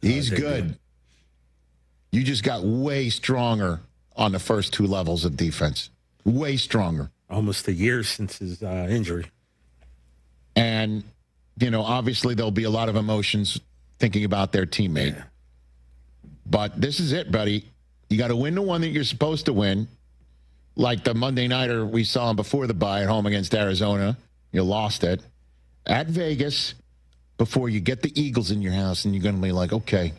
He's good. You just got way stronger on the first two levels of defense. Way stronger. Almost a year since his injury. And, obviously there'll be a lot of emotions thinking about their teammate. Yeah. But this is it, buddy. You got to win the one that you're supposed to win. Like the Monday nighter we saw before the bye at home against Arizona. You lost it. At Vegas, before you get the Eagles in your house, and you're going to be like, okay,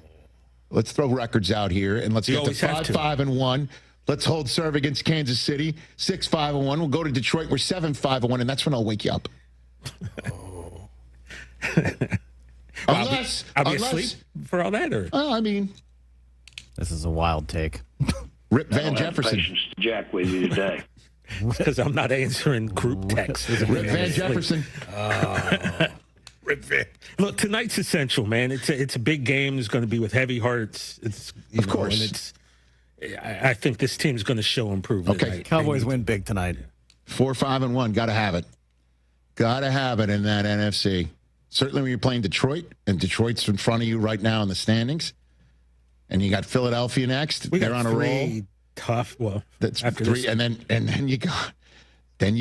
let's throw records out here, and let's get to 5-5-1. Let's hold serve against Kansas City, 6-5-1. We'll go to Detroit, we're 7-5-1, and that's when I'll wake you up. Unless I'll be asleep for all that, or? This is a wild take. Rip Van Jefferson. Patience to jack with you today. Because I'm not answering group texts. Rip Van Jefferson. Rip Van. Look, tonight's essential, man. It's a big game. It's going to be with heavy hearts. Of course. And I think this team's going to show improvement. Okay. Cowboys win big tonight. 4-5-1. Got to have it. Got to have it in that NFC. Certainly when you're playing Detroit, and Detroit's in front of you right now in the standings, and you got Philadelphia next. They're on a roll. Tough. Well, that's three, and then you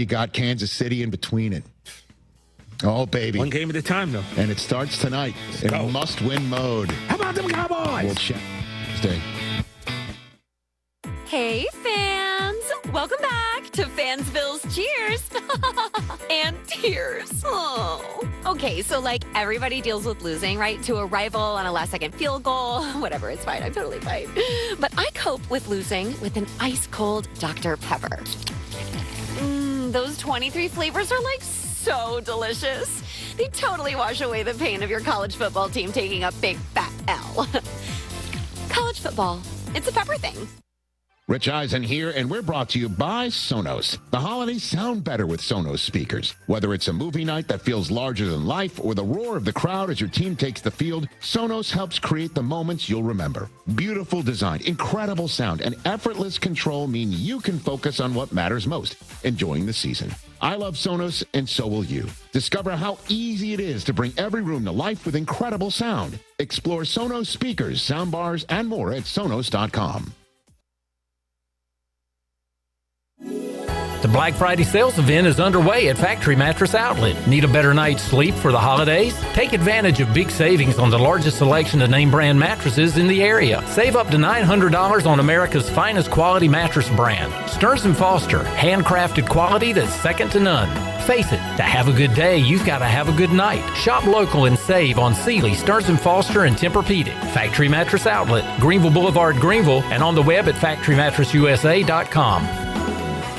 got Kansas City in between it. Oh, baby. One game at a time, though. And it starts tonight in must-win mode. How about them Cowboys? We'll check Tuesday. Hey, fans! Welcome back to Fansville's Cheers and Tears. Oh. Okay, so everybody deals with losing, right? To a rival on a last-second field goal. Whatever, it's fine. I'm totally fine. But I cope with losing with an ice-cold Dr. Pepper. Those 23 flavors are so delicious. They totally wash away the pain of your college football team taking a big fat L. College football, it's a pepper thing. Rich Eisen here, and we're brought to you by Sonos. The holidays sound better with Sonos speakers. Whether it's a movie night that feels larger than life or the roar of the crowd as your team takes the field, Sonos helps create the moments you'll remember. Beautiful design, incredible sound, and effortless control mean you can focus on what matters most, enjoying the season. I love Sonos, and so will you. Discover how easy it is to bring every room to life with incredible sound. Explore Sonos speakers, soundbars, and more at Sonos.com. The Black Friday sales event is underway at Factory Mattress Outlet. Need a better night's sleep for the holidays? Take advantage of big savings on the largest selection of name brand mattresses in the area. Save up to $900 on America's finest quality mattress brand. Stearns & Foster, handcrafted quality that's second to none. Face it, to have a good day, you've got to have a good night. Shop local and save on Sealy, Stearns & Foster, and Tempur-Pedic. Factory Mattress Outlet, Greenville Boulevard, Greenville, and on the web at factorymattressusa.com.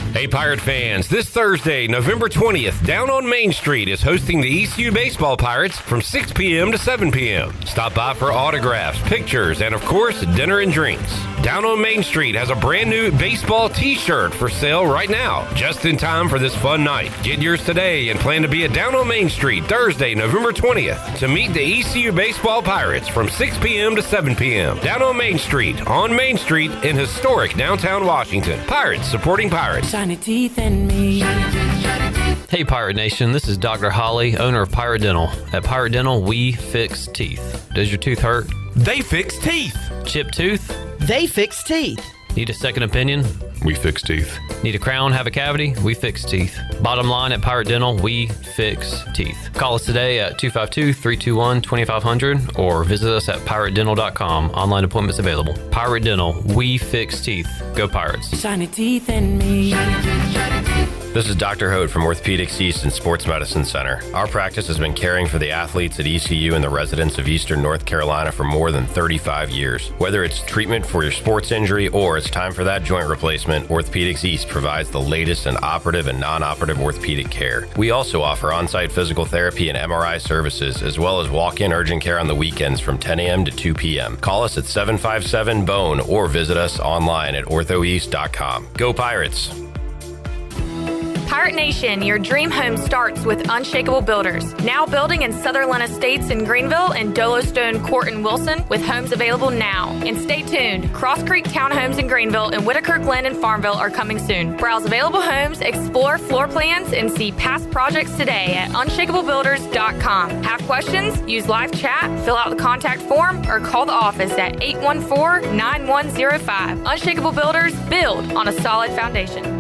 Hey Pirate fans, this Thursday, November 20th, Down on Main Street is hosting the ECU Baseball Pirates from 6 p.m. to 7 p.m. Stop by for autographs, pictures, and of course, dinner and drinks. Down on Main Street has a brand new baseball t-shirt for sale right now, just in time for this fun night. Get yours today and plan to be at Down on Main Street Thursday, November 20th to meet the ECU Baseball Pirates from 6 p.m. to 7 p.m. Down on Main Street in historic downtown Washington. Pirates supporting Pirates. Shiny teeth in me. Hey Pirate Nation, this is Dr. Holly, owner of Pirate Dental. At Pirate Dental, we fix teeth. Does your tooth hurt? They fix teeth. Chipped tooth? They fix teeth. Need a second opinion? We fix teeth. Need a crown, have a cavity? We fix teeth. Bottom line, at Pirate Dental, we fix teeth. Call us today at 252-321-2500 or visit us at piratedental.com. Online appointments available. Pirate Dental, we fix teeth. Go Pirates. Shiny teeth in me. This is Dr. Hote from Orthopedics East and Sports Medicine Center. Our practice has been caring for the athletes at ECU and the residents of Eastern North Carolina for more than 35 years. Whether it's treatment for your sports injury or it's time for that joint replacement, Orthopedics East provides the latest in operative and non-operative orthopedic care. We also offer on-site physical therapy and MRI services, as well as walk-in urgent care on the weekends from 10 a.m. to 2 p.m. Call us at 757-BONE or visit us online at orthoeast.com. Go Pirates! Pirate Pirate Nation, your dream home starts with Unshakable Builders. Now building in Sutherland Estates in Greenville and Dolostone Court in Wilson with homes available now. And stay tuned, Cross Creek Townhomes in Greenville and Whitaker Glen and Farmville are coming soon. Browse available homes, explore floor plans, and see past projects today at unshakablebuilders.com. Have questions? Use live chat, fill out the contact form, or call the office at 814-9105. Unshakable Builders, build on a solid foundation.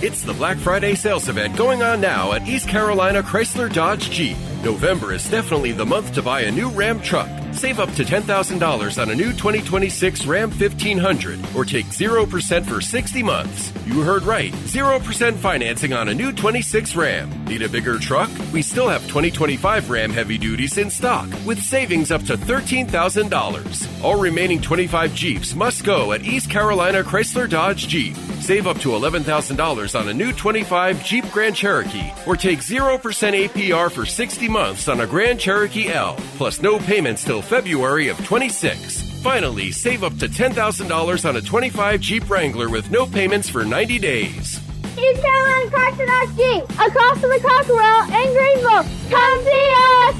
It's the Black Friday sales event going on now at East Carolina Chrysler Dodge Jeep. November is definitely the month to buy a new Ram truck. Save up to $10,000 on a new 2026 Ram 1500 or take 0% for 60 months. You heard right, 0% financing on a new 26 Ram. Need a bigger truck? We still have 2025 Ram Heavy Duties in stock with savings up to $13,000. All remaining 25 Jeeps must go at East Carolina Chrysler Dodge Jeep. Save up to $11,000 on a new 25 Jeep Grand Cherokee or take 0% APR for 60 months on a Grand Cherokee L, plus no payments till February of 26. Finally, save up to $10,000 on a 25 Jeep Wrangler with no payments for 90 days. East Carolina Chrysler Dodge Jeep, across from the Cockerell in Greenville. Come see us!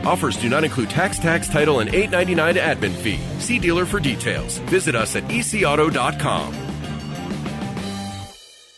Offers do not include tax, title, and $8.99 admin fee. See dealer for details. Visit us at ecauto.com.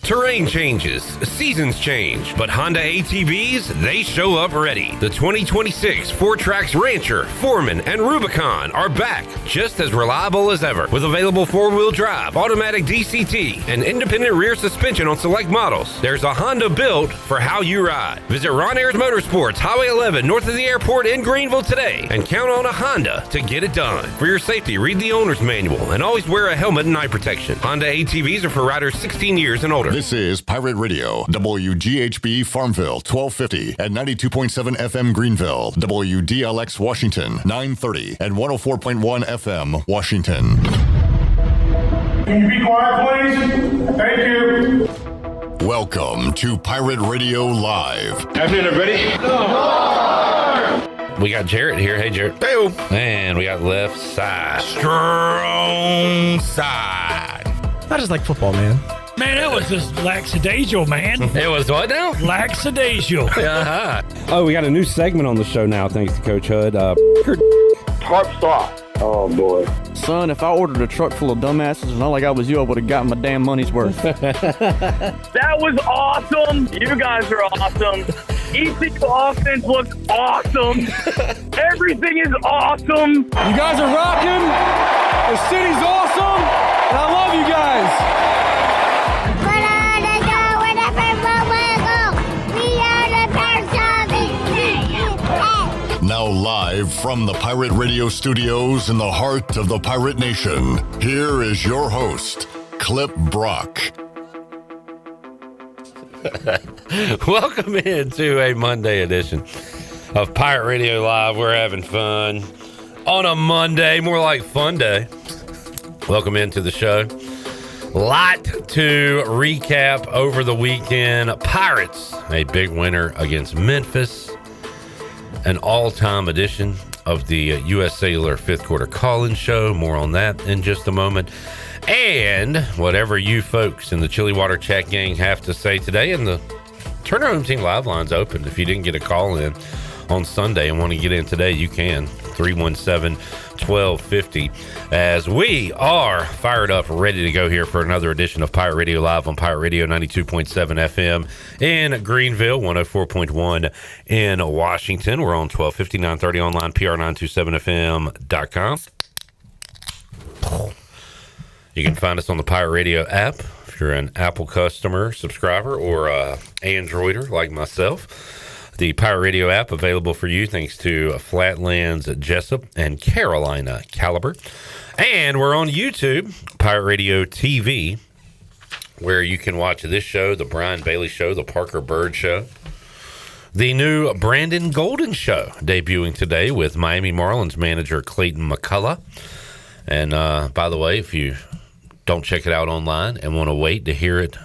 Terrain changes, seasons change, but Honda ATVs, they show up ready. The 2026 4Trax Rancher, Foreman, and Rubicon are back, just as reliable as ever, with available four-wheel drive, automatic DCT, and independent rear suspension on select models. There's a Honda built for how you ride. Visit Ron Ayers Motorsports, Highway 11, north of the airport in Greenville today, and count on a Honda to get it done. For your safety, read the owner's manual, and always wear a helmet and eye protection. Honda ATVs are for riders 16 years and older. This is Pirate Radio, WGHB Farmville, 1250 and 92.7 FM Greenville, WDLX Washington, 930 and 104.1 FM Washington. Can you be quiet, please? Thank you. Welcome to Pirate Radio Live. Afternoon, everybody. We got Jarrett here. Hey, Jarrett. Hey. And we got left side. Strong side. I just like football, man. Man, that was just lackadaisical, man. It was what now? Lackadaisical. Uh-huh. Oh, we got a new segment on the show now, thanks to Coach Hud. Tarp stop. Oh, boy. Son, if I ordered a truck full of dumbasses, it's not like I was you, I would have gotten my damn money's worth. That was awesome. You guys are awesome. ECU offense looks awesome. Everything is awesome. You guys are rocking. The city's awesome. And I love you guys. Now live from the Pirate Radio studios in the heart of the Pirate Nation, here is your host, Clip Brock. Welcome into a Monday edition of Pirate Radio Live. We're having fun on a Monday, more like fun day. Welcome into the show. Lot to recap over the weekend. Pirates, a big winner against Memphis. An all-time edition of the U.S. Cellular fifth quarter call-in show. More on that in just a moment. And whatever you folks in the Chili Water Chat gang have to say today. And the Turner Home Team Live line's open. If you didn't get a call in on Sunday and want to get in today, you can. 317-1250. As we are fired up, ready to go here for another edition of Pirate Radio Live on Pirate Radio 92.7 FM in Greenville, 104.1 in Washington. We're on 1250, 930 online, PR927fm.com. You can find us on the Pirate Radio app if you're an Apple customer, subscriber, or Androider like myself. The Pirate Radio app available for you thanks to Flatlands Jessup and Carolina Caliber. And we're on YouTube, Pirate Radio TV, where you can watch this show, the Brian Bailey Show, the Parker Bird Show, the new Brandon Golden Show, debuting today with Miami Marlins manager Clayton McCullough. And by the way, if you don't check it out online and want to wait to hear it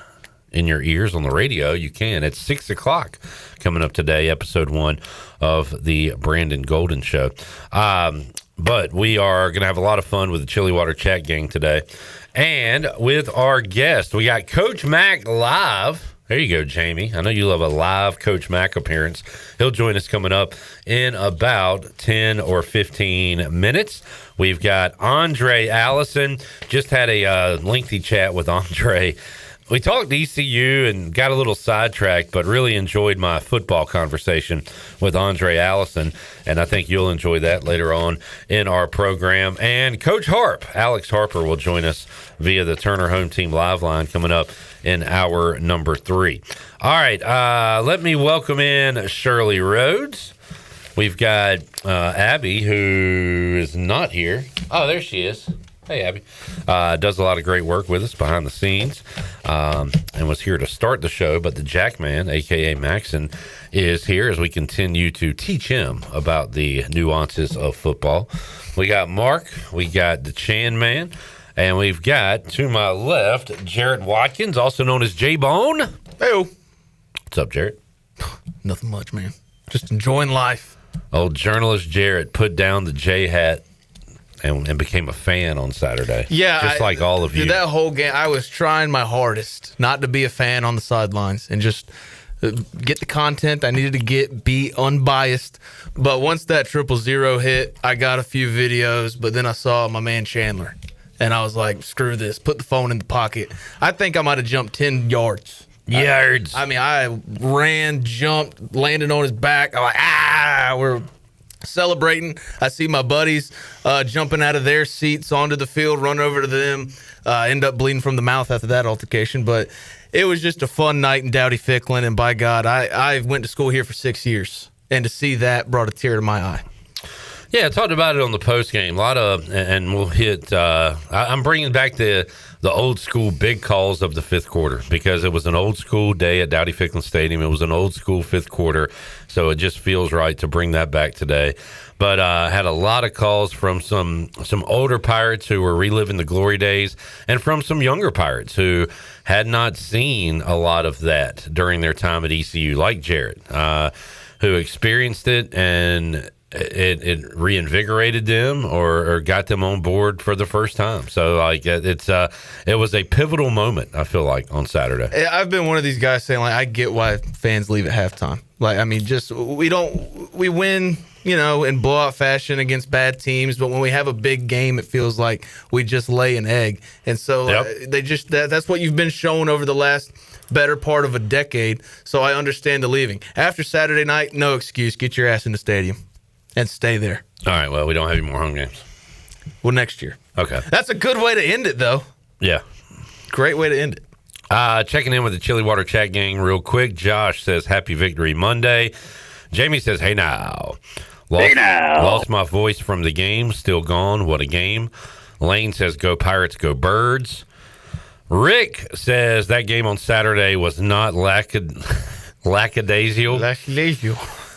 in your ears on the radio, you can. It's 6 o'clock coming up today, episode 1 of the Brandon Golden Show. But we are going to have a lot of fun with the Chili Water Chat gang today. And with our guest, we got Coach Mack live There you go, Jamie. I know you love a live Coach Mack appearance. He'll join us coming up in about 10 or 15 minutes. We've got Aundrae Allison. Just had a lengthy chat with Aundrae. We talked ECU and got a little sidetracked, but really enjoyed my football conversation with Aundrae Allison, and I think you'll enjoy that later on in our program. And Coach Alex Harper, will join us via the Turner Home Team Live line coming up in hour number 3. All right, let me welcome in Shirley Rhodes. We've got Abby, who is not here. Oh, there she is. Hey, Abby. Does a lot of great work with us behind the scenes, and was here to start the show. But the Jackman, a.k.a. Maxon, is here as we continue to teach him about the nuances of football. We got Mark. We got the Chan Man. And we've got, to my left, Jarrett Watkins, also known as J-Bone. Hey-o. What's up, Jarrett? Nothing much, man. Just enjoying life. Old journalist Jarrett put down the J hat and became a fan on Saturday. Yeah. Just like all of you. That whole game, I was trying my hardest not to be a fan on the sidelines and just get the content I needed to be unbiased. But once that 000 hit, I got a few videos, but then I saw my man Chandler. And I was like, screw this. Put the phone in the pocket. I think I might have jumped 10 yards. I ran, jumped, landed on his back. I'm like, we're celebrating. I see my buddies jumping out of their seats onto the field, run over to them, end up bleeding from the mouth after that altercation. But it was just a fun night in Dowdy-Ficklin, and by God, I went to school here for 6 years, and to see that brought a tear to my eye. Yeah, I talked about it on the post game. A lot of, and we'll hit. I'm bringing back the old school big calls of the fifth quarter, because it was an old school day at Dowdy-Ficklin Stadium. It was an old school fifth quarter, so it just feels right to bring that back today. But I had a lot of calls from some older Pirates who were reliving the glory days, and from some younger Pirates who had not seen a lot of that during their time at ECU, like Jarrett, who experienced it and it reinvigorated them or got them on board for the first time. So like it was a pivotal moment, I feel like, on Saturday. I've been one of these guys saying, like, I get why fans leave at halftime. Like, I mean, just we win, in blowout fashion against bad teams, but when we have a big game, it feels like we just lay an egg. And so that's what you've been shown over the last better part of a decade. So I understand the leaving. After Saturday night, no excuse. Get your ass in the stadium and stay there. All right, well, we don't have any more home games. Well, next year. Okay. That's a good way to end it, though. Yeah. Great way to end it. Checking in with the Chili Water chat gang real quick. Josh says, Happy Victory Monday. Jamie says, hey now. Lost my voice from the game. Still gone. What a game. Lane says, go Pirates, go Birds. Rick says that game on Saturday was not lackadaisical.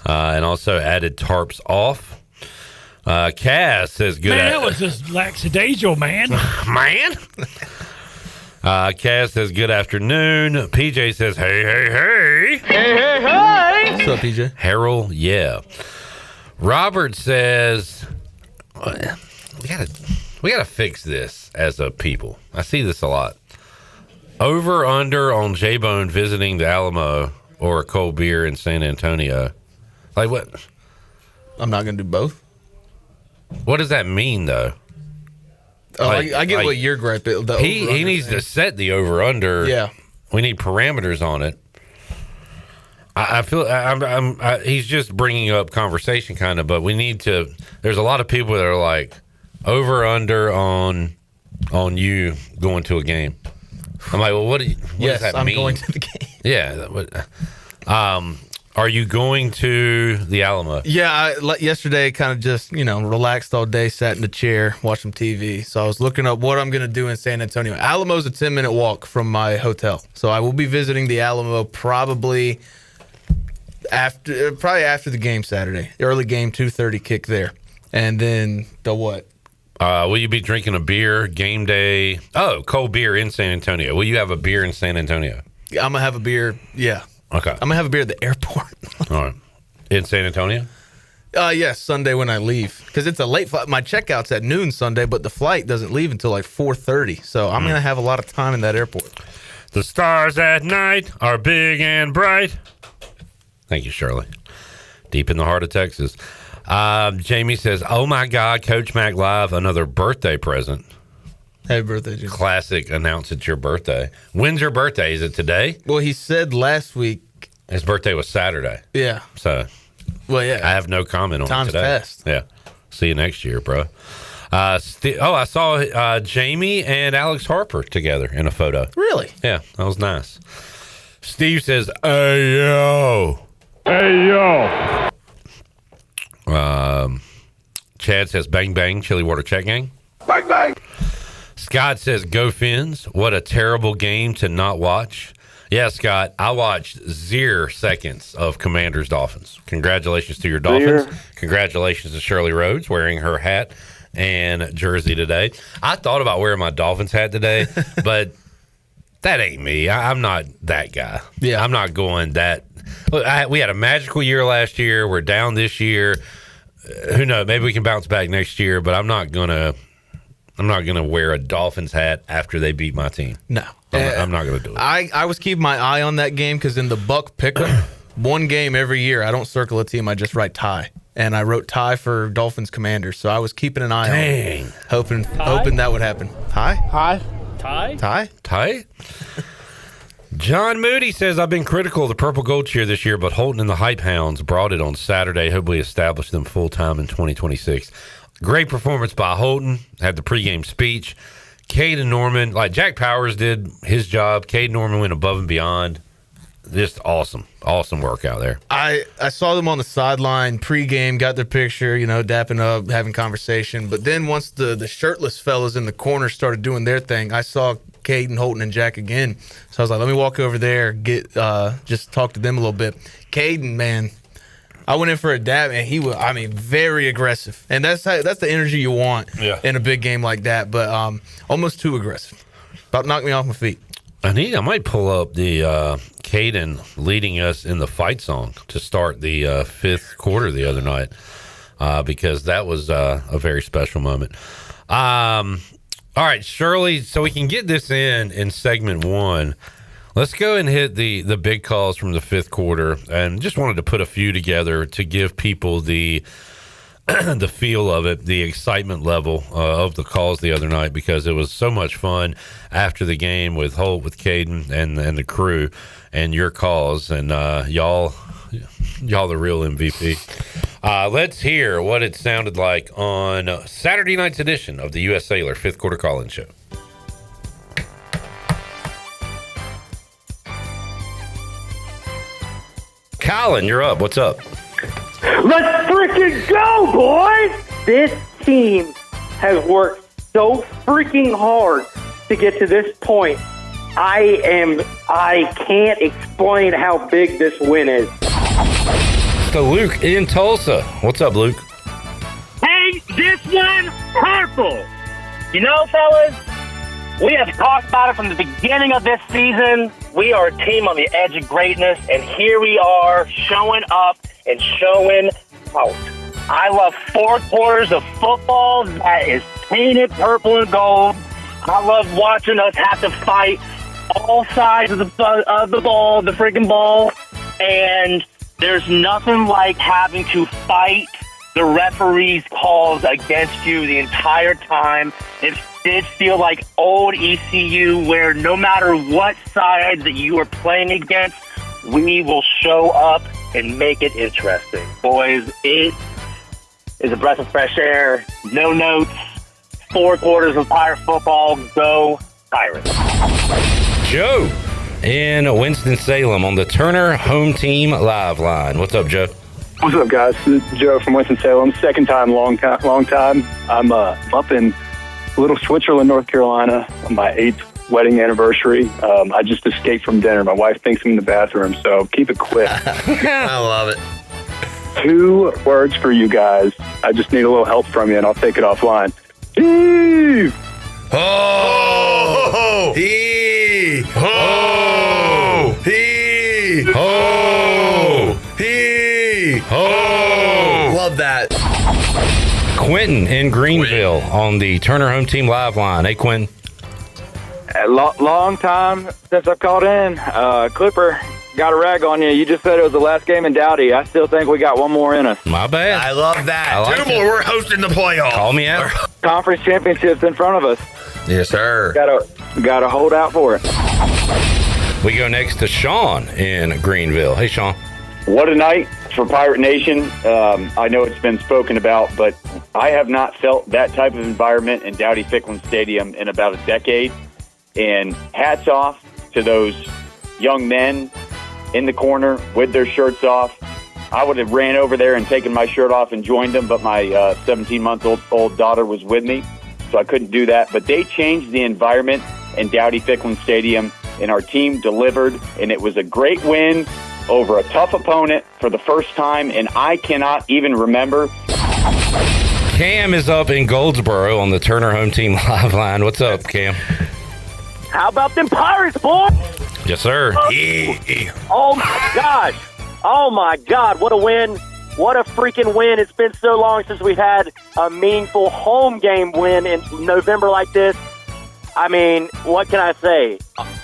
And also added tarps off. Kaz says good. Man, that was just lackadaisical, man. Man. Kaz says good afternoon. PJ says hey. What's up, PJ? Harold, yeah. Robert says we gotta fix this as a people. I see this a lot. Over under on J-Bone visiting the Alamo or a cold beer in San Antonio. Like what? I'm not going to do both. What does that mean, though? Oh, I get what your gripe is. He needs to set the over-under. Yeah. We need parameters on it. I feel he's just bringing up conversation kind of, but we need to. There's a lot of people that are like over-under on you going to a game. I'm like, well, what does that mean? I'm going to the game. Yeah. Are you going to the Alamo? Yeah, yesterday kind of just, relaxed all day, sat in the chair, watched some TV. So I was looking up what I'm going to do in San Antonio. Alamo's a 10-minute walk from my hotel. So I will be visiting the Alamo probably after the game Saturday. Early game, 2:30 kick there. And then the what? Will you be drinking a beer game day? Oh, cold beer in San Antonio. Will you have a beer in San Antonio? I'm going to have a beer, yeah. Okay. I'm going to have a beer at the airport. All right. In San Antonio? Yes, Sunday when I leave. Because it's a late flight. My checkout's at noon Sunday, but the flight doesn't leave until like 4:30. So I'm going to have a lot of time in that airport. The stars at night are big and bright. Thank you, Shirley. Deep in the heart of Texas. Jamie says, oh my God, Coach Mack Live, another birthday present. Happy birthday, Jim. Classic, announce it's your birthday. When's your birthday? Is it today? Well, he said last week. His birthday was Saturday. Yeah. So, well, yeah. I have no comment on Time's it today. passed. Yeah. See you next year, bro. I saw Jamie and Alex Harper together in a photo. Really? Yeah, that was nice. Steve says, hey, yo. Hey, yo. Chad says, bang, bang, chili water check gang. Bang, bang. Scott says, go Fins. What a terrible game to not watch. Yeah, Scott, I watched 0 seconds of Commanders Dolphins. Congratulations to your Dolphins. Congratulations to Shirley Rhodes wearing her hat and jersey today. I thought about wearing my Dolphins hat today, but that ain't me. I'm not that guy. Yeah. I'm not going that. Look, we had a magical year last year. We're down this year. Who knows? Maybe we can bounce back next year, but I'm not gonna wear a Dolphins hat after they beat my team. No. I'm not going to do it. I was keeping my eye on that game because in the Buck Pick'em, one game every year, I don't circle a team, I just write tie. And I wrote tie for Dolphins Commanders, so I was keeping an eye on it, hoping that would happen. Tie? Tie? John Moody says, I've been critical of the purple gold cheer this year, but Holton and the Hype Hounds brought it on Saturday. Hope we establish them full-time in 2026. Great performance by Holton. Had the pregame speech. Cade and Norman, like Jack Powers did his job. Cade Norman went above and beyond. Just awesome work out there. I saw them on the sideline pregame, got their picture, dapping up, having conversation. But then once the shirtless fellas in the corner started doing their thing, I saw Cade and Holton and Jack again. So I was like, let me walk over there, just talk to them a little bit. Caden, man, I went in for a dab, and he was, very aggressive. And that's the energy you want in a big game like that, but almost too aggressive. About knocked me off my feet. I might pull up the Caden leading us in the fight song to start the fifth quarter the other night because that was a very special moment. All right, Shirley, so we can get this in segment one. Let's go and hit the big calls from the fifth quarter, and just wanted to put a few together to give people the the feel of it, the excitement level of the calls the other night, because it was so much fun after the game with Holt, with Caden, and the crew, and your calls, and y'all the real MVP. Let's hear what it sounded like on Saturday night's edition of the U.S. Sailor fifth quarter call-in show. Colin, you're up. What's up? Let's freaking go, boys! This team has worked so freaking hard to get to this point. I can't explain how big this win is. So Luke in Tulsa. What's up, Luke? Hey, this one, purple. You know, fellas, we have talked about it from the beginning of this season. We are a team on the edge of greatness, and here we are showing up and showing out. I love 4 quarters of football that is painted purple and gold. I love watching us have to fight all sides of the ball, the freaking ball, and there's nothing like having to fight the referee's calls against you the entire time. It did feel like old ECU, where no matter what side that you are playing against, we will show up and make it interesting. Boys, it is a breath of fresh air. No notes. 4 quarters of Pirate football. Go Pirates. Joe in Winston-Salem on the Turner Home Team Live line. What's up, Joe? What's up, guys? This is Joe from Winston-Salem. Second time, long time. I'm up in Little Switzerland, North Carolina on my 8th wedding anniversary. I just escaped from dinner. My wife thinks I'm in the bathroom, so keep it quick. I love it. 2 words for you guys. I just need a little help from you, and I'll take it offline. Eve! Oh! He! Oh! He! Oh! He! Oh! Love that. Quentin in Greenville on the Turner Home Team Live line. Hey, Quentin. Long time since I've called in. Clipper, got a rag on you. You just said it was the last game in Dowdy. I still think we got one more in us. My bad. I love that. I like Two more. We're hosting the playoffs. Call me out. Conference championships in front of us. Yes, sir. Gotta hold out for it. We go next to Sean in Greenville. Hey, Sean. What a night for Pirate Nation. I know it's been spoken about, but I have not felt that type of environment in Dowdy-Ficklen Stadium in about a decade. And hats off to those young men in the corner with their shirts off. I would have ran over there and taken my shirt off and joined them, but my 17-month-old daughter was with me, so I couldn't do that. But they changed the environment in Dowdy-Ficklen Stadium, and our team delivered, and it was a great win over a tough opponent for the first time, and I cannot even remember. Cam is up in Goldsboro on the Turner Home Team Live Line. What's up, Cam? How about them Pirates, boy? Yes, sir. Oh, my gosh. Oh, my God. What a win. What a freaking win. It's been so long since we had a meaningful home game win in November like this. I mean, what can I say?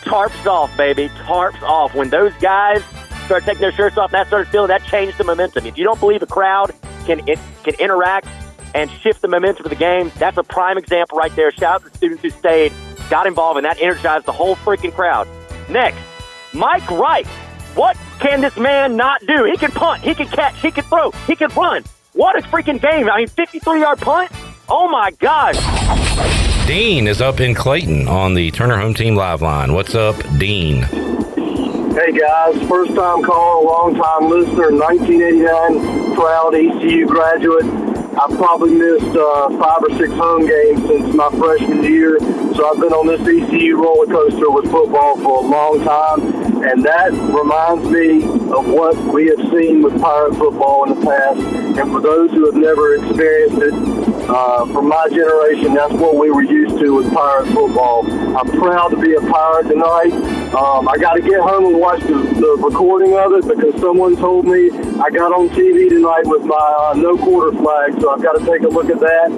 Tarps off, baby. Tarps off. When those guys started taking their shirts off and that started feeling, that changed the momentum. If you don't believe a crowd can interact and shift the momentum of the game, that's a prime example right there. Shout out to the students who stayed, got involved, and that energized the whole freaking crowd. Next, Mike Wright. What can this man not do? He can punt, he can catch, he can throw, he can run. What a freaking game. I mean, 53-yard punt? Oh, my gosh. Dean is up in Clayton on the Turner Home Team Live Line. What's up, Dean? Hey, guys. First-time caller, long-time listener, 1989, proud ECU graduate. I've probably missed 5 or 6 home games since my freshman year, so I've been on this ECU roller coaster with football for a long time, and that reminds me of what we have seen with Pirate football in the past. And for those who have never experienced it, from my generation, that's what we were used to with Pirate football. I'm proud to be a Pirate tonight. I got to get home and watch the recording of it because someone told me I got on TV tonight with my no quarter flag, so I've got to take a look at that.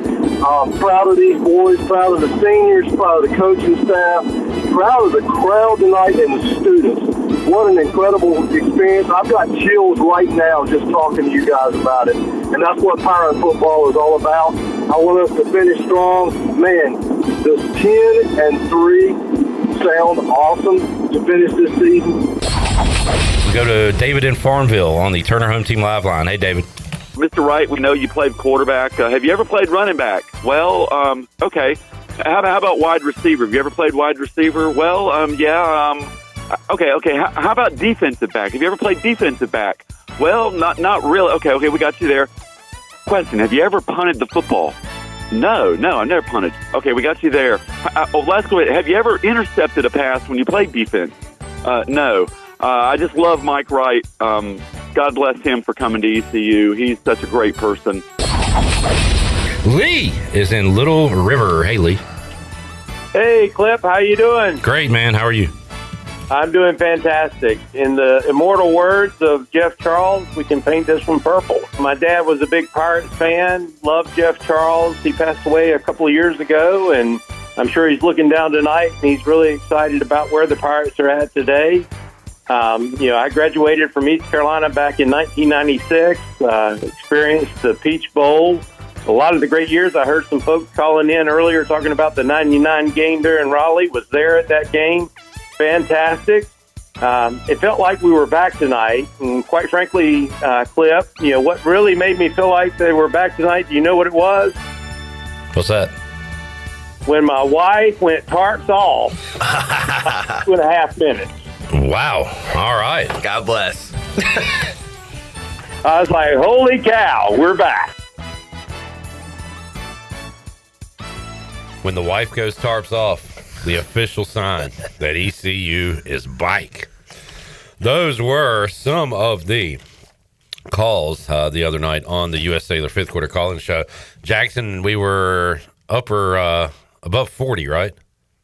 Proud of these boys, proud of the seniors, proud of the coaching staff, proud of the crowd tonight and the students. What an incredible experience. I've got chills right now just talking to you guys about it. And that's what Pirate football is all about. I want us to finish strong. Man, does 10-3 sound awesome to finish this season? We go to David in Farmville on the Turner Home Team Live Line. Hey, David. Mr. Wright, we know you played quarterback. Have you ever played running back? Well, okay. How about wide receiver? Have you ever played wide receiver? Well, yeah. Okay. How about defensive back? Have you ever played defensive back? Well, not really. Okay, we got you there. Question: have you ever punted the football? No, I've never punted. Okay, we got you there. Let's go ahead. Have you ever intercepted a pass when you played defense? No. I just love Mike Wright. God bless him for coming to ECU. He's such a great person. Lee is in Little River. Hey, Lee. Hey, Clip. How you doing? Great, man. How are you? I'm doing fantastic. In the immortal words of Jeff Charles, we can paint this one purple. My dad was a big Pirates fan, loved Jeff Charles. He passed away a couple of years ago, and I'm sure he's looking down tonight, and he's really excited about where the Pirates are at today. I graduated from East Carolina back in 1996, experienced the Peach Bowl. A lot of the great years, I heard some folks calling in earlier talking about the 99 game there in Raleigh, was there at that game. Fantastic. It felt like we were back tonight. And quite frankly, Cliff, what really made me feel like they were back tonight, do you know what it was? What's that? When my wife went tarps off 2.5 minutes. Wow. All right. God bless. I was like, holy cow, we're back. When the wife goes tarps off, the official sign that ECU is bike. Those were some of the calls the other night on the U.S. Sailor fifth quarter call-in show. Jackson, we were above 40, right?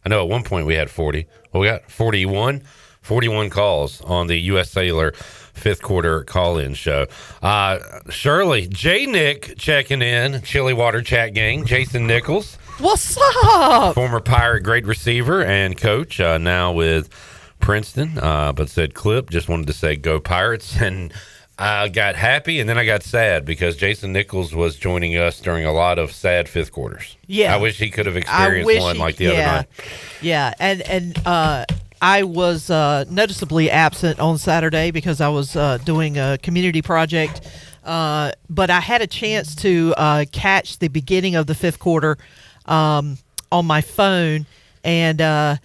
I know at one point we had 40. Well, we got 41. 41 calls on the U.S. Cellular fifth quarter call-in show. Shirley, Nick checking in, Chili Water Chat Gang, Jason Nichols. What's up? Former Pirate great receiver and coach, now with Princeton, but said Clip, just wanted to say go Pirates. And I got happy and then I got sad because Jason Nichols was joining us during a lot of sad fifth quarters. Yeah. I wish he could have experienced one like the other night. Yeah, and I was noticeably absent on Saturday because I was doing a community project, but I had a chance to catch the beginning of the fifth quarter on my phone, and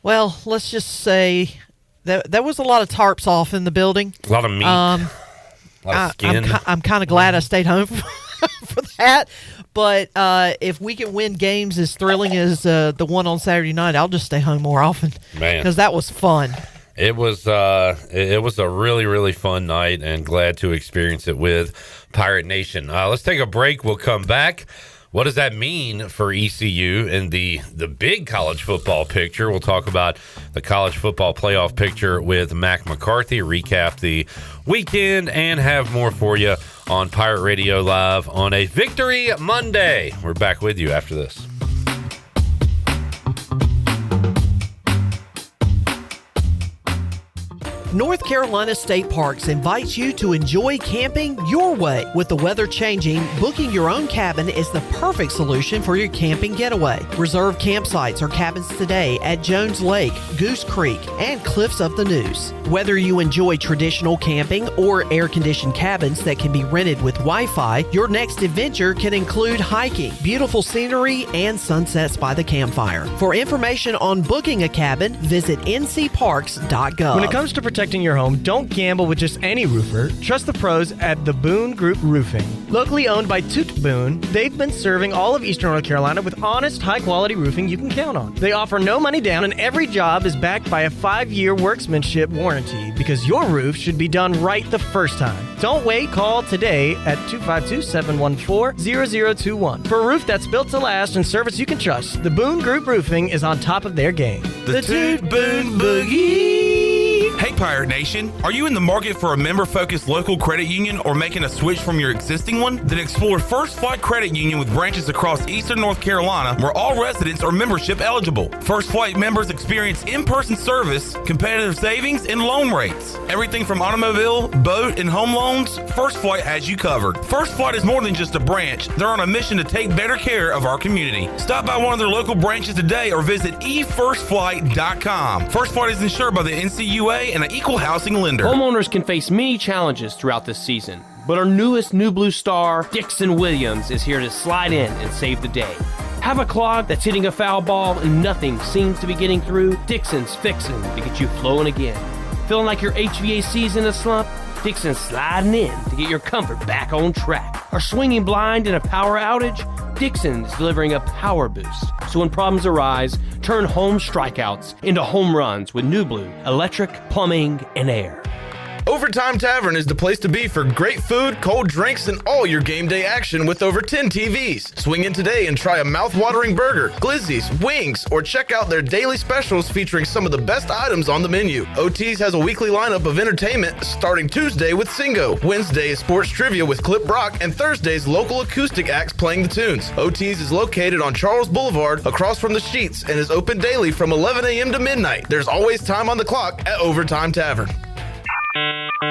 well, let's just say that there was a lot of tarps off in the building. A lot of meat. A lot of skin. I'm kind of glad I stayed home for that. But if we can win games as thrilling as the one on Saturday night, I'll just stay home more often. Man, because that was fun. It was a really, really fun night, and glad to experience it with Pirate Nation. Let's take a break. We'll come back. What does that mean for ECU in the big college football picture? We'll talk about the college football playoff picture with Mack McCarthy, recap the weekend, and have more for you on Pirate Radio Live on a Victory Monday. We're back with you after this. North Carolina State Parks invites you to enjoy camping your way. With the weather changing, booking your own cabin is the perfect solution for your camping getaway. Reserve campsites or cabins today at Jones Lake, Goose Creek, and Cliffs of the Neuse. Whether you enjoy traditional camping or air-conditioned cabins that can be rented with Wi-Fi, your next adventure can include hiking, beautiful scenery, and sunsets by the campfire. For information on booking a cabin, visit ncparks.gov. When it comes to protecting your home, don't gamble with just any roofer. Trust the pros at the Boone Group Roofing. Locally owned by Toot Boone, they've been serving all of Eastern North Carolina with honest, high-quality roofing you can count on. They offer no money down, and every job is backed by a 5-year workmanship warranty because your roof should be done right the first time. Don't wait. Call today at 252-714-0021. For a roof that's built to last and service you can trust, the Boone Group Roofing is on top of their game. The Toot Boone Boogie! Hey Pirate Nation, are you in the market for a member-focused local credit union or making a switch from your existing one? Then explore First Flight Credit Union with branches across Eastern North Carolina where all residents are membership eligible. First Flight members experience in-person service, competitive savings, and loan rates. Everything from automobile, boat, and home loans, First Flight has you covered. First Flight is more than just a branch. They're on a mission to take better care of our community. Stop by one of their local branches today or visit efirstflight.com. First Flight is insured by the NCUA and an equal housing lender. Homeowners can face many challenges throughout this season, but our newest New Blue star, Dixon Williams, is here to slide in and save the day. Have a clog that's hitting a foul ball and nothing seems to be getting through? Dixon's fixing to get you flowing again. Feeling like your HVAC's in a slump? Dixon's sliding in to get your comfort back on track. Are swinging blind in a power outage? Dixon's delivering a power boost. So when problems arise, turn home strikeouts into home runs with New Blue, electric, plumbing, and air. Overtime Tavern is the place to be for great food, cold drinks, and all your game day action with over 10 TVs. Swing in today and try a mouth-watering burger, glizzies, wings, or check out their daily specials featuring some of the best items on the menu. OT's has a weekly lineup of entertainment starting Tuesday with Singo, Wednesday is sports trivia with Clip Brock, and Thursday's local acoustic acts playing the tunes. OT's is located on Charles Boulevard across from the Sheets and is open daily from 11 a.m. to midnight. There's always time on the clock at Overtime Tavern.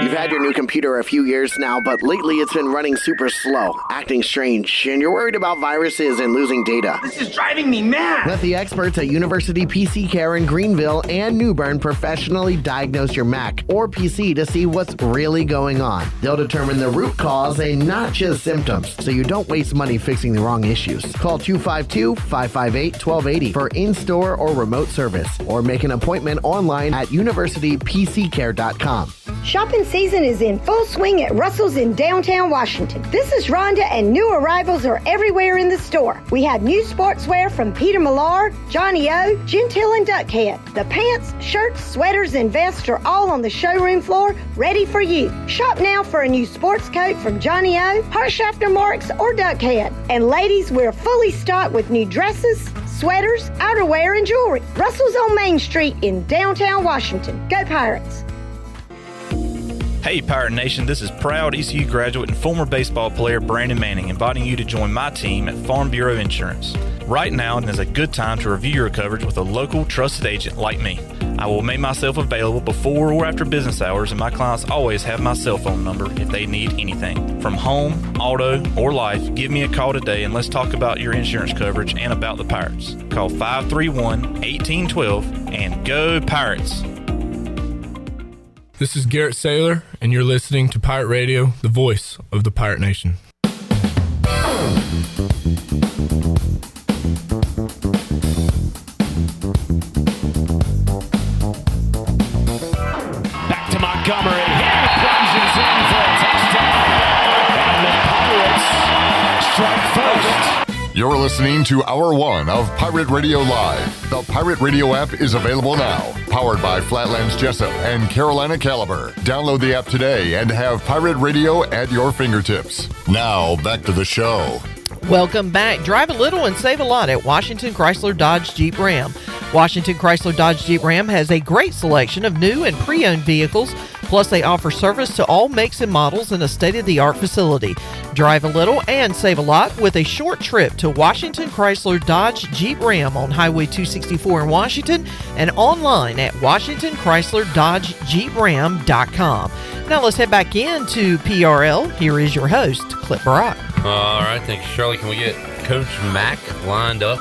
You've had your new computer a few years now, but lately it's been running super slow, acting strange, and you're worried about viruses and losing data. This is driving me mad! Let the experts at University PC Care in Greenville and New Bern professionally diagnose your Mac or PC to see what's really going on. They'll determine the root cause and not just symptoms, so you don't waste money fixing the wrong issues. Call 252-558-1280 for in-store or remote service, or make an appointment online at universitypccare.com. Shopping season is in full swing at Russell's in downtown Washington. This is Rhonda, and new arrivals are everywhere in the store. We have new sportswear from Peter Millar, Johnny O, Gentile, and Duckhead. The pants, shirts, sweaters, and vests are all on the showroom floor, ready for you. Shop now for a new sports coat from Johnny O, Harshafter Marks, or Duckhead. And ladies, we're fully stocked with new dresses, sweaters, outerwear, and jewelry. Russell's on Main Street in downtown Washington. Go Pirates! Hey Pirate Nation, this is proud ECU graduate and former baseball player Brandon Manning inviting you to join my team at Farm Bureau Insurance. Right now is a good time to review your coverage with a local trusted agent like me. I will make myself available before or after business hours, and my clients always have my cell phone number if they need anything. From home, auto, or life, give me a call today and let's talk about your insurance coverage and about the Pirates. Call 531-1812 and go Pirates! This is Garrett Saylor, and you're listening to Pirate Radio, the voice of the Pirate Nation. Back to Montgomery. Here plunges in for a touchdown. And the Pirates strike first. You're listening to Hour 1 of Pirate Radio Live. The Pirate Radio app is available now. Powered by Flatlands Jessup and Carolina Caliber. Download the app today and have Pirate Radio at your fingertips. Now, back to the show. Welcome back. Drive a little and save a lot at Washington Chrysler Dodge Jeep Ram. Washington Chrysler Dodge Jeep Ram has a great selection of new and pre-owned vehicles, plus they offer service to all makes and models in a state-of-the-art facility. Drive a little and save a lot with a short trip to Washington Chrysler Dodge Jeep Ram on Highway 264 in Washington and online at WashingtonChryslerDodgeJeepRam.com. Now let's head back into PRL. Here is your host, Clip Brock. All right, thank you, Shirley. Can we get Coach Mack lined up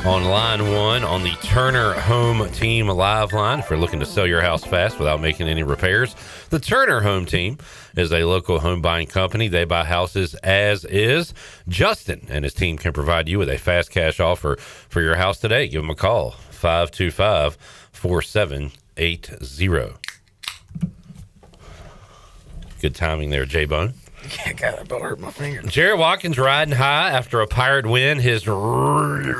on line one on the Turner Home Team live line if you're looking to sell your house fast without making any repairs? The Turner Home Team is a local home buying company. They buy houses as is. Justin and his team can provide you with a fast cash offer for your house today. Give them a call, 525-4780. Good timing there, J-Bone. Yeah, God, I about hurt my finger. Jared Watkins riding high after a Pirate win. His Raiders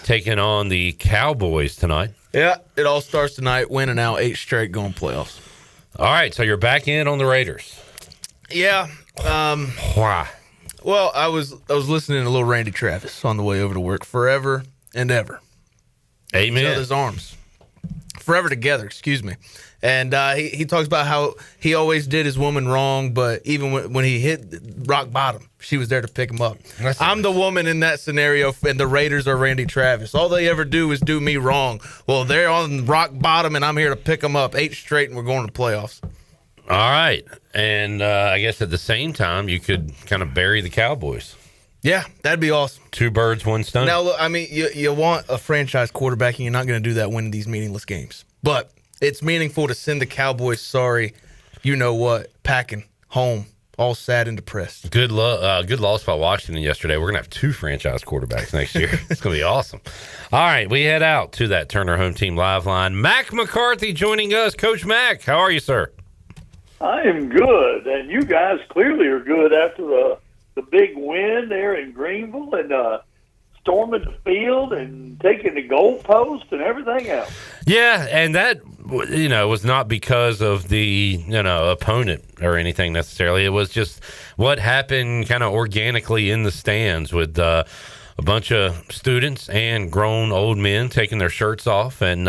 taking on the Cowboys tonight. Yeah, it all starts tonight. Winning out 8 straight, going playoffs. All right, so you're back in on the Raiders. Yeah. Why? Well, I was listening to little Randy Travis on the way over to work. Forever and ever. Amen. Each other's arms. Forever together, excuse me. And he talks about how he always did his woman wrong, but even when he hit rock bottom, she was there to pick him up. I'm the woman in that scenario, and the Raiders are Randy Travis. All they ever do is do me wrong. Well, they're on rock bottom, and I'm here to pick them up. 8 straight, and we're going to playoffs. All right. And I guess at the same time, you could kind of bury the Cowboys. Yeah, that'd be awesome. 2 birds, 1 stone. Now, look, I mean, you want a franchise quarterback, and you're not going to do that winning these meaningless games. But it's meaningful to send the Cowboys, sorry, you know what, packing home, all sad and depressed. Good loss by Washington yesterday. We're going to have 2 franchise quarterbacks next year. It's going to be awesome. All right, we head out to that Turner Home Team live line. Mack McCarthy joining us. Coach Mack, how are you, sir? I am good, and you guys clearly are good after the big win there in Greenville and storming the field and taking the goalpost and everything else. Yeah, and that, was not because of the, opponent or anything necessarily. It was just what happened kind of organically in the stands with a bunch of students and grown old men taking their shirts off, and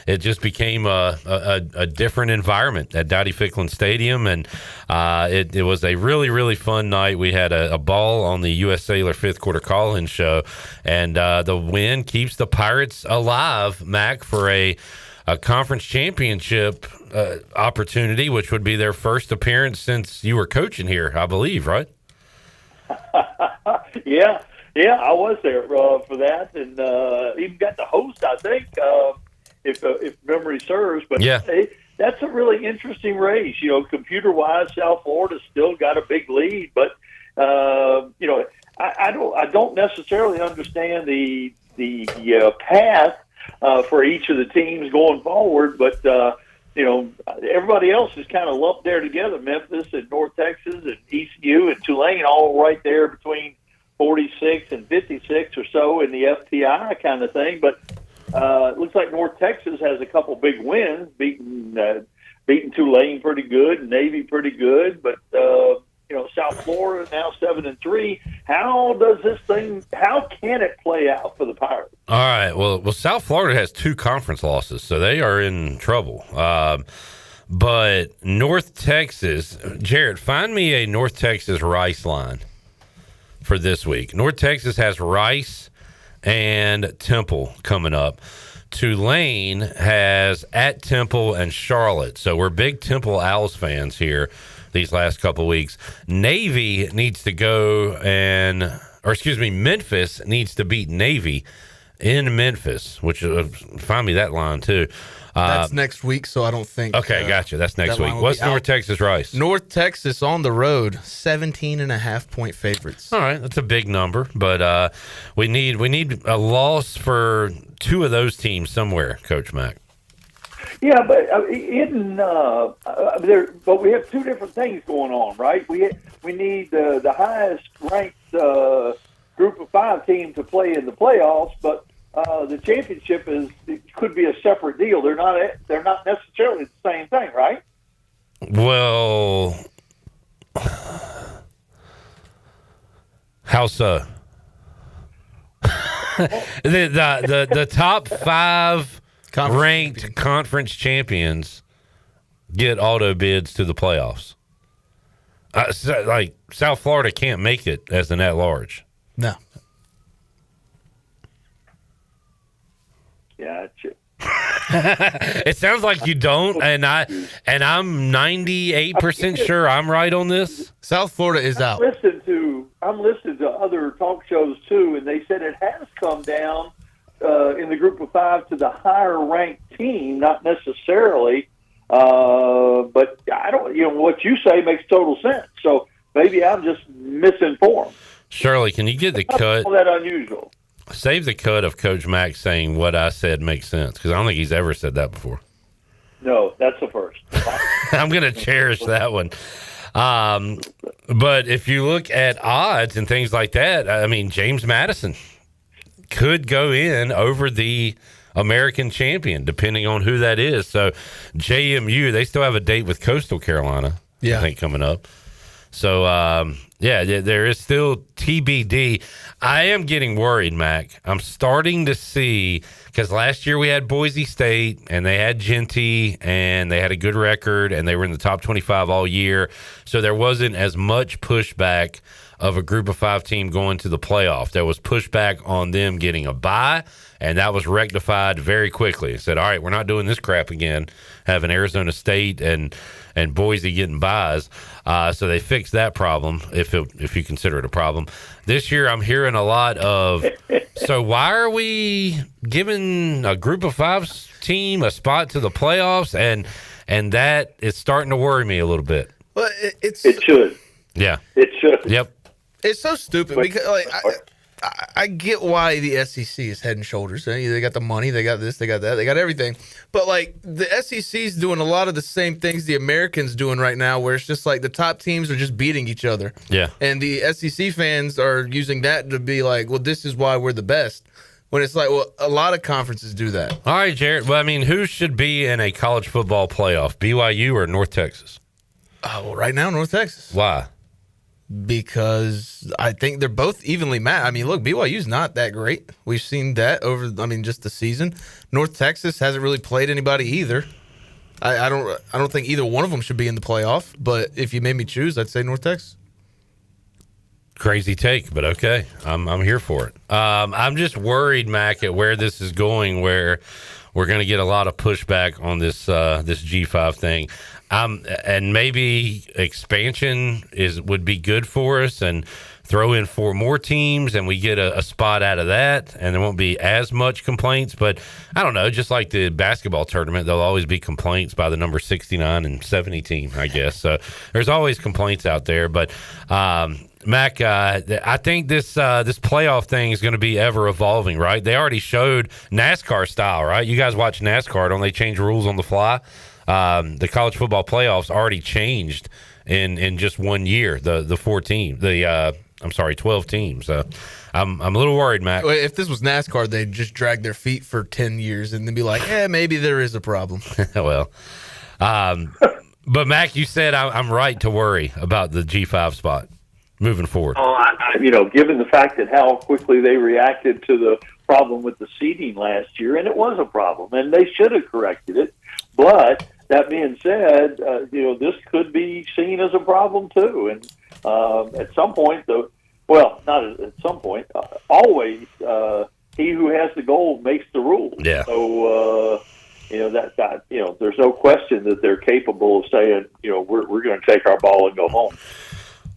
it just became a different environment at Dowdy Ficklin Stadium, and it was a really, really fun night. We had a ball on the U.S. Cellular 5th Quarter Call-In show, and the win keeps the Pirates alive, Mac, for a conference championship opportunity, which would be their first appearance since you were coaching here, I believe, right? Yeah, I was there for that, and even got to host, I think, if memory serves. But yeah, that's a really interesting race. Computer-wise, South Florida's still got a big lead, but I don't necessarily understand the path for each of the teams going forward. But everybody else is kind of lumped there together. Memphis and North Texas and ECU and Tulane all right there between 46 and 56 or so in the FPI kind of thing. But it looks like North Texas has a couple big wins, beating Tulane pretty good, and Navy pretty good. But South Florida now 7-3. How can it play out for the Pirates? All right. Well, South Florida has 2 conference losses, so they are in trouble. But North Texas, Jarrett, find me a North Texas Rice line for this week. North Texas has Rice and Temple coming up. Tulane has at Temple and Charlotte. So we're big Temple Owls fans here these last couple of weeks. Navy needs to Memphis needs to beat Navy in Memphis, which find me that line too. That's next week, so I don't think. Okay, gotcha. That's next week. What's North Texas Rice? North Texas on the road, 17.5-point favorites. All right, that's a big number, but we need a loss for 2 of those teams somewhere, Coach Mack. Yeah, but but we have 2 different things going on, right? We need the highest ranked group of 5 team to play in the playoffs, but the championship could be a separate deal. They're not necessarily the same thing, right? Well, how so? the top 5 ranked conference champions get auto bids to the playoffs. South Florida can't make it as an at-large. No. Yeah, it sounds like you don't, and I'm 98% sure I'm right on this. South Florida is out. I'm listening to other talk shows too, and they said it has come down in the group of 5 to the higher ranked team, not necessarily. But I don't. What you say makes total sense. So maybe I'm just misinformed. Shirley, can you get the cut? All that unusual. Save the cut of Coach Mack saying what I said makes sense, because I don't think he's ever said that before. No, that's the first. I'm going to cherish that one. But if you look at odds and things like that, I mean, James Madison could go in over the American champion, depending on who that is. So JMU, they still have a date with Coastal Carolina, I think, coming up. So, there is still TBD. I am getting worried, Mac. I'm starting to see, because last year we had Boise State, and they had Genty, and they had a good record, and they were in the top 25 all year. So there wasn't as much pushback of a group of 5 team going to the playoff. There was pushback on them getting a bye, and that was rectified very quickly. It said, all right, we're not doing this crap again, having Arizona State and Boise getting buys. So they fixed that problem, if you consider it a problem. This year I'm hearing a lot of, so why are we giving a group of 5 team a spot to the playoffs? And that is starting to worry me a little bit. Well, it should. Yeah. It should. Yep. It's so stupid because I get why the SEC is head and shoulders. They got the money, they got this, they got that, they got everything. But the SEC is doing a lot of the same things the Americans doing right now, where it's just the top teams are just beating each other. Yeah. And the SEC fans are using that to be well, this is why we're the best. When it's a lot of conferences do that. All right, Jarrett. Well, I mean, who should be in a college football playoff, BYU or North Texas? Well, right now, North Texas. Why? Because I think they're both evenly matched. I mean, look, BYU's not that great. We've seen that over, just the season. North Texas hasn't really played anybody either. I don't think either one of them should be in the playoff. But if you made me choose, I'd say North Texas. Crazy take, but okay. I'm here for it. I'm just worried, Mac, at where this is going, where we're going to get a lot of pushback on this G5 thing. And maybe expansion would be good for us, and throw in 4 more teams and we get a spot out of that, and there won't be as much complaints. But I don't know, just like the basketball tournament, there'll always be complaints by the number 69 and 70 team, I guess. So there's always complaints out there. But Mac, I think this playoff thing is going to be ever evolving, right? They already showed NASCAR style, right? You guys watch NASCAR, don't they change rules on the fly? The college football playoffs already changed in just 1 year. The 12 teams. I'm a little worried, Mac. If this was NASCAR, they'd just drag their feet for 10 years and then be like, maybe there is a problem. Well, but Mac, you said I'm right to worry about the G5 spot moving forward. Given the fact that how quickly they reacted to the problem with the seeding last year, and it was a problem, and they should have corrected it. But that being said, this could be seen as a problem too. And at some point, not at some point, always he who has the gold makes the rules. Yeah. So there's no question that they're capable of saying, we're going to take our ball and go home.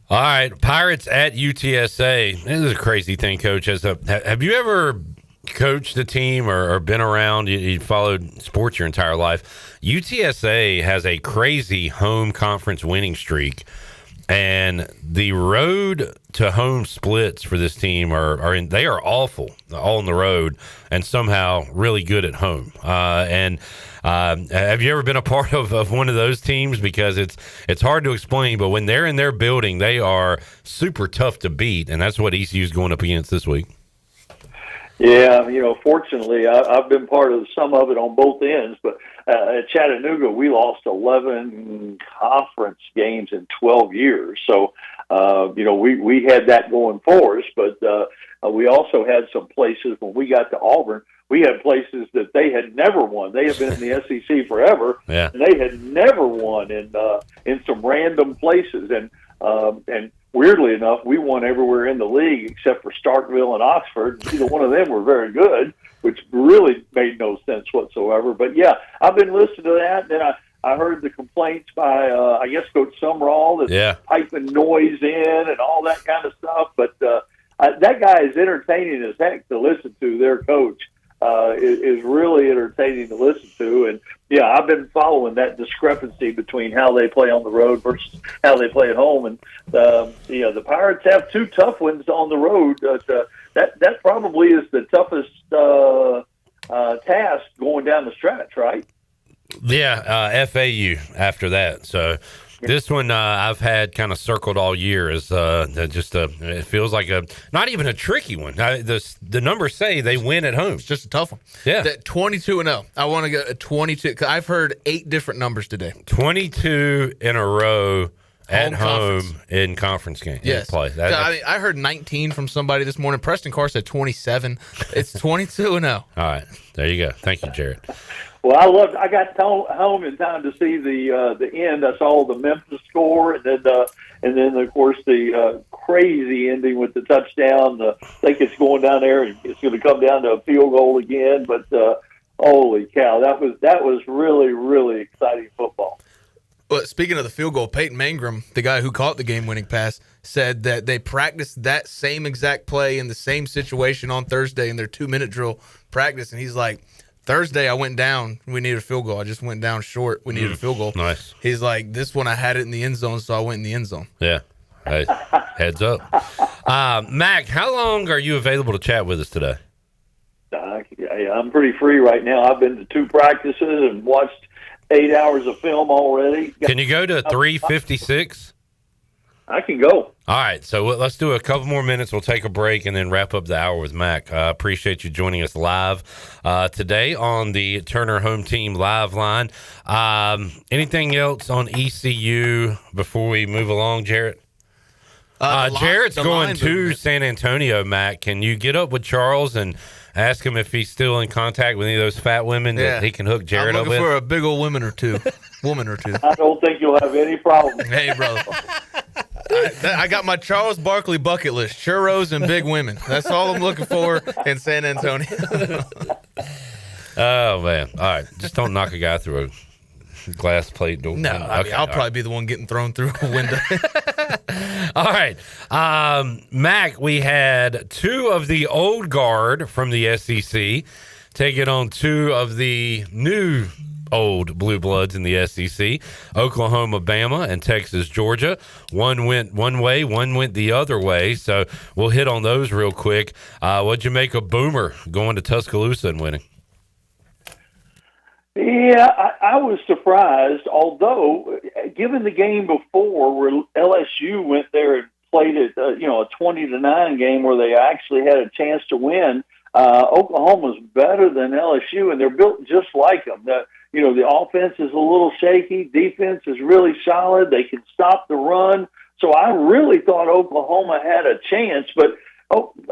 All right, Pirates at UTSA. This is a crazy thing, Coach. Have you ever coached a team or been around? You followed sports your entire life. UTSA has a crazy home conference winning streak, and the road to home splits for this team they are awful all on the road and somehow really good at home. Have you ever been a part of one of those teams? Because it's hard to explain, but when they're in their building, they are super tough to beat, and that's what ECU is going up against this week. Yeah, fortunately, I've been part of some of it on both ends, but at Chattanooga, we lost 11 conference games in 12 years. So, we had that going for us, but we also had some places when we got to Auburn, we had places that they had never won. They had been in the SEC forever, yeah. And they had never won in some random places. And weirdly enough, we won everywhere in the league except for Starkville and Oxford. Neither one of them were very good, which really made no sense whatsoever. But, yeah, I've been listening to that. Then I heard the complaints by, Coach Sumrall that's piping noise in and all that kind of stuff. But that guy is entertaining as heck to listen to, their coach. Is really entertaining to listen to. And, yeah, I've been following that discrepancy between how they play on the road versus how they play at home. And, the Pirates have two tough ones on the road. That probably is the toughest task going down the stretch, right? Yeah, FAU after that. So this one I've had kind of circled all year as it feels like not even a tricky one. The numbers say they win at home. It's just a tough one. Yeah. That 22-0. I want to go at 22 because I've heard 8 different numbers today. 22 in a row at home in conference game. Yes. Play. I heard 19 from somebody this morning. Preston Carr said 27. It's 22-0. All right. There you go. Thank you, Jared. Well, I got home in time to see the end. I saw the Memphis score, and then of course the crazy ending with the touchdown. I think it's going down there, and it's going to come down to a field goal again. But holy cow, that was really, really exciting football. Well, speaking of the field goal, Peyton Mangrum, the guy who caught the game-winning pass, said that they practiced that same exact play in the same situation on Thursday in their 2-minute drill practice, and he's like, Thursday, I went down. We needed a field goal. I just went down short. We needed a field goal. Nice. He's like, this one I had it in the end zone, so I went in the end zone. Yeah. Hey, heads up. Mac, how long are you available to chat with us today? I'm pretty free right now. I've been to 2 practices and watched 8 hours of film already. Can you go to 3:56? I can go. All right, so let's do a couple more minutes. We'll take a break and then wrap up the hour with Mac. I appreciate you joining us live today on the Turner Home Team live line. Anything else on ECU before we move along, Jarrett? Jarrett's going to San Antonio, Mac. Can you get up with Charles and ask him if he's still in contact with any of those fat women that he can hook Jarrett up with? I'm looking for a big old woman or two. I don't think you'll have any problem. Hey, brother. I got my Charles Barkley bucket list, churros and big women. That's all I'm looking for in San Antonio. Oh, man. All right. Just don't knock a guy through a glass plate door. No, I'll probably be the one getting thrown through a window. All right. Mac, we had 2 of the old guard from the SEC taking on 2 of the new old blue bloods in the SEC. Oklahoma, Bama, and Texas, Georgia. One went one way, one went the other way. So we'll hit on those real quick. What'd you make of Boomer going to Tuscaloosa and winning? Yeah, I was surprised, although given the game before where LSU went there and played it, a 20-9 game where they actually had a chance to win, Oklahoma's better than LSU, and they're built just like them. The offense is a little shaky. Defense is really solid. They can stop the run. So I really thought Oklahoma had a chance, but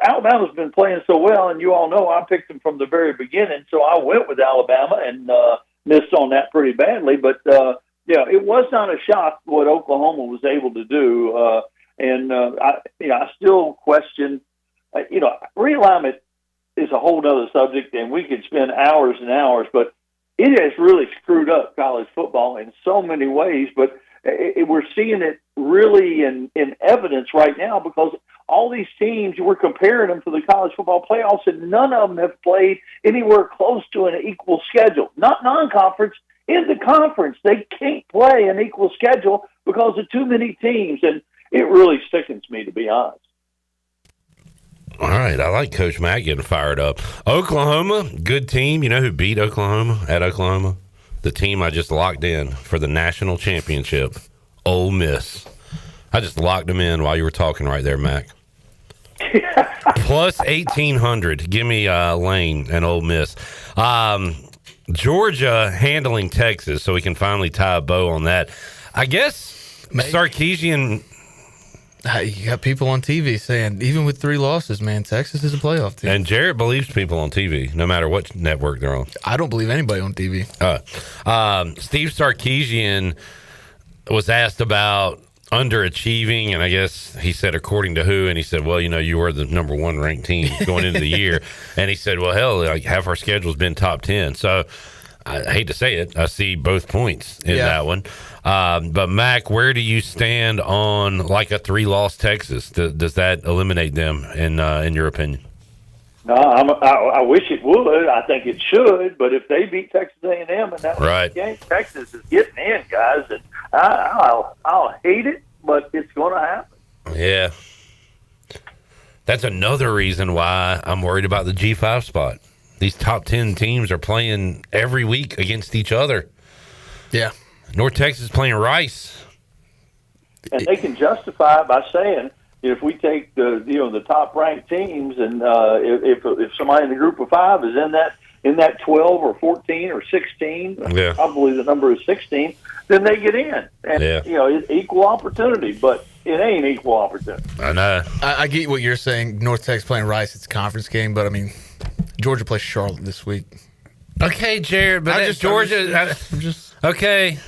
Alabama's been playing so well, and you all know I picked them from the very beginning, so I went with Alabama and missed on that pretty badly. But, it was not a shock what Oklahoma was able to do. I still question, realignment is a whole other subject, and we could spend hours and hours, but it has really screwed up college football in so many ways. But we're seeing it really in evidence right now because all these teams, we're comparing them to the college football playoffs, and none of them have played anywhere close to an equal schedule. Not non-conference, in the conference. They can't play an equal schedule because of too many teams, and it really sickens me, to be honest. All right, I like Coach Mack getting fired up. Oklahoma, good team. You know who beat Oklahoma at Oklahoma? The team I just locked in for the national championship, Ole Miss. I just locked them in while you were talking right there, Mac. Plus 1,800. Give me Lane and Ole Miss. Georgia handling Texas, so we can finally tie a bow on that. I guess Sarkisian. You got people on TV saying, even with 3 losses, man, Texas is a playoff team. And Jarrett believes people on TV, no matter what network they're on. I don't believe anybody on TV. Steve Sarkisian was asked about underachieving, and I guess he said, according to who? And he said, well, you were the number 1 ranked team going into the year. And he said, well, hell, half our schedule's been top 10. So I hate to say it, I see both points in that one. But Mac, where do you stand on like a 3-loss Texas? Does that eliminate them in your opinion? No, I wish it would. I think it should. But if they beat Texas A&M and that was the game, Texas is getting in, guys. And I'll hate it, but it's going to happen. Yeah. That's another reason why I'm worried about the G5 spot. These top 10 teams are playing every week against each other. Yeah. North Texas playing Rice. And they can justify it by saying, if we take the top ranked teams, and if somebody in the group of 5 is in that 12 or 14 or 16, probably the number is 16, then they get in. And it's equal opportunity, but it ain't equal opportunity. I know. I get what you're saying. North Texas playing Rice, it's a conference game, but I mean, Georgia plays Charlotte this week. Okay, Jared, but Georgia. Okay.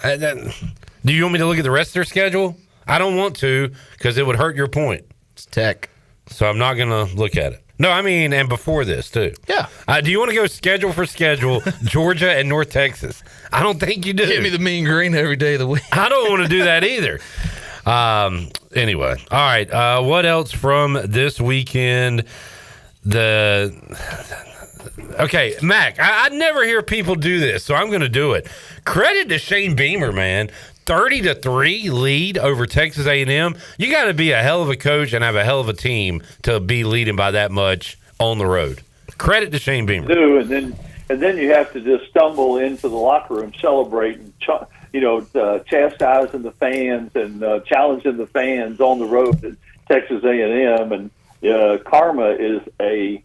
Do you want me to look at the rest of their schedule? I don't want to because it would hurt your point. It's Tech. So I'm not going to look at it. No, I mean, and before this, too. Yeah. Do you want to go schedule for schedule, Georgia and North Texas? I don't think you do. Give me the mean green every day of the week. I don't want to do that either. Anyway. All right. What else from this weekend? Okay, Mac, I never hear people do this, so I'm going to do it. Credit to Shane Beamer, man. 30-3 lead over Texas A&M. You got to be a hell of a coach and have a hell of a team to be leading by that much on the road. Credit to Shane Beamer. And then you have to just stumble into the locker room celebrating, chastising the fans and challenging the fans on the road at Texas A&M. And karma is I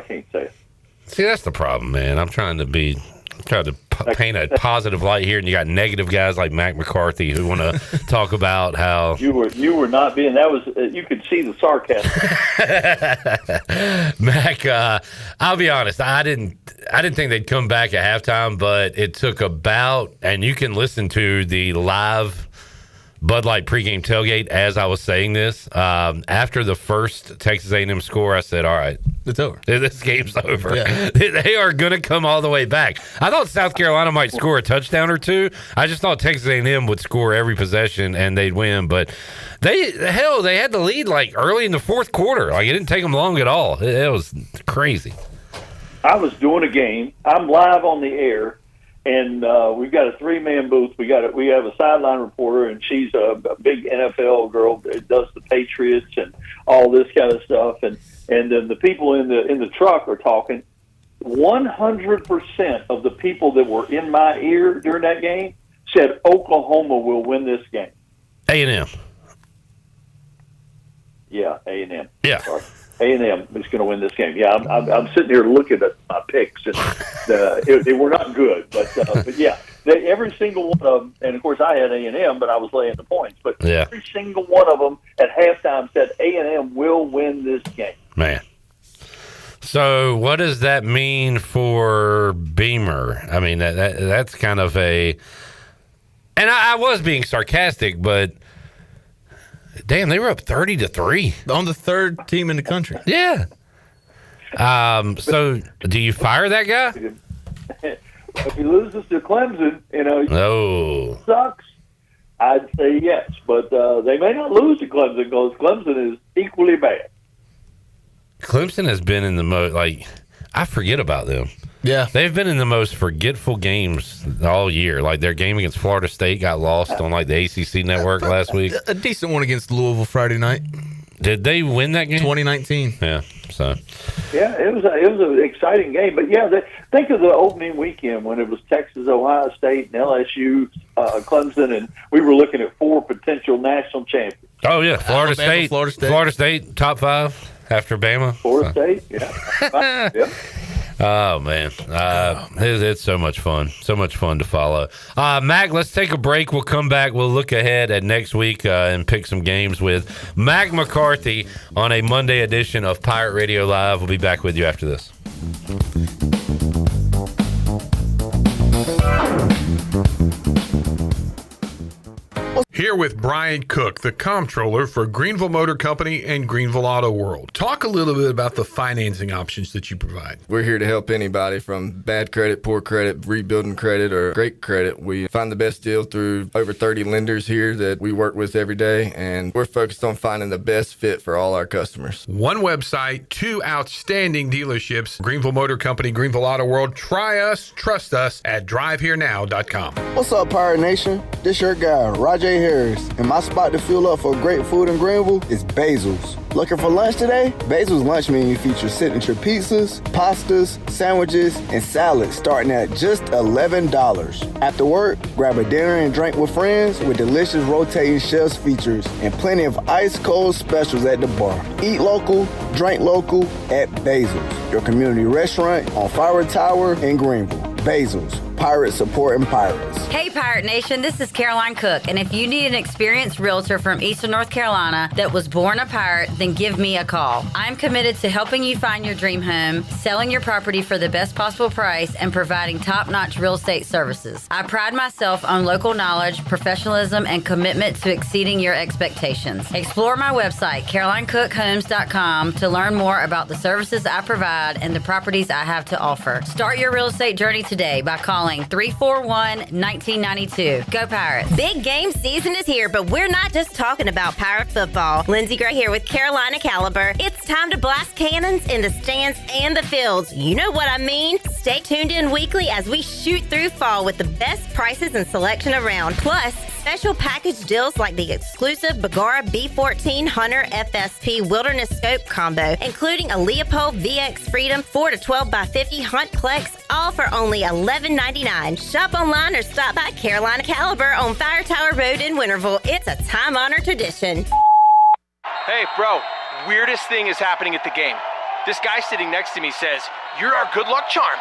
can't say it. See, that's the problem, man. I'm trying to paint a positive light here, and you got negative guys like Mack McCarthy who want to talk about how you were not being. That was you could see the sarcasm. Mac, I'll be honest. I didn't think they'd come back at halftime, but it took about, and you can listen to the live Bud Light pregame tailgate as I was saying this. After the first Texas A&M score, I said, all right, it's over. This game's over. Yeah. They are going to come all the way back. I thought South Carolina might score a touchdown or two. I just thought Texas A&M would score every possession and they'd win. But they had the lead like early in the fourth quarter. Like, it didn't take them long at all. It was crazy. I was doing a game. I'm live on the air. And we've got a 3-man booth. We have a sideline reporter, and she's a big NFL girl that does the Patriots and all this kind of stuff. And then the people in the truck are talking. 100% of the people that were in my ear during that game said Oklahoma will win this game. A&M. Yeah, A&M. Yeah. Sorry. A&M is going to win this game. Yeah, I'm sitting here looking at my picks, and they were not good. But yeah, every single one of them, and of course I had A&M, but I was laying the points. But every single one of them at halftime said A&M will win this game. Man. So what does that mean for Beamer? I mean, that's kind of a... And I was being sarcastic, but... Damn, they were up 30-3 on the third team in the country. Yeah. So, do you fire that guy? If he loses to Clemson, sucks. I'd say yes, but they may not lose to Clemson because Clemson is equally bad. Clemson has been in the most I forget about them. Yeah, they've been in the most forgetful games all year. Like their game against Florida State got lost on the ACC network last week. A decent one against Louisville Friday night. Did they win that game? 2019. Yeah. So. Yeah, it was an exciting game. But yeah, think of the opening weekend when it was Texas, Ohio State, and LSU, Clemson, and we were looking at 4 potential national champions. Oh yeah, Florida State, top 5 after Bama. Florida State, yeah. Yeah. Oh, man. It's so much fun. So much fun to follow. Mac, let's take a break. We'll come back. We'll look ahead at next week and pick some games with Mack McCarthy on a Monday edition of Pirate Radio Live. We'll be back with you after this. Here with Brian Cook, the comptroller for Greenville Motor Company and Greenville Auto World. Talk a little bit about the financing options that you provide. We're here to help anybody from bad credit, poor credit, rebuilding credit, or great credit. We find the best deal through over 30 lenders here that we work with every day, and we're focused on finding the best fit for all our customers. One website, 2 outstanding dealerships, Greenville Motor Company, Greenville Auto World. Try us, trust us at driveherenow.com. What's up, Pirate Nation? This your guy, Rajay Harris, and my spot to fuel up for great food in Greenville is Basil's. Looking for lunch today? Basil's lunch menu features signature pizzas, pastas, sandwiches, and salads starting at just $11. After work, grab a dinner and drink with friends with delicious rotating shelf features and plenty of ice-cold specials at the bar. Eat local, drink local at Basil's, your community restaurant on Fire Tower in Greenville. Basil's, Pirates supporting pirates. Hey, Pirate Nation, this is Caroline Cook, and if you need an experienced realtor from Eastern North Carolina that was born a pirate, then give me a call. I'm committed to helping you find your dream home, selling your property for the best possible price, and providing top-notch real estate services. I pride myself on local knowledge, professionalism, and commitment to exceeding your expectations. Explore my website, CarolineCookHomes.com, to learn more about the services I provide and the properties I have to offer. Start your real estate journey today by calling 341-1992. Go Pirates. Big game season is here, but we're not just talking about Pirate football. Lindsey Gray here with Carolina Caliber. It's time to blast cannons in the stands and the fields. You know what I mean. Stay tuned in weekly as we shoot through fall with the best prices and selection around. Plus, special package deals like the exclusive Bagara B14 Hunter FSP Wilderness Scope combo, including a Leopold VX Freedom 4 to 12 by 50 Hunt Plex, all for only $11.99. Shop online or stop by Carolina Caliber on Fire Tower Road in Winterville. It's a time-honored tradition. Hey, bro, weirdest thing is happening at the game. This guy sitting next to me says, "You're our good luck charm.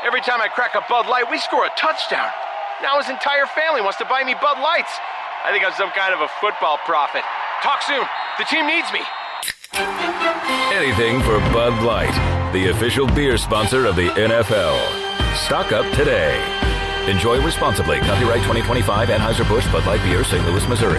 Every time I crack a Bud Light, we score a touchdown. Now his entire family wants to buy me Bud Lights. I think I'm some kind of a football prophet. Talk soon. The team needs me." Anything for Bud Light, the official beer sponsor of the NFL. Stock up today. Enjoy responsibly. Copyright 2025 Anheuser-Busch Bud Light Beer, St. Louis, Missouri.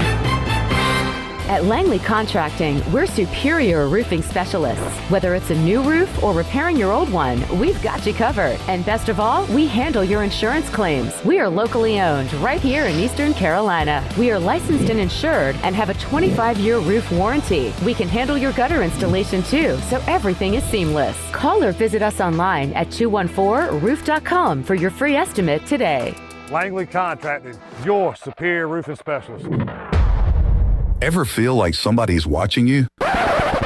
At Langley Contracting, we're superior roofing specialists. Whether it's a new roof or repairing your old one, we've got you covered. And best of all, we handle your insurance claims. We are locally owned right here in Eastern Carolina. We are licensed and insured and have a 25-year roof warranty. We can handle your gutter installation too, so everything is seamless. Call or visit us online at 214roof.com for your free estimate today. Langley Contracting, your superior roofing specialist. Ever feel like somebody's watching you?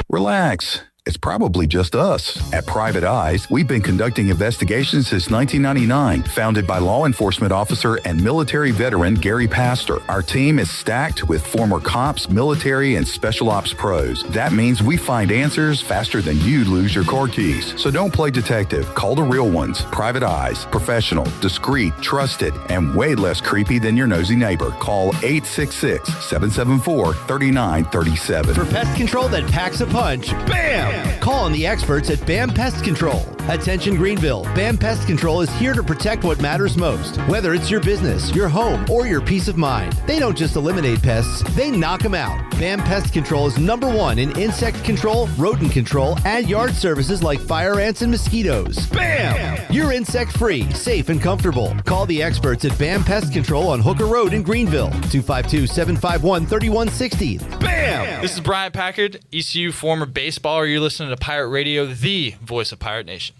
Relax. It's probably just us. At Private Eyes, we've been conducting investigations since 1999, founded by law enforcement officer and military veteran Gary Pastor. Our team is stacked with former cops, military, and special ops pros. That means we find answers faster than you'd lose your car keys. So don't play detective. Call the real ones. Private Eyes. Professional, discreet, trusted, and way less creepy than your nosy neighbor. Call 866-774-3937. For pest control that packs a punch, bam! Call on the experts at BAM Pest Control. Attention Greenville, BAM Pest Control is here to protect what matters most, whether it's your business, your home, or your peace of mind. They don't just eliminate pests, they knock them out. BAM Pest Control is #1 in insect control, rodent control, and yard services like fire ants and mosquitoes. BAM! You're insect-free, safe, and comfortable. Call the experts at BAM Pest Control on Hooker Road in Greenville, 252-751-3160. BAM! This is Brian Packard, ECU former baseballer. You're listening to Pirate Radio, the voice of Pirate Nation.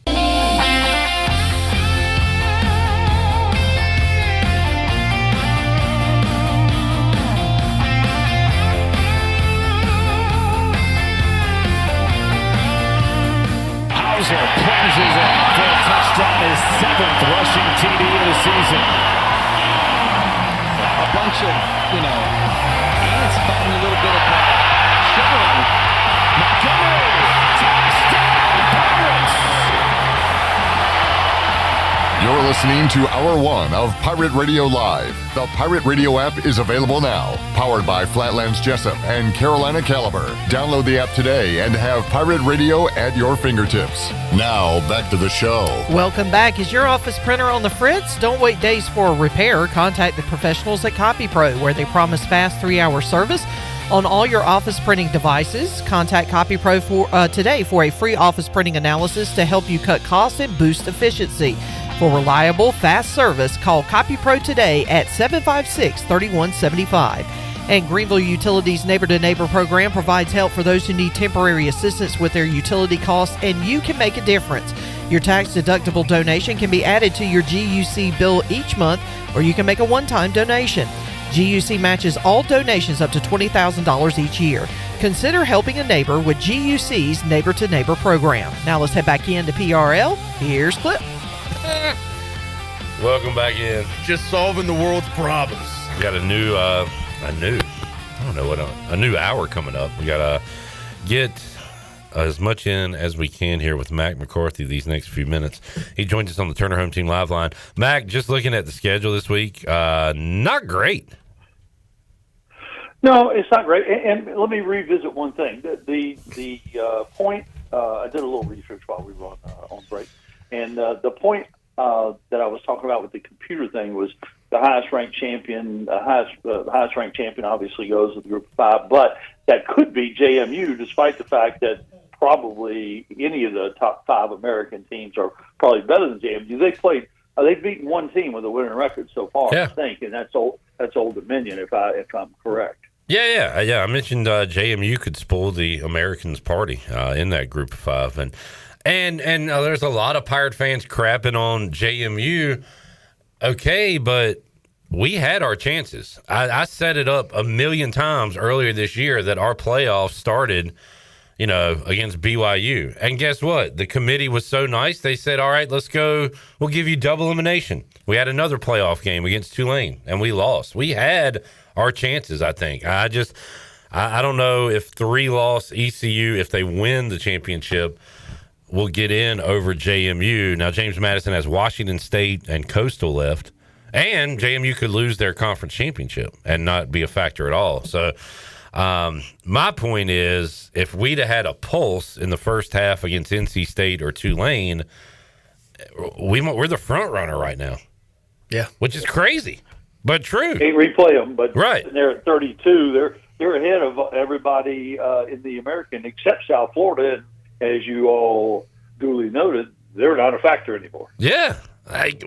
Hauser plunges ahead for a touchdown, his 7th rushing TD of the season. A bunch of, ants fighting a little bit of sugar. Montgomery, touchdown Pirates! You're listening to Hour 1 of Pirate Radio Live. The Pirate Radio app is available now. Powered by Flatlands Jessup and Carolina Caliber. Download the app today and have Pirate Radio at your fingertips. Now, back to the show. Welcome back. Is your office printer on the fritz? Don't wait days for a repair. Contact the professionals at CopyPro, where they promise fast 3-hour service on all your office printing devices. Contact CopyPro today for a free office printing analysis to help you cut costs and boost efficiency. For reliable, fast service, call CopyPro today at 756-3175. And Greenville Utilities Neighbor-to-Neighbor program provides help for those who need temporary assistance with their utility costs, and you can make a difference. Your tax-deductible donation can be added to your GUC bill each month, or you can make a one-time donation. GUC matches all donations up to $20,000 each year. Consider helping a neighbor with GUC's Neighbor-to-Neighbor program. Now let's head back into PRL. Here's Clip. Welcome back in. Just solving the world's problems. We got a new hour coming up. We got to get as much in as we can here with Mack McCarthy these next few minutes. He joins us on the Turner Home Team Live line. Mack, just looking at the schedule this week, not great. No, it's not great. And let me revisit one thing. The point, I did a little research while we were on break, and the point that I was talking about with the computer thing was the highest ranked champion. Highest ranked champion obviously goes with the group of 5, but that could be JMU, despite the fact that probably any of the top 5 American teams are probably better than JMU. They've beaten one team with a winning record so far, I think, and that's Old Dominion, if I'm correct. Yeah. I mentioned JMU could spoil the Americans' party in that group of 5, and there's a lot of Pirate fans crapping on JMU. Okay, but we had our chances. I set it up a million times earlier this year that our playoffs started, against BYU. And guess what? The committee was so nice. They said, all right, let's go. We'll give you double elimination. We had another playoff game against Tulane, and we lost. We had our chances, I think. I don't know if 3-loss ECU, if they win the championship, will get in over JMU. Now, James Madison has Washington State and Coastal left, and JMU could lose their conference championship and not be a factor at all. So my point is, if we'd have had a pulse in the first half against NC State or Tulane, we're the front runner right now. Yeah. Which is crazy, but true. Can't replay them, but right. they're at 32. they're ahead of everybody in the American except South Florida. And as you all duly noted, they're not a factor anymore. Yeah.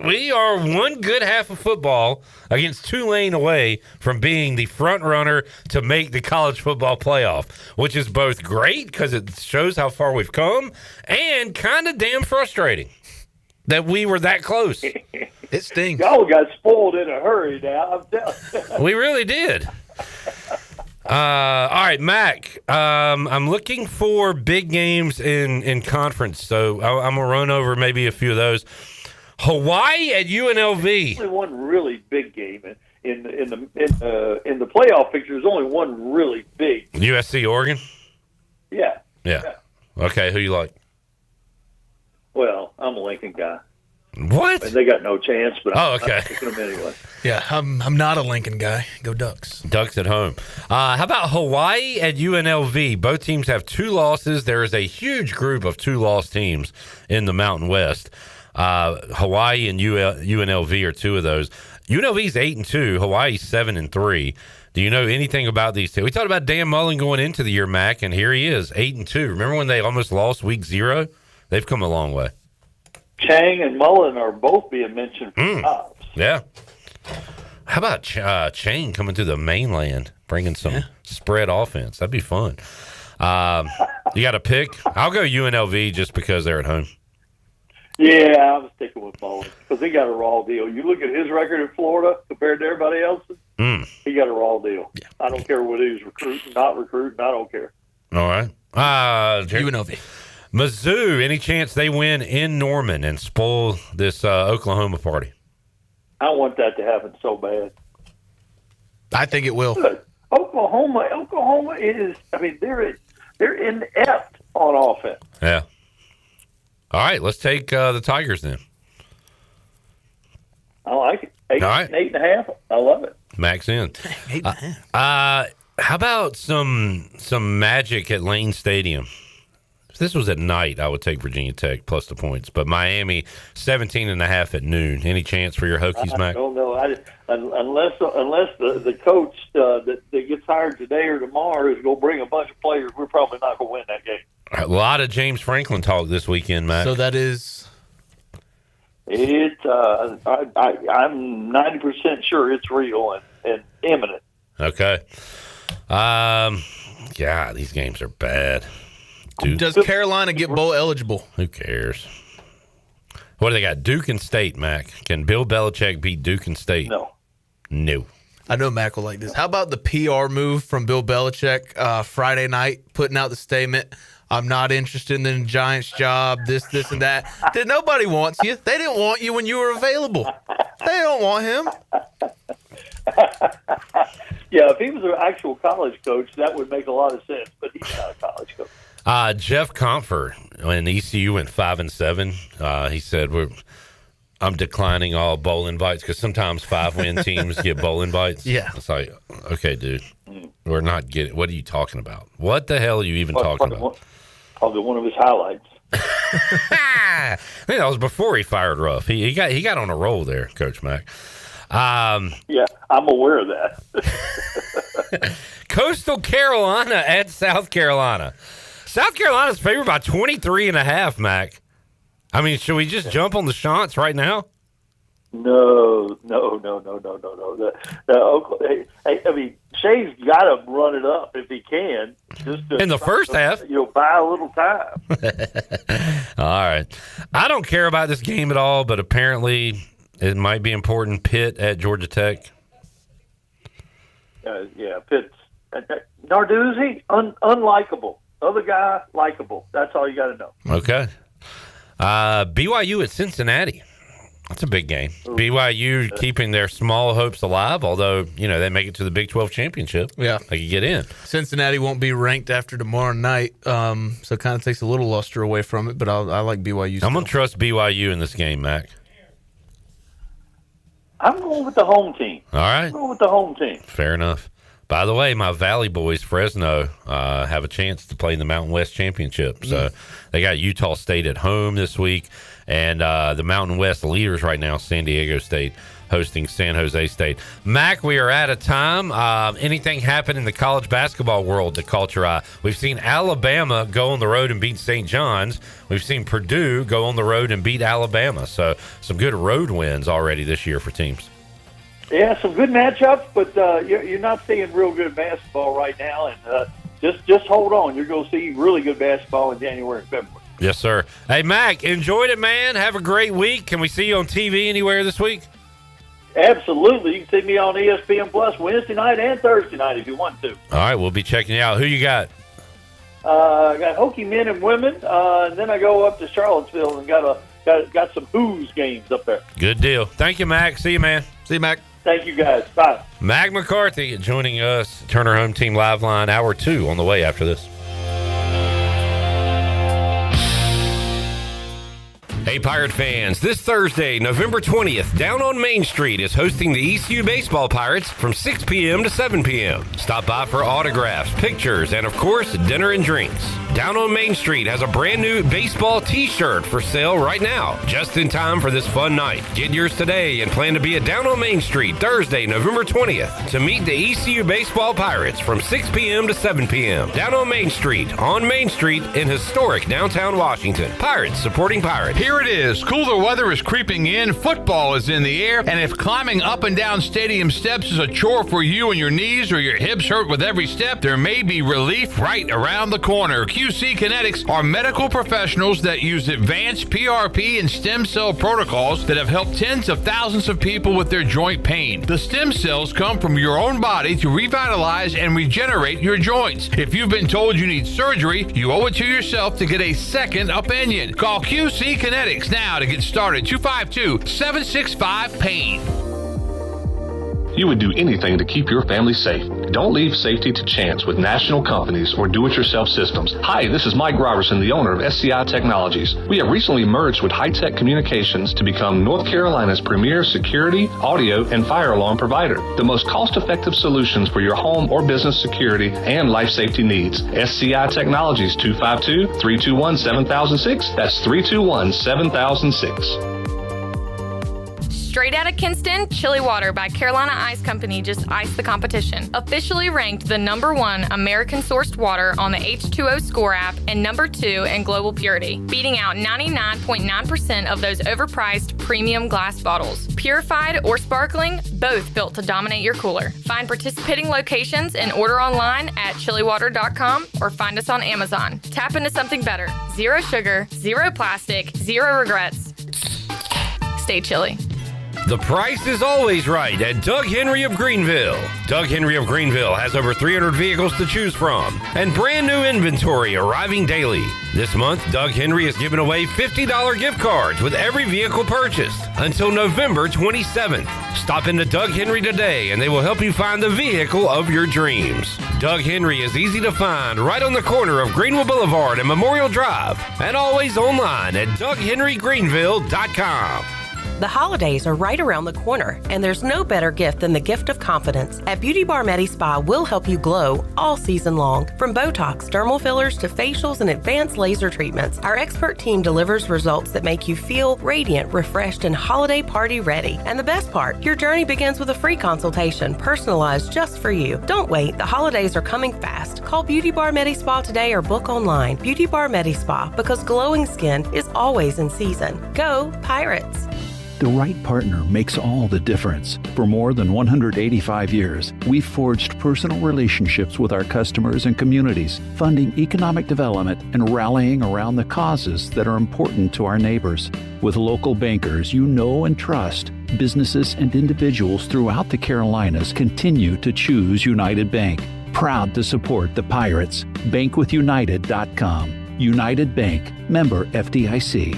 We are one good half of football against Tulane away from being the front runner to make the college football playoff, which is both great because it shows how far we've come and kind of damn frustrating that we were that close. It stings. Y'all got spoiled in a hurry now. I'm telling you. We really did. All right, Mac, I'm looking for big games in conference, so I'm going to run over maybe a few of those. Hawaii at UNLV. Only one really big game in the playoff picture. There's only one really big. USC Oregon. Yeah. Okay, who you like? Well, I'm a Lincoln guy. What? And they got no chance, but okay. I'm picking them anyway. Yeah, I'm not a Lincoln guy. Go Ducks. Ducks at home. How about Hawaii at UNLV? Both teams have 2 losses. There is a huge group of 2-loss teams in the Mountain West. Hawaii and UNLV are 2 of those. UNLV's 8-2. Hawaii's 7-3. Do you know anything about these two? We talked about Dan Mullen going into the year, Mac, and here he is, 8-2. Remember when they almost lost week 0? They've come a long way. Chang and Mullen are both being mentioned for jobs. Yeah. How about Chang coming to the mainland, bringing some spread offense? That'd be fun. You got a pick? I'll go UNLV just because they're at home. Yeah, I was sticking with Mullen because he got a raw deal. You look at his record in Florida compared to everybody else's, he got a raw deal. Yeah. I don't care whether he's recruiting, not recruiting. I don't care. All right. UNLV. Mizzou, any chance they win in Norman and spoil this Oklahoma party? I want that to happen so bad. I think it will. Good. Oklahoma is, they're inept on offense. Yeah. All right, let's take the Tigers then. I like it. 8.5. I love it. Max in. 8.5. How about some magic at Lane Stadium? If this was at night, I would take Virginia Tech plus the points. But Miami, 17.5 at noon. Any chance for your Hokies, Mac? I don't know. Unless the coach that gets hired today or tomorrow is going to bring a bunch of players, we're probably not going to win that game. A lot of James Franklin talk this weekend, Mac. So that is... I'm 90% sure it's real and imminent. Okay. Yeah, these games are bad. Does Carolina get bowl eligible? Who cares? What do they got? Duke and State, Mac. Can Bill Belichick beat Duke and State? No. I know Mac will like this. How about the PR move from Bill Belichick Friday night, putting out the statement, I'm not interested in the Giants job, this, and that. Nobody wants you. They didn't want you when you were available. They don't want him. Yeah, if he was an actual college coach, that would make a lot of sense, but he's not a college coach. Jeff Comfort, when ECU went 5-7, he said, I'm declining all bowl invites because sometimes 5-win teams get bowl invites. Yeah. It's like, okay, dude, we're not getting. What are you talking about? What the hell are you even talking about? Probably one of his highlights. I think that was before he fired Ruff. He got on a roll there, Coach Mack. Yeah, I'm aware of that. Coastal Carolina at South Carolina. South Carolina's favored by 23.5, Mac. I mean, should we just jump on the Chants right now? No. Shay's got to run it up if he can. Just in the first half. Buy a little time. All right. I don't care about this game at all, but apparently it might be important. Pitt at Georgia Tech. Pitt's. Narduzzi, unlikable. Other guy, likable. That's all you got to know. Okay. BYU at Cincinnati. That's a big game. BYU keeping their small hopes alive, although, they make it to the Big 12 championship. Yeah. They could get in. Cincinnati won't be ranked after tomorrow night, so it kind of takes a little luster away from it, but I like BYU still. I'm going to trust BYU in this game, Mac. I'm going with the home team. All right. I'm going with the home team. Fair enough. By the way, my Valley boys, Fresno, have a chance to play in the Mountain West Championship. So they got Utah State at home this week, and the Mountain West leaders right now, San Diego State, hosting San Jose State. Mac, we are out of time. Anything happen in the college basketball world that caught your eye? We've seen Alabama go on the road and beat St. John's. We've seen Purdue go on the road and beat Alabama. So some good road wins already this year for teams. Yeah, some good matchups, but you're not seeing real good basketball right now. And just hold on. You're going to see really good basketball in January and February. Yes, sir. Hey, Mac, enjoyed it, man. Have a great week. Can we see you on TV anywhere this week? Absolutely. You can see me on ESPN Plus Wednesday night and Thursday night if you want to. All right, we'll be checking you out. Who you got? I got Hokie men and women, and then I go up to Charlottesville and got some Who's games up there. Good deal. Thank you, Mac. See you, man. See you, Mac. Thank you, guys. Bye. Mack McCarthy joining us. Turner Home Team Live Line, Hour 2 on the way after this. Hey, Pirate fans, this Thursday, November 20th, Down on Main Street is hosting the ECU Baseball Pirates from 6 p.m. to 7 p.m. Stop by for autographs, pictures, and, of course, dinner and drinks. Down on Main Street has a brand new baseball t-shirt for sale right now, just in time for this fun night. Get yours today and plan to be at Down on Main Street Thursday, November 20th to meet the ECU Baseball Pirates from 6 p.m. to 7 p.m. Down on Main Street in historic downtown Washington. Pirates supporting Pirates. Here it is. Cooler weather is creeping in. Football is in the air. And if climbing up and down stadium steps is a chore for you and your knees or your hips hurt with every step, there may be relief right around the corner. QC Kinetics are medical professionals that use advanced PRP and stem cell protocols that have helped tens of thousands of people with their joint pain. The stem cells come from your own body to revitalize and regenerate your joints. If you've been told you need surgery, you owe it to yourself to get a second opinion. Call QC Kinetics now to get started. 252-765-PAIN. You would do anything to keep your family safe. Don't leave safety to chance with national companies or do-it-yourself systems. Hi, this is Mike Robertson, the owner of SCI Technologies. We have recently merged with High-Tech Communications to become North Carolina's premier security, audio, and fire alarm provider. The most cost-effective solutions for your home or business security and life safety needs. SCI Technologies, 252-321-7006. That's 321-7006. Straight out of Kinston, Chili Water by Carolina Ice Company just iced the competition. Officially ranked the #1 American-sourced water on the H2O Score app and #2 in global purity, beating out 99.9% of those overpriced premium glass bottles. Purified or sparkling, both built to dominate your cooler. Find participating locations and order online at chiliwater.com or find us on Amazon. Tap into something better. Zero sugar, zero plastic, zero regrets. Stay chilly. The price is always right at Doug Henry of Greenville. Doug Henry of Greenville has over 300 vehicles to choose from and brand new inventory arriving daily. This month, Doug Henry is giving away $50 gift cards with every vehicle purchased until November 27th. Stop into Doug Henry today and they will help you find the vehicle of your dreams. Doug Henry is easy to find right on the corner of Greenville Boulevard and Memorial Drive and always online at DougHenryGreenville.com. The holidays are right around the corner, and there's no better gift than the gift of confidence. At Beauty Bar Medi Spa, we'll help you glow all season long. From Botox, dermal fillers, to facials and advanced laser treatments, our expert team delivers results that make you feel radiant, refreshed, and holiday party ready. And the best part, your journey begins with a free consultation, personalized just for you. Don't wait, the holidays are coming fast. Call Beauty Bar Medi Spa today or book online. Beauty Bar Medi Spa, because glowing skin is always in season. Go Pirates! The right partner makes all the difference. For more than 185 years, we've forged personal relationships with our customers and communities, funding economic development and rallying around the causes that are important to our neighbors. With local bankers you know and trust, businesses and individuals throughout the Carolinas continue to choose United Bank. Proud to support the Pirates. Bankwithunited.com. United Bank. Member FDIC.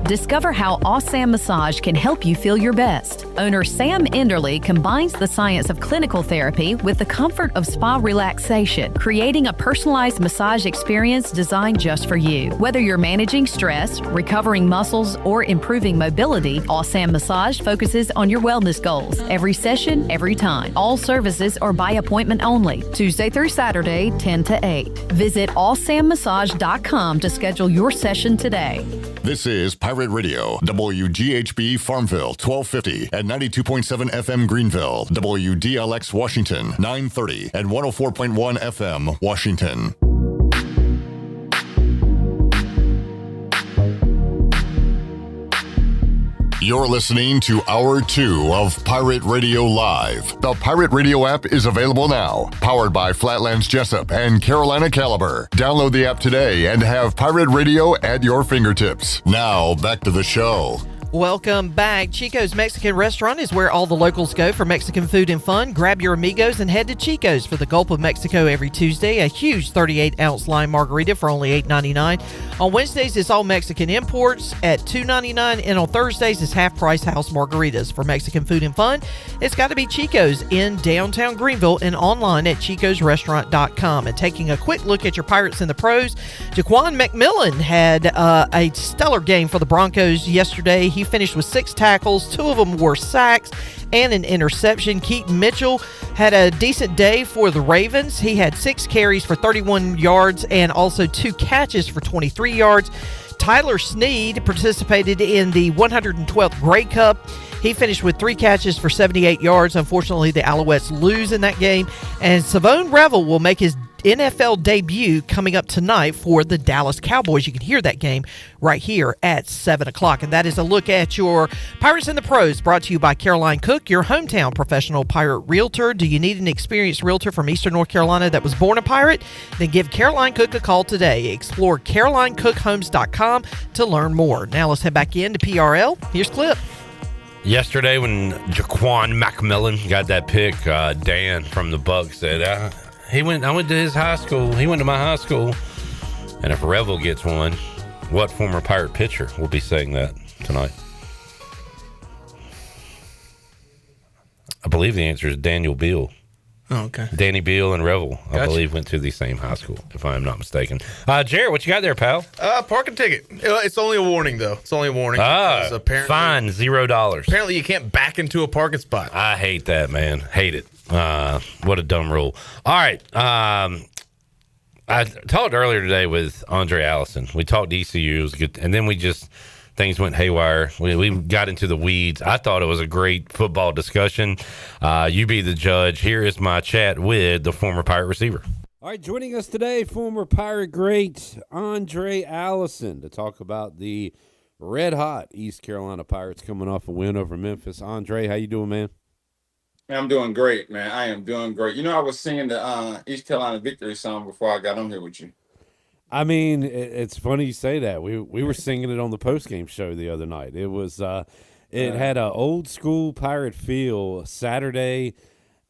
Discover how Awesome Massage can help you feel your best. Owner Sam Enderly combines the science of clinical therapy with the comfort of spa relaxation, creating a personalized massage experience designed just for you. Whether you're managing stress, recovering muscles, or improving mobility, Awesam Massage focuses on your wellness goals. Every session, every time. All services are by appointment only, Tuesday through Saturday, 10 to 8. Visit awsammassage.com to schedule your session today. This is Pirate Radio, WGHB Farmville, 1250 at 92.7 FM Greenville, WDLX Washington, 930 at 104.1 FM Washington. You're listening to Hour 2 of Pirate Radio Live. The Pirate Radio app is available now, powered by Flatlands Jessup and Carolina Caliber. Download the app today and have Pirate Radio at your fingertips. Now, back to the show. Welcome back. Chico's Mexican Restaurant is where all the locals go for Mexican food and fun. Grab your amigos and head to Chico's for the Gulf of Mexico every Tuesday. A huge 38-ounce lime margarita for only $8.99. On Wednesdays, it's all Mexican imports at $2.99. And on Thursdays, it's half-price house margaritas. For Mexican food and fun, it's got to be Chico's in downtown Greenville and online at chicosrestaurant.com. And taking a quick look at your Pirates and the Pros, Jaquan McMillan had a stellar game for the Broncos yesterday. He finished with 6 tackles, 2 of them were sacks and an interception. Keaton Mitchell had a decent day for the Ravens. He had 6 carries for 31 yards and also 2 catches for 23 yards. Tyler Snead participated in the 112th Grey Cup. He finished with 3 catches for 78 yards. Unfortunately, the Alouettes lose in that game. And Savone Revel will make his NFL debut coming up tonight for the Dallas Cowboys. You can hear that game right here at 7 o'clock. And that is a look at your Pirates and the Pros, brought to you by Caroline Cook, your hometown professional pirate realtor. Do you need an experienced realtor from Eastern North Carolina that was born a pirate? Then give Caroline Cook a call today. Explore CarolineCookHomes.com to learn more. Now let's head back into PRL. Here's Clip. Yesterday when Jaquan McMillan got that pick, Dan from the Bucks said, I went to his high school. He went to my high school. And if Revel gets one, what former Pirate pitcher will be saying that tonight? I believe the answer is Daniel Beal. Oh, okay. Danny Beal and Revel, Gotcha. I believe, went to the same high school, if I'm not mistaken. Jared, what you got there, pal? Parking ticket. It's only a warning, though. It's only a warning. Apparently, fine, $0. Apparently, you can't back into a parking spot. I hate that, man. Hate it. What a dumb rule. All right. I talked earlier today with Aundrae Allison. We talked ECU. It was good. And then things went haywire. We got into the weeds. I thought it was a great football discussion. You be the judge. Here is my chat with the former Pirate receiver. All right, joining us today, former Pirate great Aundrae Allison, to talk about the red-hot East Carolina Pirates coming off a win over Memphis. Aundrae, how you doing, man? I'm doing great, man. I am doing great. You know, I was singing the East Carolina victory song before I got on here with you. I mean, it's funny you say that. We were singing it on the postgame show the other night. It was it had an old school Pirate feel Saturday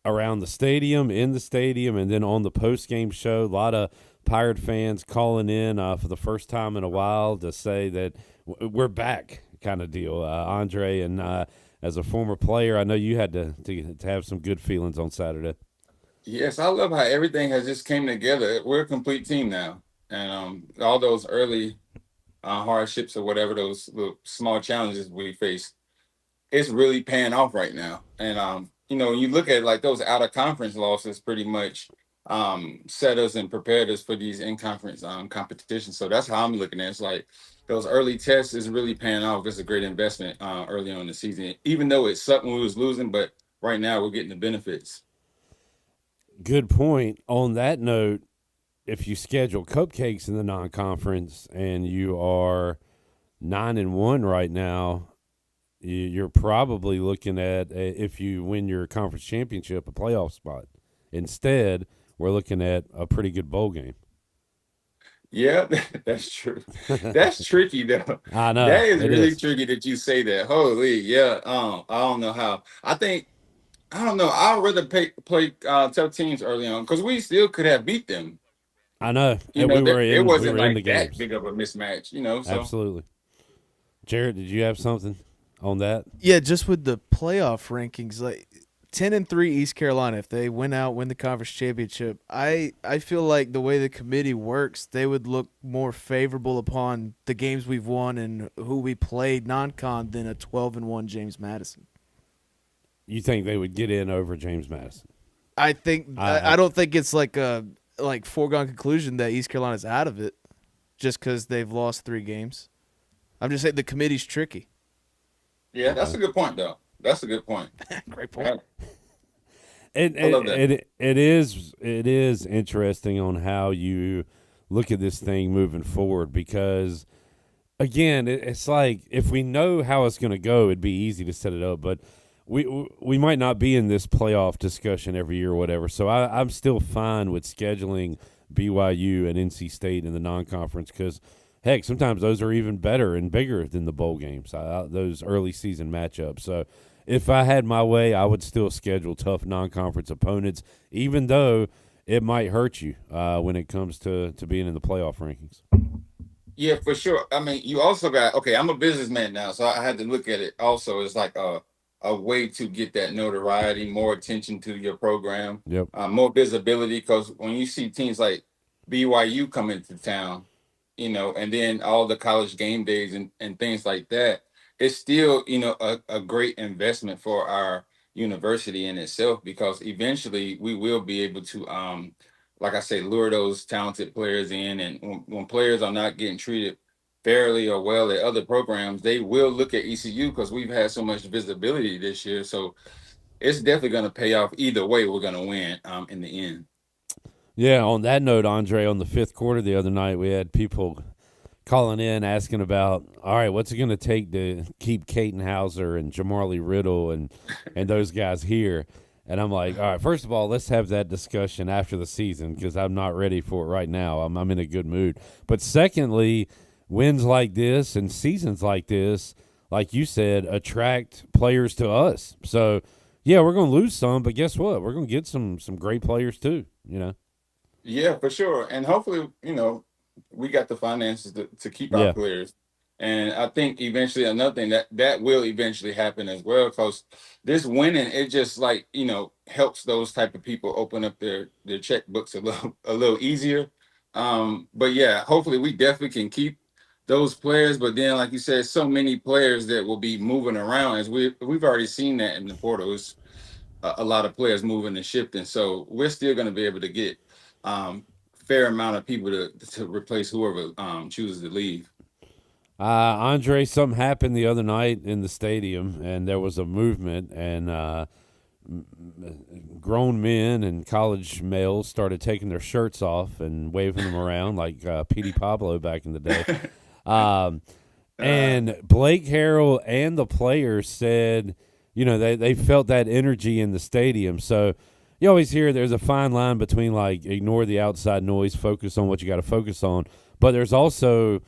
around the stadium, in the stadium, and then on the postgame show. A lot of Pirate fans calling in for the first time in a while to say that we're back, kind of deal. Aundrae, and as a former player, I know you had to have some good feelings on Saturday. Yes, I love how everything has just came together. We're a complete team now. And all those early hardships or whatever, those little small challenges we faced, it's really paying off right now. And, you know, when you look at like those out-of-conference losses pretty much set us and prepared us for these in-conference competitions. So that's how I'm looking at it. It's like those early tests is really paying off. It's a great investment early on in the season, even though it sucked when we was losing, but right now we're getting the benefits. Good point. On that note, if you schedule cupcakes in the non-conference and you are 9-1 right now, you're probably looking at, if you win your conference championship, a playoff spot. Instead, we're looking at a pretty good bowl game. Yeah, that's true. That's tricky, though. I know. That is really tricky that you say that. Holy, yeah. I don't know how. I don't know. I'd rather play tough teams early on because we still could have beat them. I know. You know, it wasn't we were like in the that games. big of a mismatch, you know. So. Absolutely. Jared, did you have something? on that? Yeah, just with the playoff rankings, like 10-3 East Carolina, if they win the conference championship, I feel like the way the committee works, they would look more favorable upon the games we've won and who we played non-con than a 12-1 James Madison. You think they would get in over James Madison? I think I don't think it's like a foregone conclusion that East Carolina's out of it just because they've lost 3 games. I'm just saying the committee's tricky. Yeah, that's a good point, though. That's a good point. Great point. I love that. It is interesting on how you look at this thing moving forward because, again, it's like if we know how it's going to go, it'd be easy to set it up. But we might not be in this playoff discussion every year or whatever. So I'm still fine with scheduling BYU and NC State in the non-conference because, heck, sometimes those are even better and bigger than the bowl games, those early season matchups. So if I had my way, I would still schedule tough non-conference opponents, even though it might hurt you when it comes to being in the playoff rankings. Yeah, for sure. I mean, you also got, okay, I'm a businessman now, so I had to look at it also as like a way to get that notoriety, more attention to your program, more visibility, because when you see teams like BYU come into town, and then all the college game days and things like that, it's still, a great investment for our university in itself, because eventually we will be able to, like I say, lure those talented players in. And when players are not getting treated fairly or well at other programs, they will look at ECU because we've had so much visibility this year. So it's definitely going to pay off. Either way, we're going to win in the end. Yeah, on that note, Aundrae, on the 5th quarter the other night, we had people calling in asking about, all right, what's it going to take to keep Caton Hauser and Jamarly Riddle and those guys here? And I'm like, all right, first of all, let's have that discussion after the season because I'm not ready for it right now. I'm in a good mood. But secondly, wins like this and seasons like this, like you said, attract players to us. So, yeah, we're going to lose some, but guess what? We're going to get some great players too, Yeah, for sure. And hopefully, we got the finances to keep our players. And I think eventually another thing that will eventually happen as well, because this winning, it just helps those type of people open up their checkbooks a little easier. But yeah, hopefully we definitely can keep those players. But then, like you said, so many players that will be moving around, as we've already seen that in the portal. It's a lot of players moving and shifting. So we're still going to be able to get fair amount of people to replace whoever chooses to leave. Aundrae, something happened the other night in the stadium, and there was a movement, and grown men and college males started taking their shirts off and waving them around like Petey Pablo back in the day. And Blake Harrell and the players said, they felt that energy in the stadium. So you always hear there's a fine line between ignore the outside noise, focus on what you got to focus on, but there's also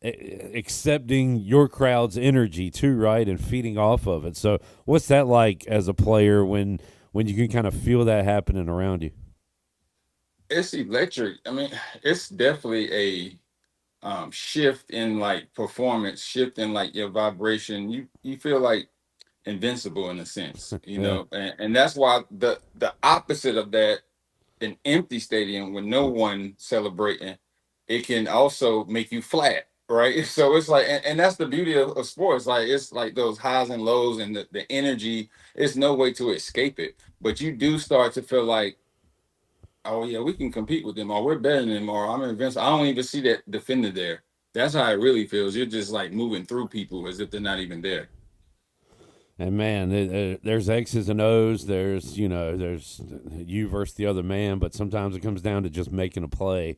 accepting your crowd's energy too, right, and feeding off of it. So what's that like as a player when you can kind of feel that happening around you? It's electric. I mean, it's definitely a shift in performance, shift in your vibration. You feel like invincible in a sense, and that's why the opposite of that, an empty stadium with no one celebrating, it can also make you flat, right? So it's and that's the beauty of sports. It's like those highs and lows, and the energy, it's no way to escape it. But you do start to feel like, oh yeah, we can compete with them, or we're better than them, or I'm invincible. I don't even see that defender there. That's how it really feels. You're just moving through people as if they're not even there. And man, there's X's and O's. There's there's you versus the other man, but sometimes it comes down to just making a play.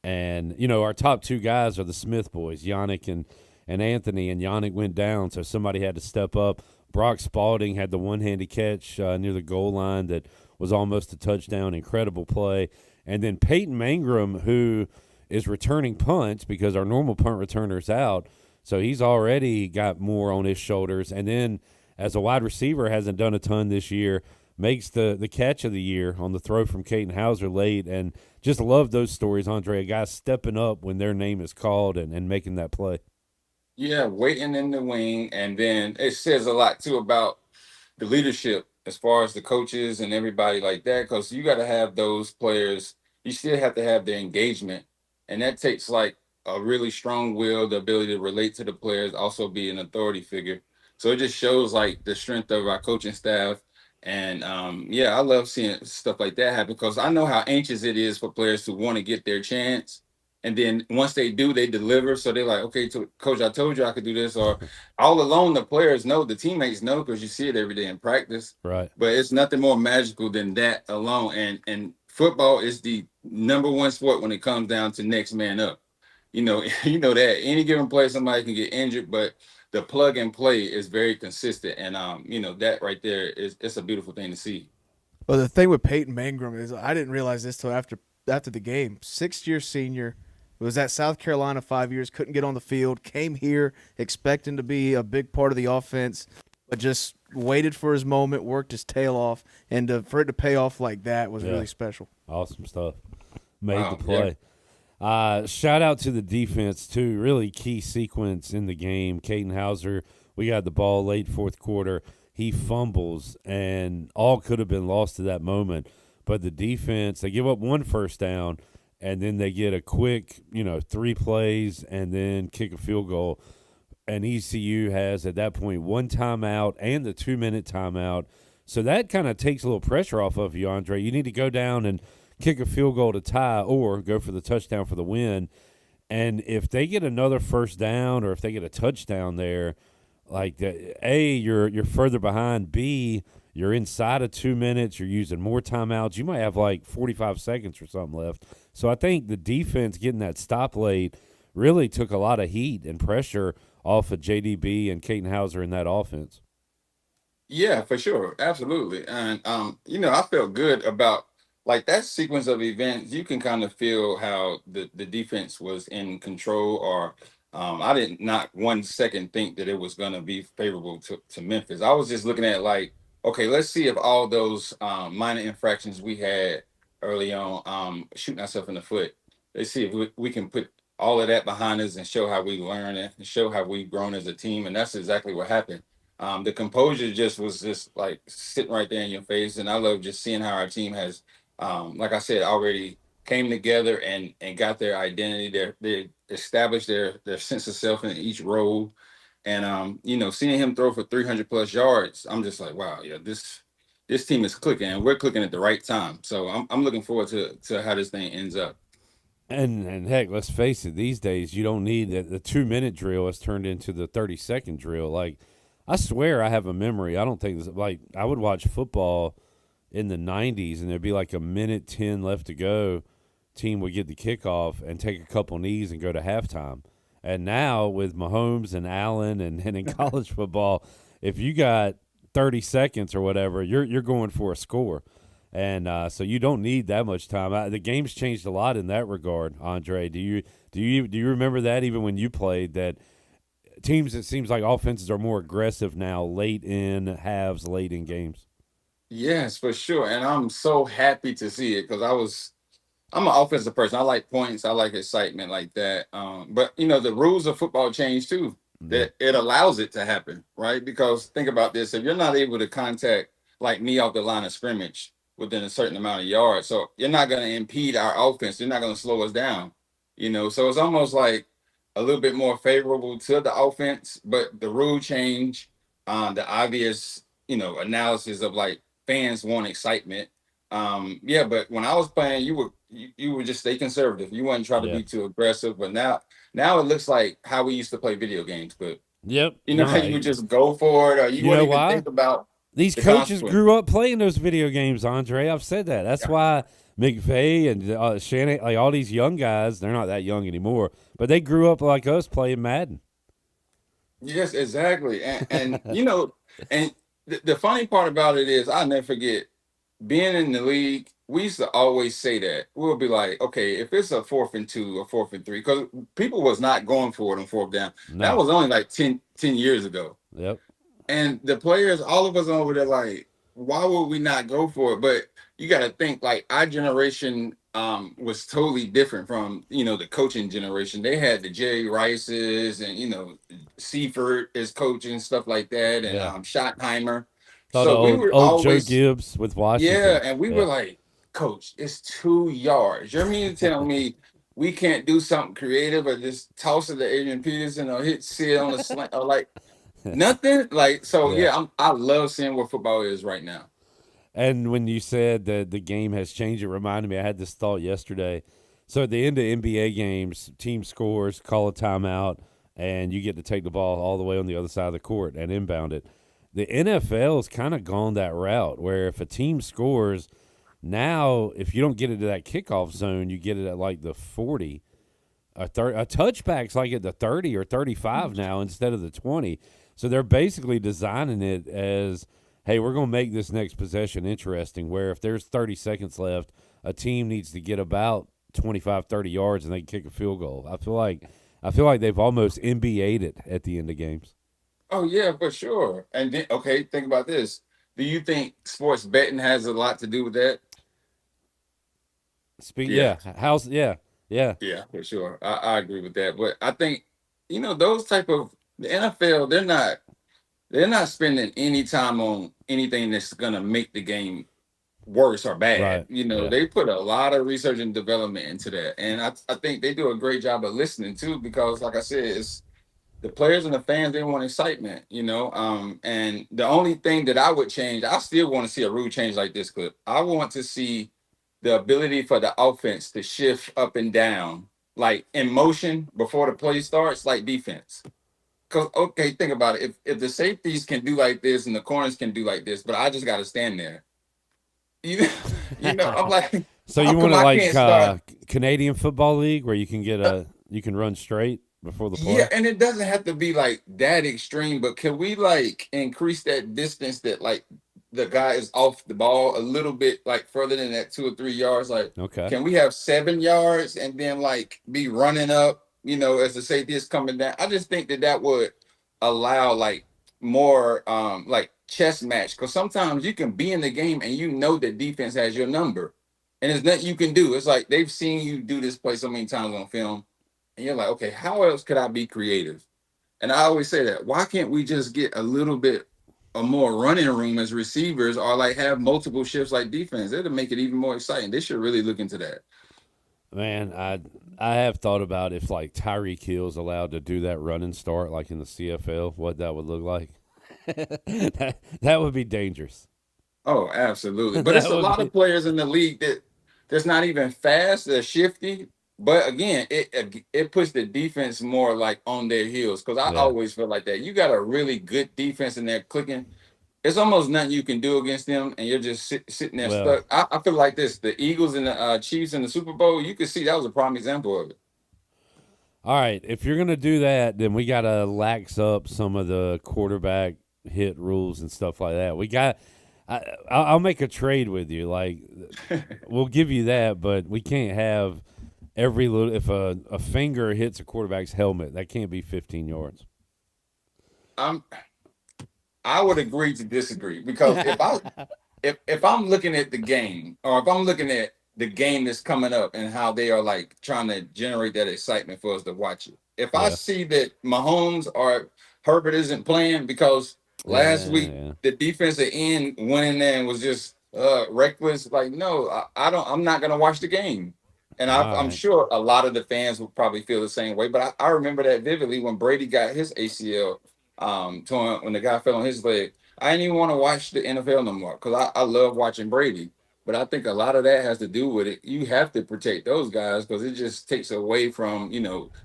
And our top 2 guys are the Smith boys, Yannick and Anthony. And Yannick went down, so somebody had to step up. Brock Spalding had the one-handed catch near the goal line that was almost a touchdown. Incredible play. And then Peyton Mangrum, who is returning punts because our normal punt returner's out, so he's already got more on his shoulders. And then as a wide receiver, hasn't done a ton this year, makes the catch of the year on the throw from Caton Hauser late. And just love those stories, Aundrae, a guy stepping up when their name is called and making that play. Yeah, waiting in the wing, and then it says a lot too about the leadership as far as the coaches and everybody like that, because you got to have those players. You still have to have their engagement, and that takes like a really strong will, the ability to relate to the players, also be an authority figure. So it just shows like the strength of our coaching staff. And yeah, I love seeing stuff like that happen because I know how anxious it is for players to want to get their chance. And then once they do, they deliver. So they're like, okay, coach, I told you I could do this. Or all alone, the players know, the teammates know because you see it every day in practice. Right. But it's nothing more magical than that alone. And football is the number one sport when it comes down to next man up. You know, you know that any given play somebody can get injured, but the plug and play is very consistent. And you know, that right there is it's a beautiful thing to see. Well, the thing with Peyton Mangrum is I didn't realize this till after the game. 6th-year senior, was at South Carolina 5 years, couldn't get on the field, came here expecting to be a big part of the offense, but just waited for his moment, worked his tail off, and for it to pay off like that was really special. Awesome stuff. Made the play. Yeah. Shout out to the defense, too. Really key sequence in the game. Caden Hauser, we got the ball late fourth quarter. He fumbles, and all could have been lost at that moment. But the defense, they give up one first down, and then they get a quick, 3 plays and then kick a field goal. And ECU has, at that point, 1 timeout and the 2-minute timeout. So that kind of takes a little pressure off of you, Aundrae. You need to go down and kick a field goal to tie or go for the touchdown for the win. And if they get another first down or if they get a touchdown there, like, A, you're further behind. B, you're inside of 2 minutes. You're using more timeouts. You might have like 45 seconds or something left. So I think the defense getting that stop late really took a lot of heat and pressure off of JDB and Caden Hauser in that offense. Yeah, for sure. Absolutely. And, I felt good about like that sequence of events. You can kind of feel how the defense was in control, or I did not 1 second think that it was going to be favorable to Memphis. I was just looking at like, okay, let's see if all those minor infractions we had early on, shooting ourselves in the foot. Let's see if we can put all of that behind us and show how we learn and show how we've grown as a team. And that's exactly what happened. The composure was just like sitting right there in your face. And I love just seeing how our team has, like I said, already came together and got their identity. They established their sense of self in each role. And, seeing him throw for 300 plus yards, I'm just like, wow, yeah, this team is clicking and we're clicking at the right time. So I'm looking forward to how this thing ends up. And heck, let's face it, these days you don't need the 2-minute drill has turned into the 30-second drill. Like, I swear I have a memory. I don't think this, like, I would watch football in the 90s and there'd be like 1:10 left to go. Team would get the kickoff and take a couple knees and go to halftime. And now with Mahomes and Allen and in college football, if you got 30 seconds or whatever, you're going for a score. And so you don't need that much time. The game's changed a lot in that regard, Aundrae. Do you remember that even when you played, that teams, it seems like offenses are more aggressive now late in halves, late in games? Yes, for sure. And I'm so happy to see it because I'm an offensive person. I like points. I like excitement like that. But, the rules of football change too. That it allows it to happen, right? Because think about this. If you're not able to contact like me off the line of scrimmage within a certain amount of yards, so you're not going to impede our offense. You're not going to slow us down, So it's almost like a little bit more favorable to the offense. But the rule change, the obvious, analysis of like fans want excitement. But when I was playing, you would just stay conservative. You wouldn't try to be too aggressive. But now it looks like how we used to play video games. But yep, how you would just go for it, or you wouldn't even think about these coaches grew up playing those video games, Aundrae. I've said that. That's why McVay and Shannon, like all these young guys, they're not that young anymore, but they grew up like us playing Madden. Yes, exactly. And and the funny part about it is I'll never forget being in the league. We used to always say that we'll be like, okay, if it's a 4th and 2 or 4th and 3, because people was not going for it on 4th down. No. That was only like 10 years ago. Yep. And the players, all of us over there, like, why would we not go for it? But you got to think, like, our generation was totally different from, the coaching generation. They had the Jerry Rices and, Seifert is coaching, stuff like that, and Schottenheimer. Thought So we of were old Joe always, Gibbs with Washington. yeah, and we were like, Coach, it's 2 yards. You mean to tell me we can't do something creative or just toss it to Adrian Peterson or hit Sid on a slant or like nothing? Like, so I love seeing what football is right now. And when you said that the game has changed, it reminded me, I had this thought yesterday. So at the end of NBA games, team scores, call a timeout, and you get to take the ball all the way on the other side of the court and inbound it. The NFL has kind of gone that route where if a team scores, now if you don't get it to that kickoff zone, you get it at like the 40. A touchback's like at the 30 or 35 now instead of the 20. So they're basically designing it as, hey, we're going to make this next possession interesting, where if there's 30 seconds left, a team needs to get about 25, 30 yards and they can kick a field goal. I feel like they've almost NBA'd it at the end of games. Oh yeah, for sure. And then, okay, think about this. Do you think sports betting has a lot to do with that? Yeah, for sure. I agree with that. But I think, those type of the NFL, they're not spending any time on anything that's gonna make the game worse or bad. Right. They put a lot of research and development into that. And I think they do a great job of listening too, because like I said, it's the players and the fans, they want excitement, and the only thing that I would change, I still want to see a rule change like this clip. I want to see the ability for the offense to shift up and down, like in motion before the play starts, like defense. Because, okay, think about it. If the safeties can do like this and the corners can do like this, but I just got to stand there. I'm like, so you want it like Canadian Football League where you can you can run straight before the play? Yeah, and it doesn't have to be like that extreme, but can we like increase that distance that like the guy is off the ball a little bit, like further than that 2 or 3 yards? Like, okay, can we have 7 yards and then like be running up, as the safety is coming down? I just think that would allow like more like chess match, because sometimes you can be in the game and that defense has your number and there's nothing you can do. It's like they've seen you do this play so many times on film. And you're like, okay, how else could I be creative? And I always say that, why can't we just get a little bit of more running room as receivers, or like have multiple shifts like defense? It'll make it even more exciting. They should really look into that. Man, I have thought about if like Tyreek Hill's allowed to do that run and start like in the CFL, what that would look like. that would be dangerous. Oh, absolutely. But it's a lot of players in the league that's not even fast, they're shifty. But again, it puts the defense more like on their heels, because I always feel like that. You got a really good defense and they're clicking. It's almost nothing you can do against them, and you're just sitting there stuck. I feel like this: the Eagles and the Chiefs in the Super Bowl. You could see that was a prime example of it. All right, if you're gonna do that, then we gotta lax up some of the quarterback hit rules and stuff like that. I'll make a trade with you. Like, we'll give you that, but we can't have. If a finger hits a quarterback's helmet, that can't be 15 yards. I would agree to disagree, because if I'm looking at the game, or if I'm looking at the game that's coming up and how they are like trying to generate that excitement for us to watch it. If I see that Mahomes or Harper isn't playing because last week the defensive end went in there and was just reckless, like, no, I'm not gonna watch the game. And I'm sure a lot of the fans will probably feel the same way. But I remember that vividly when Brady got his ACL torn, when the guy fell on his leg. I didn't even want to watch the NFL no more, because I love watching Brady. But I think a lot of that has to do with it. You have to protect those guys, because it just takes away from,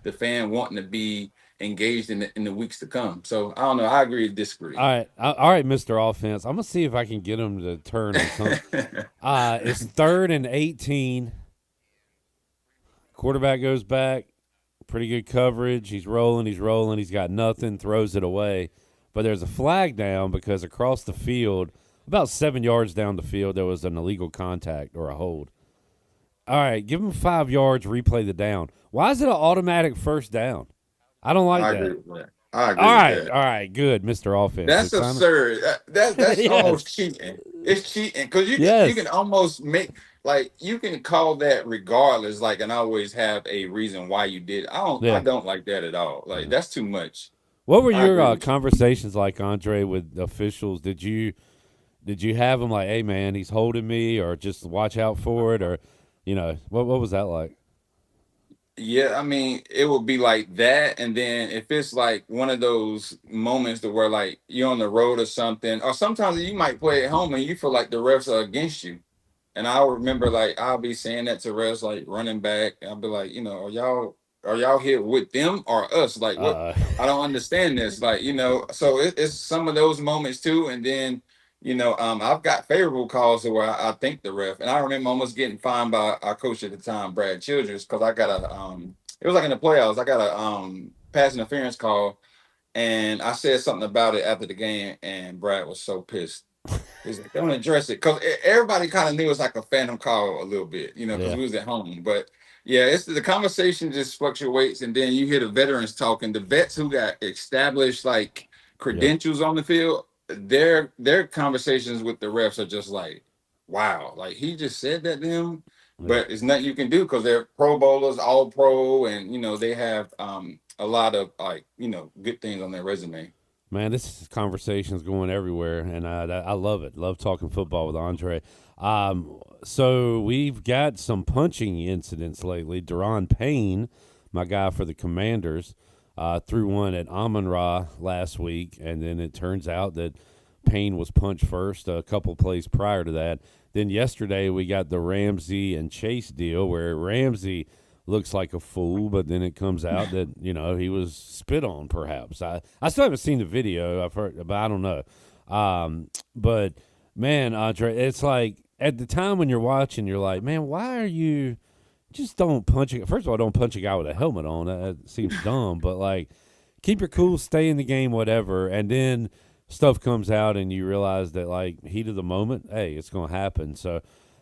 the fan wanting to be engaged in the weeks to come. So I don't know. I agree to disagree. All right, Mr. Offense. I'm going to see if I can get him to turn on something. It's 3rd and 18. Quarterback goes back, pretty good coverage. He's rolling. He's got nothing, throws it away. But there's a flag down because across the field, about 7 yards down the field, there was an illegal contact or a hold. All right, give him 5 yards, replay the down. Why is it an automatic first down? I don't like that. I agree with that. All right, good, Mr. Offense. That's absurd. That's almost cheating. It's cheating, because you can almost make, like, you can call that regardless, like, and always have a reason why you did. I don't like that at all. Like, that's too much. What were I agree your with you. conversations like, Aundrae, with officials? Did you have them like, hey man, he's holding me, or just watch out for it, or what was that like? Yeah, I mean, it would be like that, and then if it's like one of those moments to where like you're on the road or something, or sometimes you might play at home and you feel like the refs are against you. And I remember like I'll be saying that to refs like running back. I'll be like, are y'all here with them or us? Like what? I don't understand this. Like, so it's some of those moments too. And then, I've got favorable calls where I thank the ref. And I remember almost getting fined by our coach at the time, Brad Childress, because I got it was like in the playoffs, I got a pass interference call, and I said something about it after the game, and Brad was so pissed. He's like, don't address it, because everybody kind of knew it was like a phantom call a little bit, because Yeah. we was at home. But yeah, it's the conversation just fluctuates, and then you hear the veterans talking, the vets who got established like credentials on the field. Their conversations with the refs are just like, wow, like he just said that to him, but it's nothing you can do because they're Pro Bowlers, All Pro, and they have a lot of like good things on their resume. Man, this conversation's going everywhere, and I love it. Love talking football with Aundrae. So we've got some punching incidents lately. Deron Payne, my guy for the Commanders, threw one at Amon-Ra last week, and then it turns out that Payne was punched first a couple plays prior to that. Then yesterday we got the Ramsey and Chase deal where Ramsey looks like a fool, but then it comes out that he was spit on. Perhaps I still haven't seen the video. I've heard, but I don't know. But man, Aundrae, it's like at the time when you're watching, you're like, man, why are you just don't punch it? First of all, don't punch a guy with a helmet on. That seems dumb. But like, keep your cool, stay in the game, whatever. And then stuff comes out, and you realize that like heat of the moment, hey, it's gonna happen. So.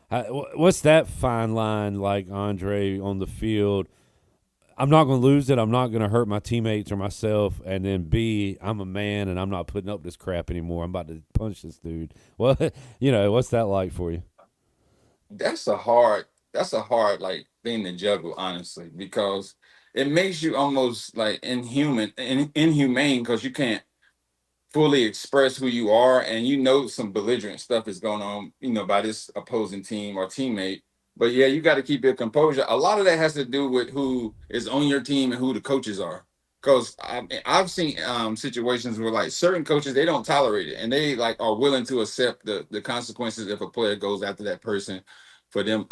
What's that fine line like, Aundrae, on the field? I'm not going to lose it. I'm not going to hurt my teammates or myself. And then B, I'm a man, and I'm not putting up this crap anymore. I'm about to punch this dude. Well, what's that like for you? That's a hard like thing to juggle, honestly, because it makes you almost like inhumane, because you can't fully express who you are, and some belligerent stuff is going on by this opposing team or teammate. But yeah, you got to keep your composure. A lot of that has to do with who is on your team and who the coaches are, because I've seen situations where like certain coaches, they don't tolerate it, and they like are willing to accept the consequences if a player goes after that person for them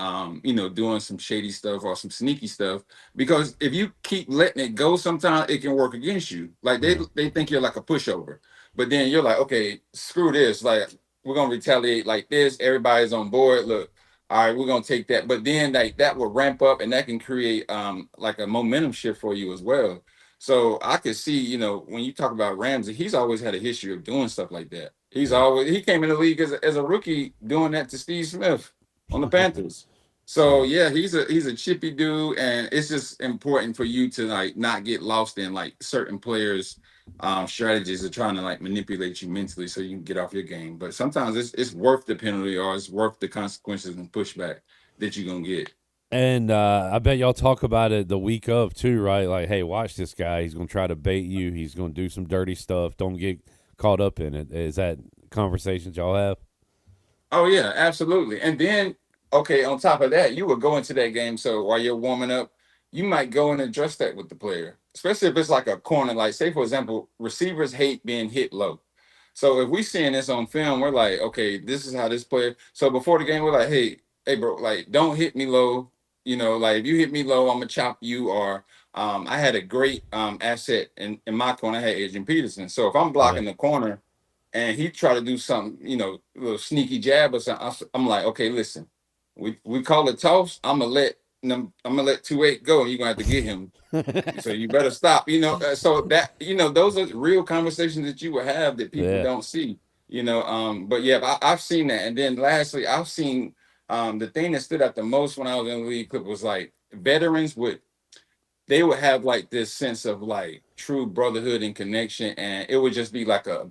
doing some shady stuff or some sneaky stuff. Because if you keep letting it go, sometimes it can work against you. Like they think you're like a pushover. But then you're like, okay, screw this. Like, we're gonna retaliate like this. Everybody's on board. Look, all right, we're gonna take that. But then like that will ramp up, and that can create like a momentum shift for you as well. So I could see, when you talk about Ramsey, he's always had a history of doing stuff like that. He came in the league as a rookie doing that to Steve Smith on the Panthers. So yeah, he's a chippy dude, and it's just important for you to like not get lost in like certain players' strategies of trying to like manipulate you mentally so you can get off your game. But sometimes it's worth the penalty, or it's worth the consequences and pushback that you're gonna get. And I bet y'all talk about it the week of too, right? Like, hey, watch this guy. He's gonna try to bait you. He's gonna do some dirty stuff. Don't get caught up in it. Is that conversations y'all have? Oh yeah, absolutely. And then, okay, on top of that, you would go into that game. So while you're warming up, you might go and address that with the player, especially if it's like a corner. Like, say for example, receivers hate being hit low. So if we seeing this on film, we're like, okay, this is how this player. So before the game, we're like, hey, bro, like don't hit me low. Like if you hit me low, I'm gonna chop you. Or I had a great asset in my corner. I had Adrian Peterson. So if I'm blocking the corner, and he tried to do something, a little sneaky jab or something, I'm like, okay, listen, we call it toss. I'm gonna let 2-8 go, and you're gonna have to get him. So you better stop. So that those are real conversations that you will have that people don't see. But yeah, I've seen that. And then lastly, I've seen the thing that stood out the most when I was in the league was like veterans would have like this sense of like true brotherhood and connection, and it would just be like a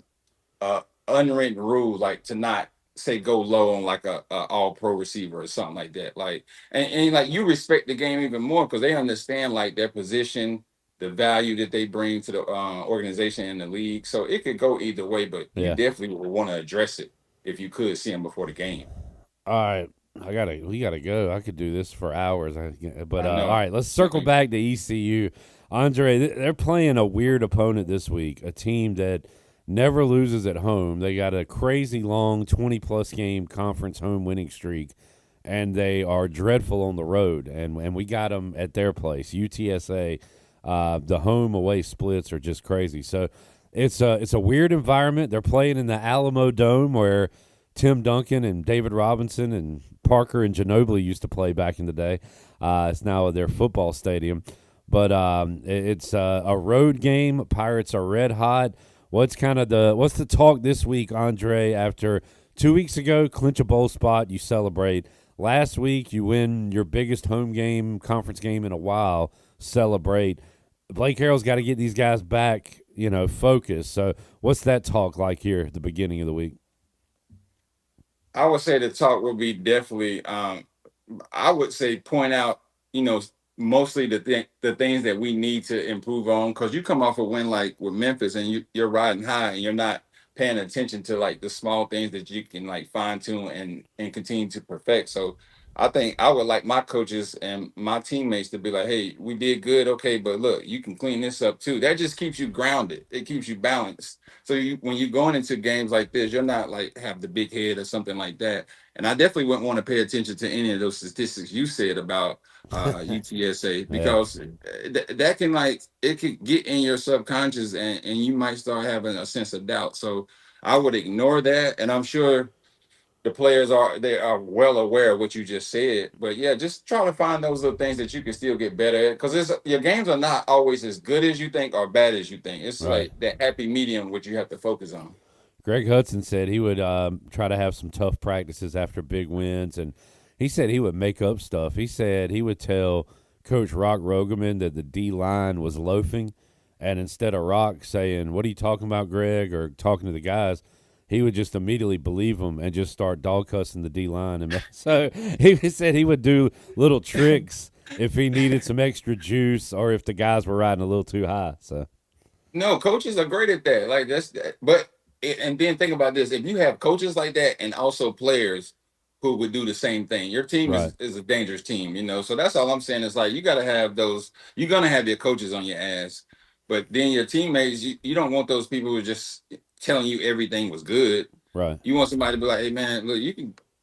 unwritten rule, like to not say go low on like a all pro receiver or something like that. Like, and like you respect the game even more because they understand like their position the value that they bring to the organization and the league. So it could go either way, but you definitely would want to address it if you could see them before the game. All right. We gotta go. I could do this for hours. But all right, let's circle back to ECU. Aundrae, they're playing a weird opponent this week, a team that never loses at home. They got a crazy long 20-plus game conference home winning streak, and they are dreadful on the road. And we got them at their place, UTSA. The home-away splits are just crazy. So it's a weird environment. They're playing in the Alamo Dome where Tim Duncan and David Robinson and Parker and Ginobili used to play back in the day. It's now their football stadium. But it's a road game. Pirates are red hot. What's the talk this week, Aundrae? After 2 weeks ago, clinch a bowl spot, you celebrate. Last week, you win your biggest home game, conference game in a while, celebrate. Blake Harrell's got to get these guys back, focused. So what's that talk like here at the beginning of the week? I would say the talk will be definitely, I would say point out, mostly the things that we need to improve on, because you come off a win like with Memphis and you're riding high and you're not paying attention to like the small things that you can like fine tune and continue to perfect. So I think I would like my coaches and my teammates to be like, hey, we did good. Okay, but look, you can clean this up too. That just keeps you grounded. It keeps you balanced. So when you're going into games like this, you're not like have the big head or something like that. And I definitely wouldn't want to pay attention to any of those statistics you said about UTSA, because that can it could get in your subconscious and you might start having a sense of doubt. So I would ignore that. And I'm sure the players are well aware of what you just said. But yeah, just try to find those little things that you can still get better at, because your games are not always as good as you think or bad as you think. It's like that happy medium which you have to focus on. Greg Hudson said he would try to have some tough practices after big wins, and he said he would make up stuff. He said he would tell Coach Rock Rogeman that the D-line was loafing, and instead of Rock saying, "What are you talking about, Greg?" or talking to the guys, he would just immediately believe him and just start dog cussing the D-line. And so he said he would do little tricks if he needed some extra juice or if the guys were riding a little too high. So no, coaches are great at that. Like and then think about this: if you have coaches like that and also players who would do the same thing, your team is a dangerous team. So that's all I'm saying. Is like you got to have those. You're gonna have your coaches on your ass, but then your teammates, you don't want those people who are just telling you everything was good. Right. You want somebody to be like, hey man, look,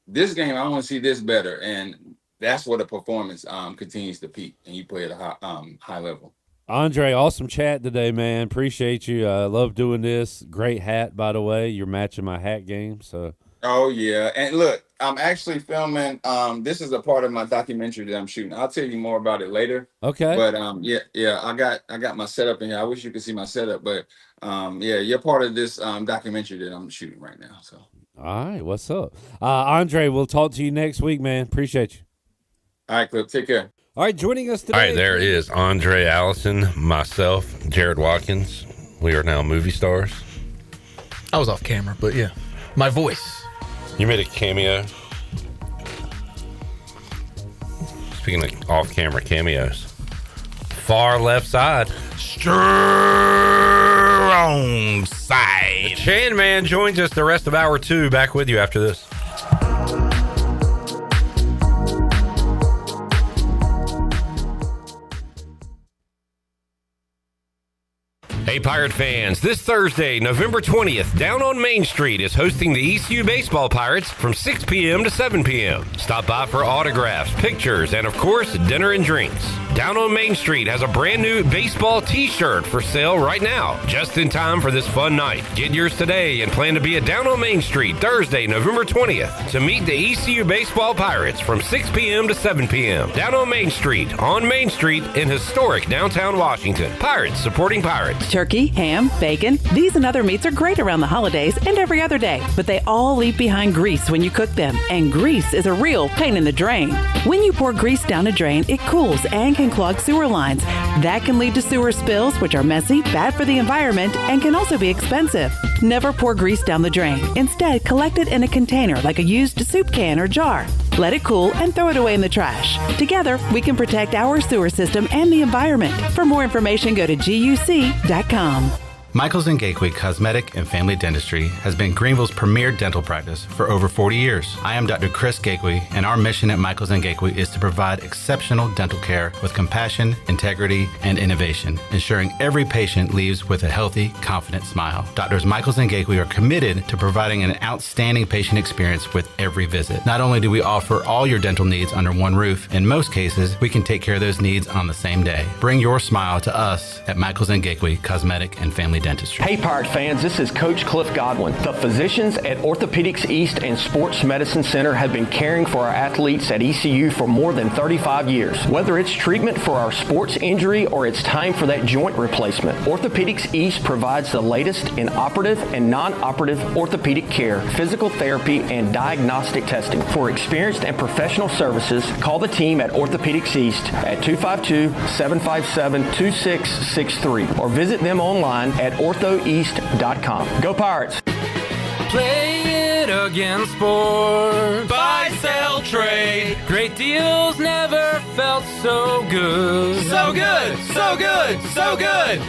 this game, I want to see this better. And that's where the performance continues to peak and you play at a high level. Aundrae, awesome chat today, man. Appreciate you. Love doing this. Great hat, by the way. You're matching my hat game. So. Oh yeah. And look, I'm actually filming. This is a part of my documentary that I'm shooting. I'll tell you more about it later. Okay. But I got my setup in here. I wish you could see my setup, but you're part of this documentary that I'm shooting right now. So. All right, what's up, Aundrae? We'll talk to you next week, man. Appreciate you. All right, Clip. Take care. All right, joining us today. All right, there is Aundrae Allison, myself, Jared Watkins. We are now movie stars. I was off camera, but yeah, my voice. You made a cameo. Speaking of off-camera cameos, far left side. Strong side. The Chan Man joins us the rest of hour 2. Back with you after this. Hey, Pirate fans, this Thursday, November 20th, Down on Main Street is hosting the ECU Baseball Pirates from 6 p.m. to 7 p.m. Stop by for autographs, pictures, and, of course, dinner and drinks. Down on Main Street has a brand new baseball t-shirt for sale right now, just in time for this fun night. Get yours today and plan to be at Down on Main Street Thursday, November 20th to meet the ECU Baseball Pirates from 6 p.m. to 7 p.m. Down on Main Street in historic downtown Washington. Pirates supporting Pirates. Turkey, ham, bacon, these and other meats are great around the holidays and every other day, but they all leave behind grease when you cook them, and grease is a real pain in the drain. When you pour grease down a drain, it cools and can clog sewer lines. That can lead to sewer spills, which are messy, bad for the environment, and can also be expensive. Never pour grease down the drain. Instead, collect it in a container like a used soup can or jar. Let it cool and throw it away in the trash. Together, we can protect our sewer system and the environment. For more information, go to GUC.com. Michaels & Gakwe Cosmetic and Family Dentistry has been Greenville's premier dental practice for over 40 years. I am Dr. Chris Gakwe, and our mission at Michaels & Gakwe is to provide exceptional dental care with compassion, integrity, and innovation, ensuring every patient leaves with a healthy, confident smile. Doctors Michaels & Gakwe are committed to providing an outstanding patient experience with every visit. Not only do we offer all your dental needs under one roof, in most cases, we can take care of those needs on the same day. Bring your smile to us at Michaels & Gakwe Cosmetic and Family Dentistry. Hey Pirate fans, this is Coach Cliff Godwin. The physicians at Orthopedics East and Sports Medicine Center have been caring for our athletes at ECU for more than 35 years. Whether it's treatment for our sports injury or it's time for that joint replacement, Orthopedics East provides the latest in operative and non-operative orthopedic care, physical therapy, and diagnostic testing. For experienced and professional services, call the team at Orthopedics East at 252-757-2663 or visit them online at orthoeast.com. Go Pirates! Play it again, sports. Buy, sell, trade. Great deals never felt so good. So good, so good, so good.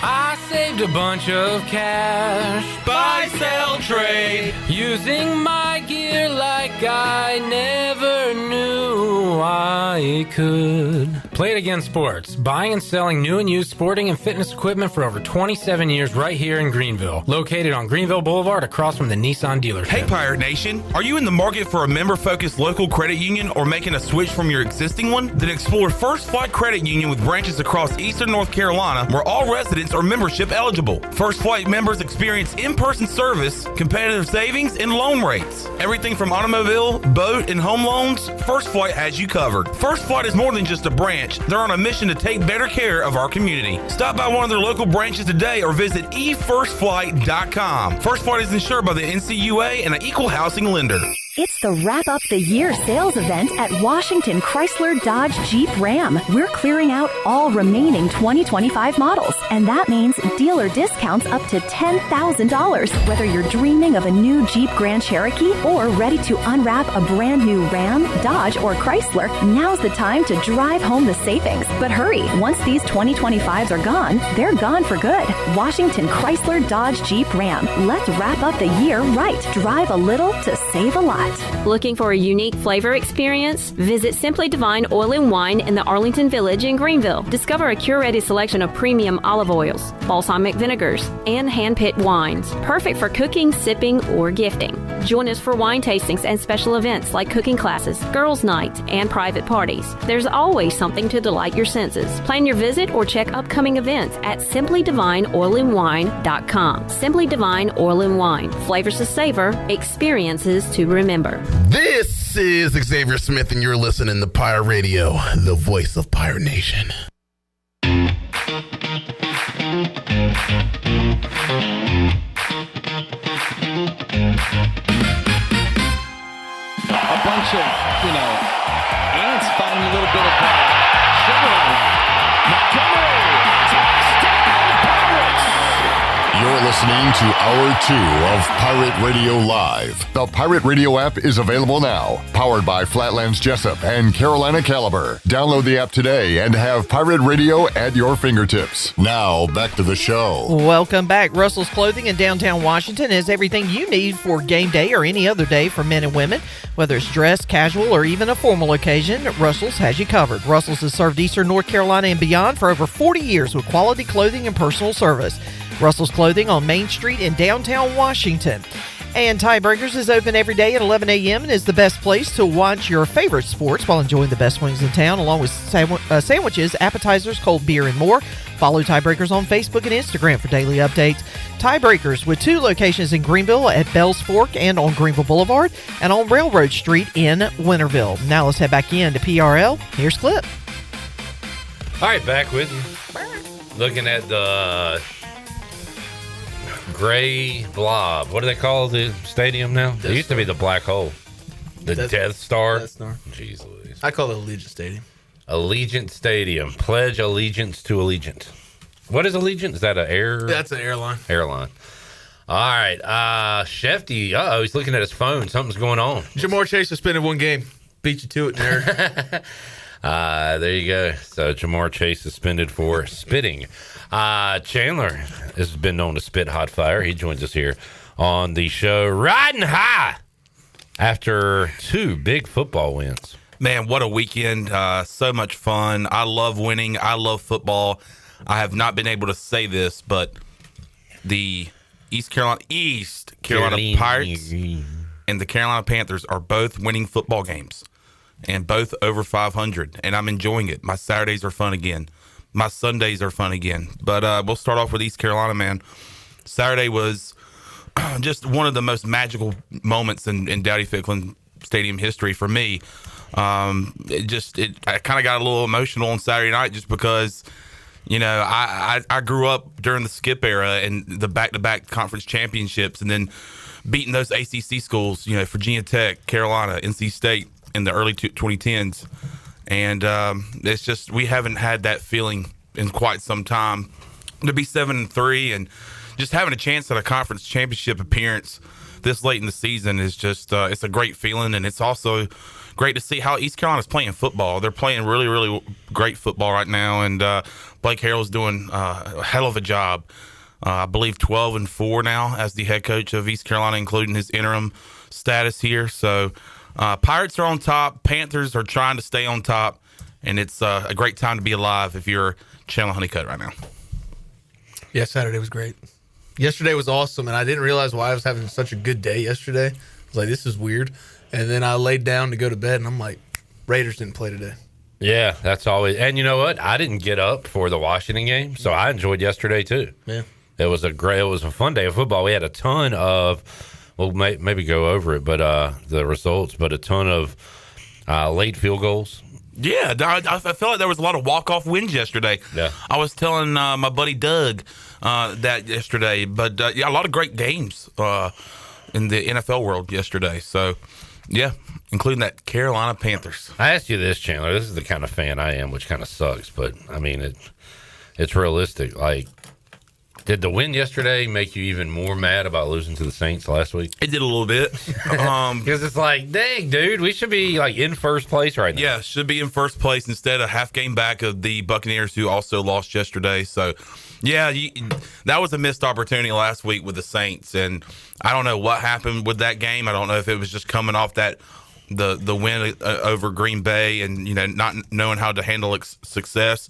I saved a bunch of cash. Buy, sell, trade. Using my gear like I never knew I could. Play it again, sports. Buying and selling new and used sporting and fitness equipment for over 27 years right here in Greenville. Located on Greenville Boulevard across from the Nissan dealership. Hey Pirate Nation, are you in the market for a member-focused local credit union or making a switch from your existing one? Then explore First Flight Credit Union with branches across eastern North Carolina where all residents are membership eligible. First Flight members experience in-person service, competitive savings, and loan rates. Everything from automobile, boat, and home loans, First Flight has you covered. First Flight is more than just a branch. They're on a mission to take better care of our community. Stop by one of their local branches today or visit efirstflight.com. First Flight is insured by the NCUA and an equal housing lender. It's the Wrap Up the Year sales event at Washington Chrysler Dodge Jeep Ram. We're clearing out all remaining 2025 models, and that means dealer discounts up to $10,000. Whether you're dreaming of a new Jeep Grand Cherokee or ready to unwrap a brand new Ram, Dodge, or Chrysler, now's the time to drive home the savings. But hurry, once these 2025s are gone, they're gone for good. Washington Chrysler Dodge Jeep Ram. Let's wrap up the year right. Drive a little to save a lot. Looking for a unique flavor experience? Visit Simply Divine Oil and Wine in the Arlington Village in Greenville. Discover a curated selection of premium olive oils, balsamic vinegars, and hand-picked wines. Perfect for cooking, sipping, or gifting. Join us for wine tastings and special events like cooking classes, girls' night, and private parties. There's always something to delight your senses. Plan your visit or check upcoming events at simplydivineoilandwine.com. Simply Divine Oil and Wine. Flavors to savor, experiences to remember. This is Xavier Smith, and you're listening to Pirate Radio, the voice of Pirate Nation. A bunch of, ants fighting a little bit of sugar on Montgomery. Touchdown, Pirates! You're listening to Hour 2 of Pirate Radio Live. The Pirate Radio app is available now. Powered by Flatlands Jessup and Carolina Caliber. Download the app today and have Pirate Radio at your fingertips. Now, back to the show. Welcome back. Russell's Clothing in downtown Washington has everything you need for game day or any other day for men and women. Whether it's dress, casual, or even a formal occasion, Russell's has you covered. Russell's has served Eastern North Carolina and beyond for over 40 years with quality clothing and personal service. Russell's Clothing on Main Street in downtown Washington. And Tiebreakers is open every day at 11 a.m. and is the best place to watch your favorite sports while enjoying the best wings in town, along with sandwiches, appetizers, cold beer, and more. Follow Tiebreakers on Facebook and Instagram for daily updates. Tiebreakers with 2 locations in Greenville at Bells Fork and on Greenville Boulevard and on Railroad Street in Winterville. Now let's head back in to PRL. Here's Clip. All right, back with you. Looking at the Gray Blob. What do they call the stadium now? It used to be the Black Hole. The Death Star. Jeez Louise. I call it Allegiant Stadium. Allegiant Stadium. Pledge allegiance to Allegiant. What is Allegiant? Is that an air? That's an airline. Airline. All right. Shefty, he's looking at his phone. Something's going on. Jamar Chase suspended 1 game. Beat you to it, nerd. There you go. So Jamar Chase suspended for spitting. Chandler has been known to spit hot fire. He joins us here on the show, riding high after 2 big football wins. Man, what a weekend. So much fun. I love winning. I love football. I have not been able to say this, but the East Carolina Pirates and the Carolina Panthers are both winning football games and both over 500, and I'm enjoying it. My Saturdays are fun again. My Sundays are fun again. But we'll start off with East Carolina, man. Saturday was just one of the most magical moments in Dowdy-Ficklin Stadium history for me. I kind of got a little emotional on Saturday night just because, you know, I grew up during the Skip era and the back-to-back conference championships, and then beating those ACC schools, you know, Virginia Tech, Carolina, NC State in the early 2010s. And it's just, we haven't had that feeling in quite some time. To be 7-3 and just having a chance at a conference championship appearance this late in the season is just, it's a great feeling. And it's also great to see how East Carolina's playing football. They're playing really, really great football right now. And Blake Harrell's doing a hell of a job. I believe 12-4 now as the head coach of East Carolina, including his interim status here. So Pirates are on top. Panthers are trying to stay on top. And it's a great time to be alive if you're Chandler Honeycutt right now. Yeah, Saturday was great. Yesterday was awesome, and I didn't realize why I was having such a good day yesterday. I was like, this is weird. And then I laid down to go to bed, and I'm like, Raiders didn't play today. Yeah, that's always. And you know what? I didn't get up for the Washington game, so I enjoyed yesterday too. Yeah, it was a fun day of football. We had a ton of, we'll maybe go over it, but the results, but a ton of late field goals. Yeah, I felt like there was a lot of walk-off wins yesterday. Yeah, I was telling my buddy Doug that yesterday, but yeah, a lot of great games in the NFL world yesterday. So, yeah, including that Carolina Panthers. I asked you this, Chandler. This is the kind of fan I am, which kind of sucks, but I mean it's realistic. Like, did the win yesterday make you even more mad about losing to the Saints last week? It did a little bit. Because it's like, dang, dude, we should be like in first place right now. Yeah, should be in first place instead of half game back of the Buccaneers, who also lost yesterday. So, yeah, that was a missed opportunity last week with the Saints. And I don't know what happened with that game. I don't know if it was just coming off that the win over Green Bay and, you know, not knowing how to handle success.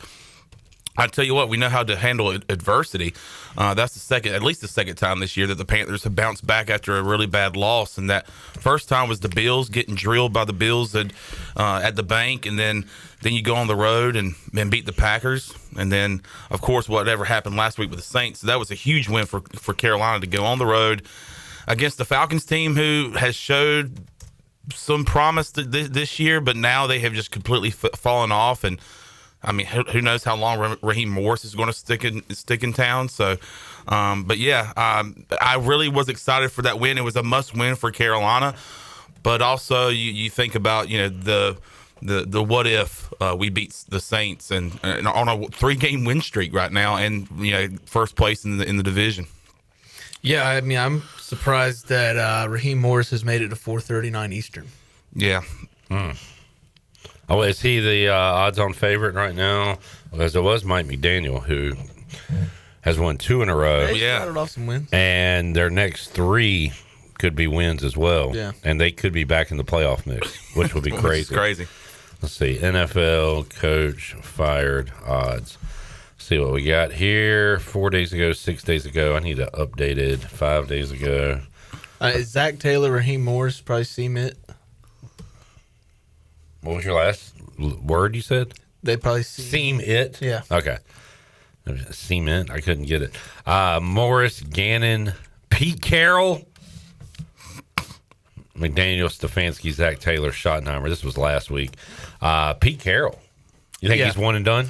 I tell you what, we know how to handle adversity. That's at least the second time this year that the Panthers have bounced back after a really bad loss. And that first time was the Bills, getting drilled by the Bills at the bank. And then you go on the road and beat the Packers. And then, of course, whatever happened last week with the Saints. So that was a huge win for Carolina to go on the road against the Falcons team, who has showed some promise this year, but now they have just completely fallen off. And I mean, who knows how long Raheem Morris is going to stick in town. So, but yeah, I really was excited for that win. It was a must win for Carolina, but also you think about, you know, the what if we beat the Saints and on a 3-game win streak right now, and, you know, first place in the division. Yeah, I mean, I'm surprised that Raheem Morris has made it to 4:39 Eastern. Yeah. Oh, is he the odds-on favorite right now? As it was Mike McDaniel, who has won 2 in a row. Yeah, started off some wins, and their next 3 could be wins as well. Yeah, and they could be back in the playoff mix, which would be crazy. It's crazy. Let's see, NFL coach fired odds. Let's see what we got here. 4 days ago, 6 days ago. I need to update it. 5 days ago. Is Zach Taylor, Raheem Morris probably cement? What was your last word you said? They probably seem it. Yeah. Okay. Cement. I couldn't get it. Morris, Gannon, Pete Carroll, McDaniel, Stefanski, Zach Taylor, Schottenheimer. This was last week. Pete Carroll. You think he's one and done?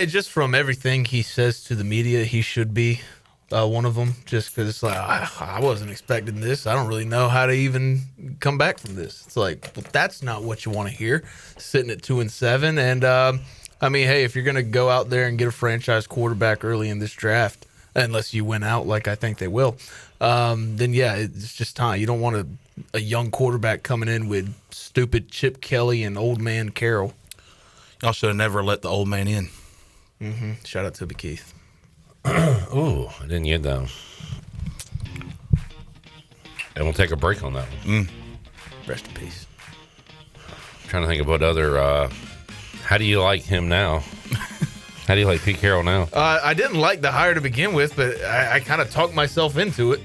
Just from everything he says to the media, he should be one of them, just because it's like, I wasn't expecting this. I don't really know how to even come back from this. It's like, well, that's not what you want to hear, sitting at 2-7. And I mean, hey, if you're going to go out there and get a franchise quarterback early in this draft, unless you win out like I think they will, then yeah, it's just time. You don't want a young quarterback coming in with stupid Chip Kelly and old man Carroll. Y'all should have never let the old man in. Mm-hmm. Shout out to the Keith. Ooh, I didn't get that one. And we'll take a break on that one. Rest in peace. I'm trying to think of what other. How do you like him now? How do you like Pete Carroll now? I didn't like the hire to begin with, but I kind of talked myself into it.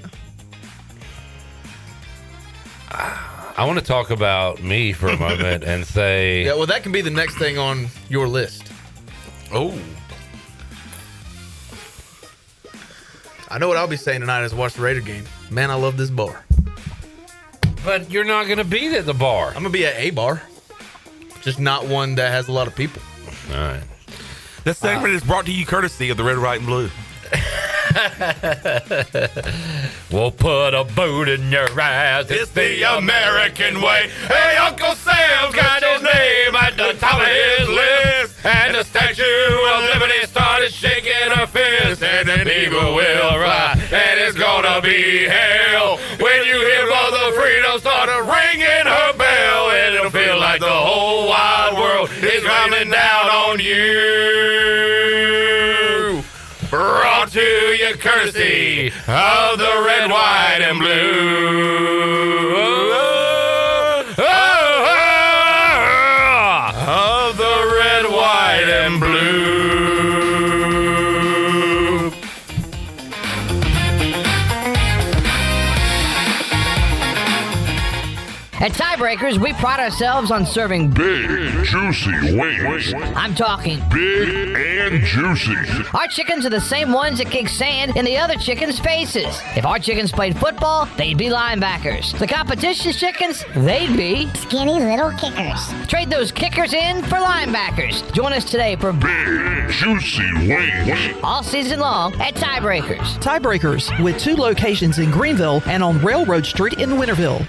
I want to talk about me for a moment and say... Yeah, well, that can be the next thing on your list. Oh. I know what I'll be saying tonight as I watch the Raider game. Man, I love this bar. But you're not going to be at the bar. I'm going to be at a bar. Just not one that has a lot of people. All right. This segment is brought to you courtesy of the Red, White, and Blue. We'll put a boot in your ass. It's the American way. Hey, Uncle Sam's got his name at the top of his list. And the Statue of Liberty started shaking her fist. And then people will rise. And it's gonna be hell when you hear Mother Freedom start ringing her bell. And it'll feel like the whole wide world is coming down on you. Brought to you courtesy of the Red, White, and Blue. Of the Red, White, and Blue. At Tiebreakers, we pride ourselves on serving big, juicy wings. I'm talking big and juicy. Our chickens are the same ones that kick sand in the other chickens' faces. If our chickens played football, they'd be linebackers. The competition's chickens, they'd be skinny little kickers. Trade those kickers in for linebackers. Join us today for big, juicy wings. All season long at Tiebreakers. Tiebreakers, with 2 locations in Greenville and on Railroad Street in Winterville.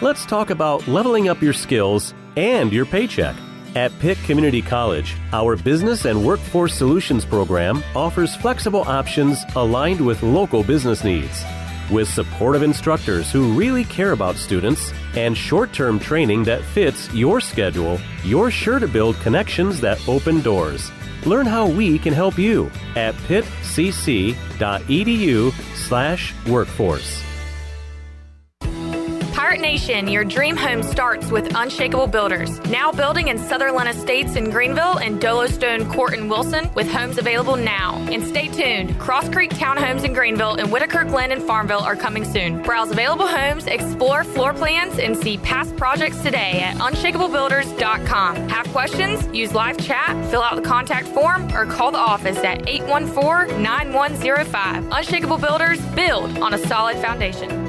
Let's talk about leveling up your skills and your paycheck. At Pitt Community College, our Business and Workforce Solutions program offers flexible options aligned with local business needs. With supportive instructors who really care about students and short-term training that fits your schedule, you're sure to build connections that open doors. Learn how we can help you at pittcc.edu/workforce. Pirate Nation, your dream home starts with Unshakable Builders. Now building in Sutherland Estates in Greenville and Dolostone Court in Wilson, with homes available now. And stay tuned, Cross Creek Townhomes in Greenville and Whitaker Glen in Farmville are coming soon. Browse available homes, explore floor plans, and see past projects today at unshakablebuilders.com. Have questions? Use live chat, fill out the contact form, or call the office at 814-9105. Unshakable Builders, build on a solid foundation.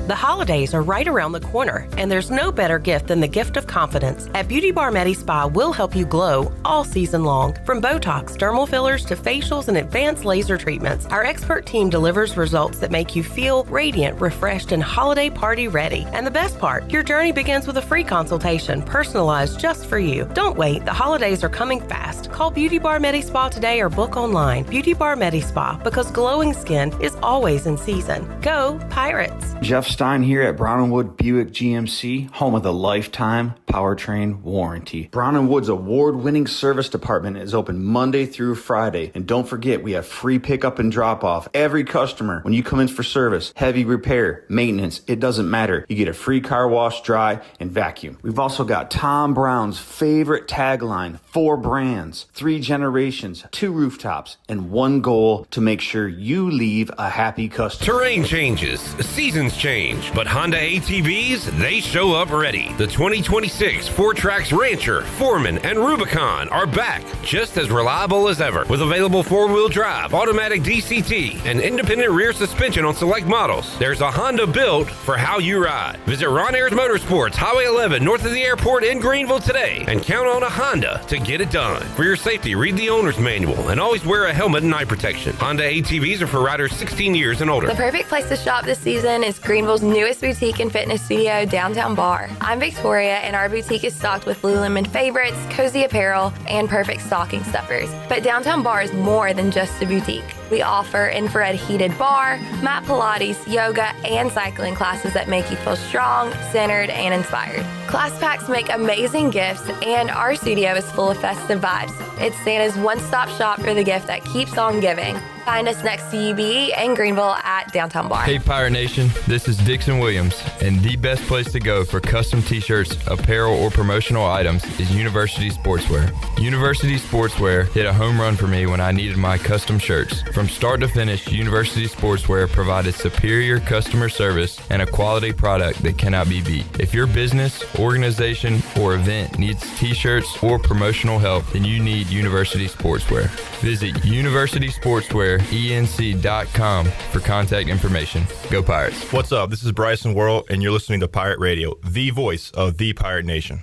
The holidays are right around the corner, and there's no better gift than the gift of confidence. At Beauty Bar Medi Spa, we'll help you glow all season long. From Botox, dermal fillers, to facials and advanced laser treatments, our expert team delivers results that make you feel radiant, refreshed, and holiday party ready. And the best part, your journey begins with a free consultation, personalized just for you. Don't wait, the holidays are coming fast. Call Beauty Bar Medi Spa today or book online. Beauty Bar Medi Spa, because glowing skin is always in season. Go Pirates! Jeff Stein here at Brown & Wood Buick GMC, home of the lifetime powertrain warranty. Brown & Wood's award-winning service department is open Monday through Friday. And don't forget, we have free pickup and drop-off. Every customer, when you come in for service, heavy repair, maintenance, it doesn't matter. You get a free car wash, dry, and vacuum. We've also got Tom Brown's favorite tagline, 4 brands, 3 generations, 2 rooftops, and 1 goal to make sure you leave a happy customer. Terrain changes, seasons change, but Honda ATVs, they show up ready. The 2026 4Trax Rancher, Foreman, and Rubicon are back, just as reliable as ever, with available 4-wheel drive, automatic DCT, and independent rear suspension on select models. There's a Honda built for how you ride. Visit Ron Ayers Motorsports, Highway 11, north of the airport in Greenville today, and count on a Honda to get it done. For your safety, read the owner's manual, and always wear a helmet and eye protection. Honda ATVs are for riders 16 years and older. The perfect place to shop this season is Greenville's newest boutique and fitness studio, Downtown Bar. I'm Victoria, and our boutique is stocked with Lululemon favorites, cozy apparel, and perfect stocking stuffers. But Downtown Bar is more than just a boutique. We offer infrared heated bar, mat Pilates, yoga, and cycling classes that make you feel strong, centered, and inspired. Class packs make amazing gifts, and our studio is full of festive vibes. It's Santa's one-stop shop for the gift that keeps on giving. Find us next to UBE and Greenville at Downtown Bar. Hey Pirate Nation, this is Dixon Williams, and the best place to go for custom t-shirts, apparel, or promotional items is University Sportswear. University Sportswear hit a home run for me when I needed my custom shirts. From start to finish, University Sportswear provided superior customer service and a quality product that cannot be beat. If your business, organization, or event needs t-shirts or promotional help, then you need University Sportswear. Visit universitysportswearenc.com for contact information. Go Pirates. What's up? This is Bryson Worrell, and you're listening to Pirate Radio, the voice of the Pirate Nation.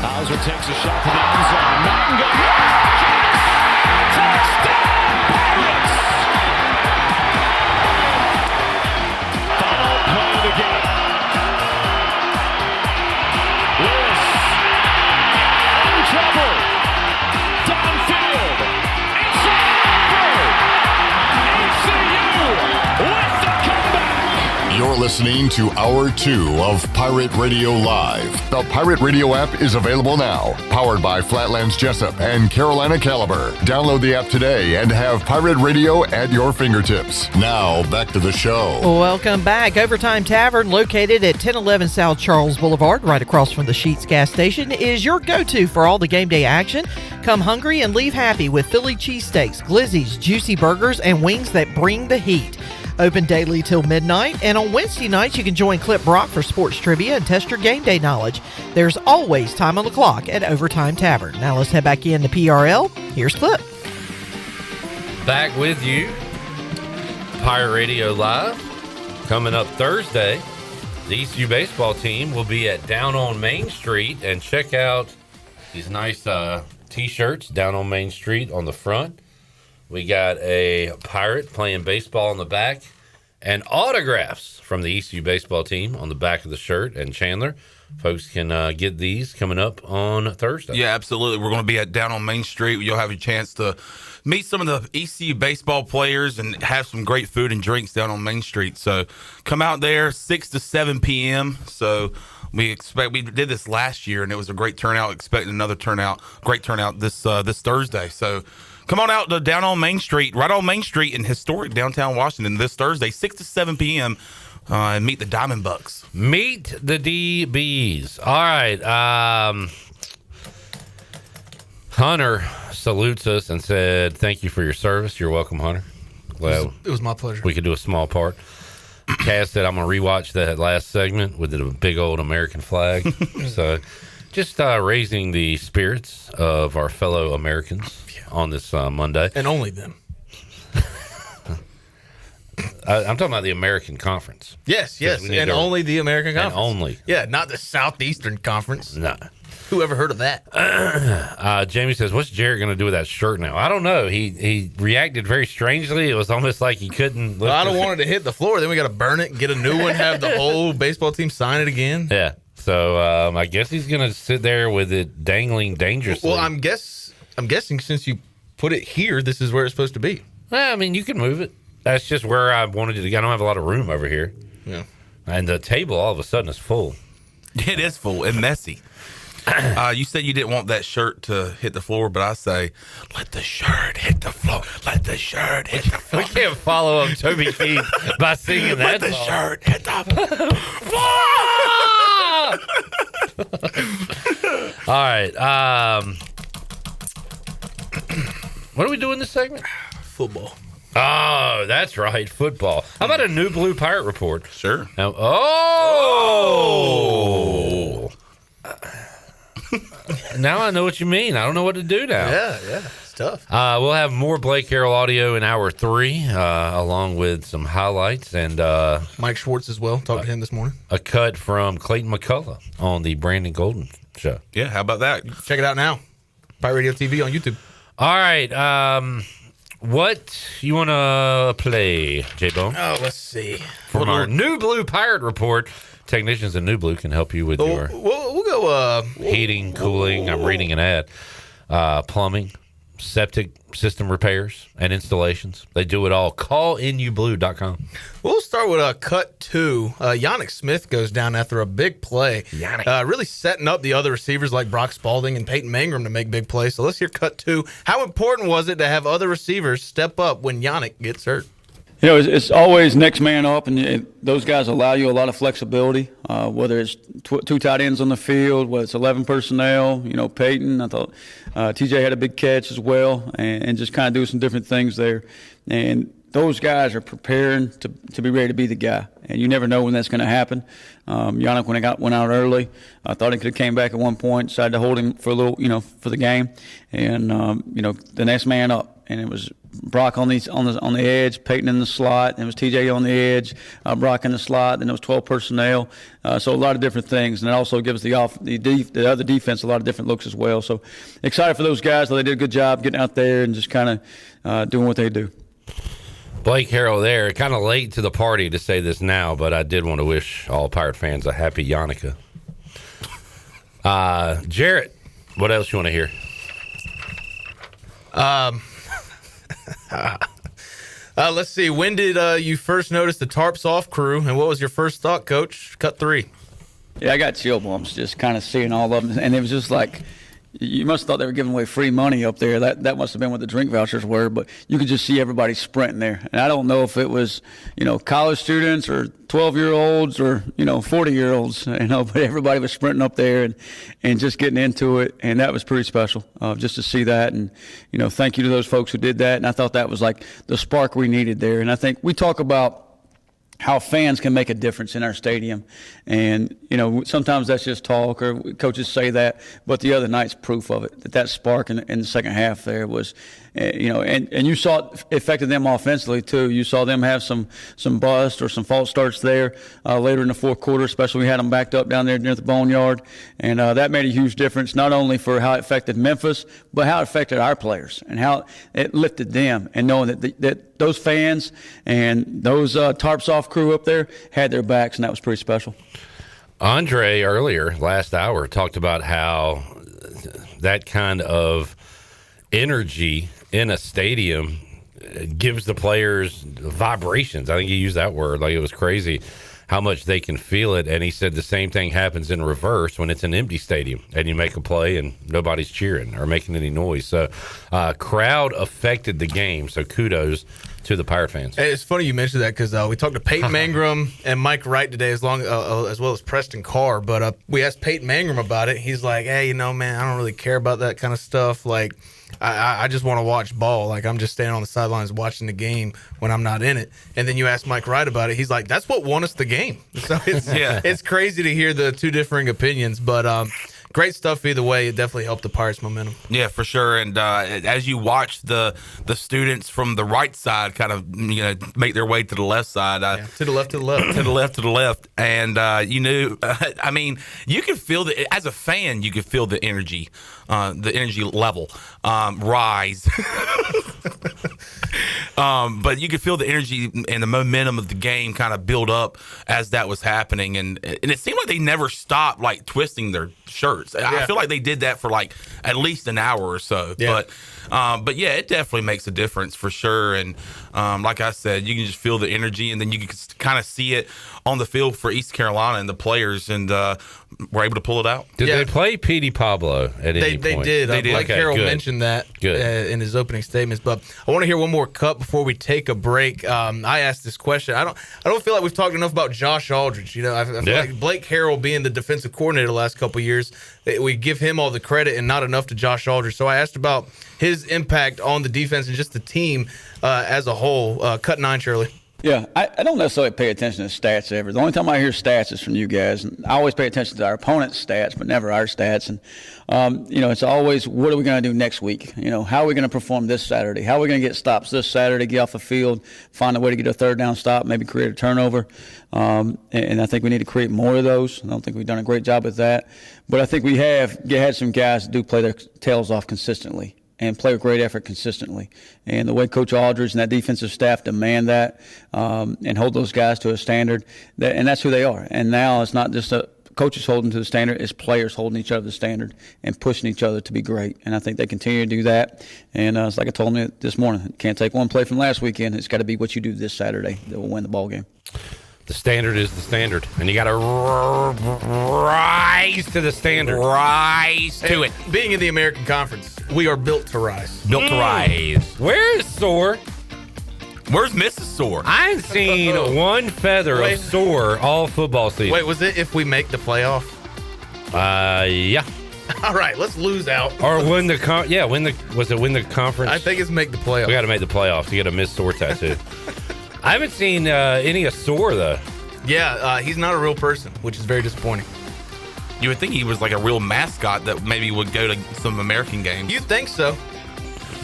Hauser takes a shot to the end zone. Martin goes. Touchdown, Pirates! Final play of the game. Lewis in trouble. Downfield. It's over. ECU with the comeback. You're listening to Hour 2 of Pirate Radio Live. The Pirate Radio app is available now. Powered by Flatlands Jessup and Carolina Caliber. Download the app today and have Pirate Radio at your fingertips. Now, back to the show. Welcome back. Overtime Tavern, located at 1011 South Charles Boulevard, right across from the Sheetz gas station, is your go-to for all the game day action. Come hungry and leave happy with Philly cheesesteaks, glizzies, juicy burgers, and wings that bring the heat. Open daily till midnight, and on Wednesday nights you can join Clip Brock for sports trivia and test your game day knowledge. There's always time on the clock at Overtime Tavern. Now let's head back into PRL. Here's Clip. Back with you, Pirate Radio Live. Coming up Thursday, the ECU baseball team will be at Down on Main Street, and check out these nice t-shirts down on Main Street on the front. We got a pirate playing baseball on the back and autographs from the ECU baseball team on the back of the shirt. And Chandler, folks can get these coming up on Thursday. Yeah, absolutely. We're going to be at Down on Main Street. You'll have a chance to meet some of the ECU baseball players and have some great food and drinks down on Main Street. So come out there 6 to 7 p.m. So we did this last year, and it was a great turnout. Expect another great turnout this Thursday. So come on out to Down on Main Street, right on Main Street in historic downtown Washington this Thursday, 6 to 7 p.m., and meet the Diamond Bucks. Meet the DBs. All right. Hunter salutes us and said, thank you for your service. You're welcome, Hunter. Well, it was my pleasure. We could do a small part. Cass said, I'm going to rewatch that last segment with the big old American flag. So just raising the spirits of our fellow Americans on this Monday. And only them. I'm talking about the American Conference. Yes, and only the American Conference. And only. Yeah, not the Southeastern Conference. No. Who ever heard of that? Jamie says, what's Jared going to do with that shirt now? I don't know. He reacted very strangely. It was almost like he couldn't. Well, I don't want it to hit the floor. Then we got to burn it, get a new one, have the whole baseball team sign it again. Yeah. So I guess he's going to sit there with it dangling dangerously. Well, I'm guessing since you put it here, this is where it's supposed to be. Well, I mean, you can move it. That's just where I wanted it to go. I don't have a lot of room over here. Yeah. And the table all of a sudden is full. It is full and messy. You said you didn't want that shirt to hit the floor, but I say, let the shirt hit the floor. Let the shirt hit the floor. We can't follow up Toby Keith by singing that song. Let the shirt hit the floor. All right. What are we doing this segment? Football. Oh, that's right. Football. How about a new Blue Pirate report? Sure. Now, now I know what you mean. I don't know what to do now. Yeah. It's tough. We'll have more Blake Carroll audio in hour 3, along with some highlights and Mike Schwartz as well. Talked to him this morning. A cut from Clayton McCullough on the Brandon Golden show. Yeah, how about that? Check it out now. Pirate Radio TV on YouTube. All right. What you want to play, J-Bone? Oh, let's see. From our new Blue Pirate report, technicians in New Blue can help you with your We'll go heating, cooling. I'm reading an ad. Plumbing, septic system repairs and installations. They do it all. Call nublue.com. We'll start with cut 2. Yannick Smith goes down after a big play. Really setting up the other receivers like Brock Spalding and Peyton Mangrum to make big plays. So let's hear cut 2. How important was it to have other receivers step up when Yannick gets hurt? You know, it's always next man up, and those guys allow you a lot of flexibility, whether it's two tight ends on the field, whether it's 11 personnel. You know, Peyton, I thought TJ had a big catch as well, and just kind of do some different things there. And those guys are preparing to be ready to be the guy, and you never know when that's going to happen. Yannick, when he went out early, I thought he could have came back at one point, decided to hold him for a little, for the game, and the next man up. And it was Brock on the edge, Peyton in the slot, and it was TJ on the edge, Brock in the slot, and it was 12 personnel. So a lot of different things, and it also gives the other defense a lot of different looks as well. So excited for those guys. They did a good job getting out there and just kind of doing what they do. Blake Harrell there, kind of late to the party to say this now, but I did want to wish all Pirate fans a happy Yannicka. Jarrett, what else you want to hear? Let's see. When did you first notice the tarps off crew, and what was your first thought, Coach? Cut 3. Yeah, I got chill bumps just kind of seeing all of them, and it was just like, you must have thought they were giving away free money up there. That must have been what the drink vouchers were, but you could just see everybody sprinting there. And I don't know if it was, college students or 12-year-olds or, 40-year-olds, but everybody was sprinting up there and just getting into it. And that was pretty special just to see that. And, thank you to those folks who did that. And I thought that was like the spark we needed there. And I think we talk about how fans can make a difference in our stadium. And, sometimes that's just talk or coaches say that, but the other night's proof of it, that spark in the second half there was, and you saw it affected them offensively too. You saw them have some bust or some false starts there later in the fourth quarter, especially when we had them backed up down there near the boneyard. And that made a huge difference, not only for how it affected Memphis, but how it affected our players and how it lifted them, and knowing that those fans and those tarps off crew up there had their backs, and that was pretty special. Aundrae earlier last hour talked about how that kind of energy in a stadium gives the players vibrations. I think he used that word. Like, it was crazy how much they can feel it. And he said the same thing happens in reverse when it's an empty stadium and you make a play and nobody's cheering or making any noise. So crowd affected the game. So kudos to the Pirate fans. Hey, it's funny you mentioned that because we talked to Peyton Mangrum and Mike Wright today, as well as Preston Carr. But we asked Peyton Mangrum about it. He's like, hey, man, I don't really care about that kind of stuff. Like, I just want to watch ball. Like, I'm just standing on the sidelines watching the game when I'm not in it. And then you ask Mike Wright about it. He's like, that's what won us the game. So it's crazy to hear the two differing opinions. But great stuff either way. It definitely helped the Pirates' momentum. Yeah, for sure. And as you watch the students from the right side kind of make their way to the left side, to the left, to the left, and you knew. I mean, you can feel as a fan, you could feel the energy level rise. But you could feel the energy and the momentum of the game kind of build up as that was happening, and it seemed like they never stopped like twisting their shirts. Yeah. I feel like they did that for like at least an hour or so. Yeah. But yeah, it definitely makes a difference for sure. And like I said, you can just feel the energy, and then you can kind of see it on the field for East Carolina and the players, and were able to pull it out. Did they play Petey Pablo at any point? They did. Blake Harrell mentioned that in his opening statements. But I want to hear one more cut before we take a break. I asked this question. I don't feel like we've talked enough about Josh Aldridge. I feel like Blake Harrell being the defensive coordinator the last couple of years, we give him all the credit and not enough to Josh Aldridge. So I asked about his impact on the defense and just the team as a whole. Cut 9, Shirley. Yeah, I don't necessarily pay attention to stats ever. The only time I hear stats is from you guys. And I always pay attention to our opponent's stats, but never our stats. And, it's always, what are we going to do next week? How are we going to perform this Saturday? How are we going to get stops this Saturday, get off the field, find a way to get a third down stop, maybe create a turnover? And I think we need to create more of those. I don't think we've done a great job with that. But I think we have had some guys that do play their tails off consistently. and play with great effort consistently. And the way Coach Aldridge and that defensive staff demand that and hold those guys to a standard, and that's who they are. And now it's not just coaches holding to the standard, it's players holding each other to the standard and pushing each other to be great. And I think they continue to do that. And it's like I told them this morning, can't take one play from last weekend. It's got to be what you do this Saturday that will win the ball game. The standard is the standard, and you got to rise to the standard. Rise to it. Being in the American Conference, we are built to rise. Built to rise. Where is Soar? Where's Mrs. Soar? I ain't seen one feather of Soar all football season. Wait, was it if we make the playoff? Yeah. All right, let's lose out. Or win the win the conference? I think it's make the playoff. We got to make the playoffs to get a Miss Soar tattoo. I haven't seen any of Soar, though. Yeah, he's not a real person, which is very disappointing. You would think he was like a real mascot that maybe would go to some American games. You'd think so.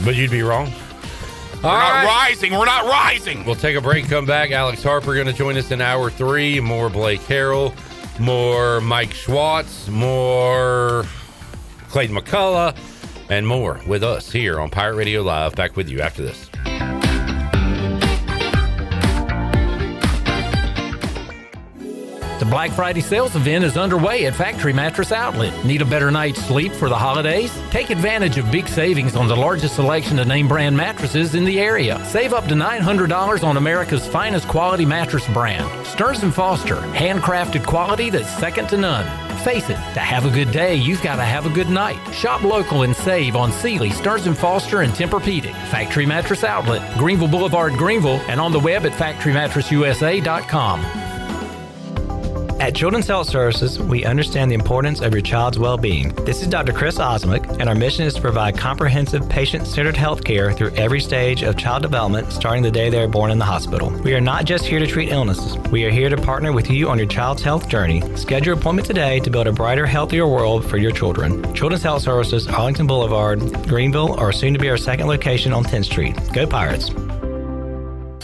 But you'd be wrong. We're not rising. We're not rising. We'll take a break, come back. Alex Harper going to join us in hour 3. More Blake Harrell, more Mike Schwartz, more Clayton McCullough, and more with us here on Pirate Radio Live. Back with you after this. The Black Friday sales event is underway at Factory Mattress Outlet. Need a better night's sleep for the holidays? Take advantage of big savings on the largest selection of name brand mattresses in the area. Save up to $900 on America's finest quality mattress brand. Stearns & Foster, handcrafted quality that's second to none. Face it, to have a good day, you've got to have a good night. Shop local and save on Sealy, Stearns & Foster, and Tempur-Pedic. Factory Mattress Outlet, Greenville Boulevard, Greenville, and on the web at factorymattressusa.com. At Children's Health Services, we understand the importance of your child's well-being. This is Dr. Chris Osmick, and our mission is to provide comprehensive, patient-centered health care through every stage of child development, starting the day they are born in the hospital. We are not just here to treat illnesses. We are here to partner with you on your child's health journey. Schedule your appointment today to build a brighter, healthier world for your children. Children's Health Services, Arlington Boulevard, Greenville, or soon to be our second location on 10th Street. Go Pirates!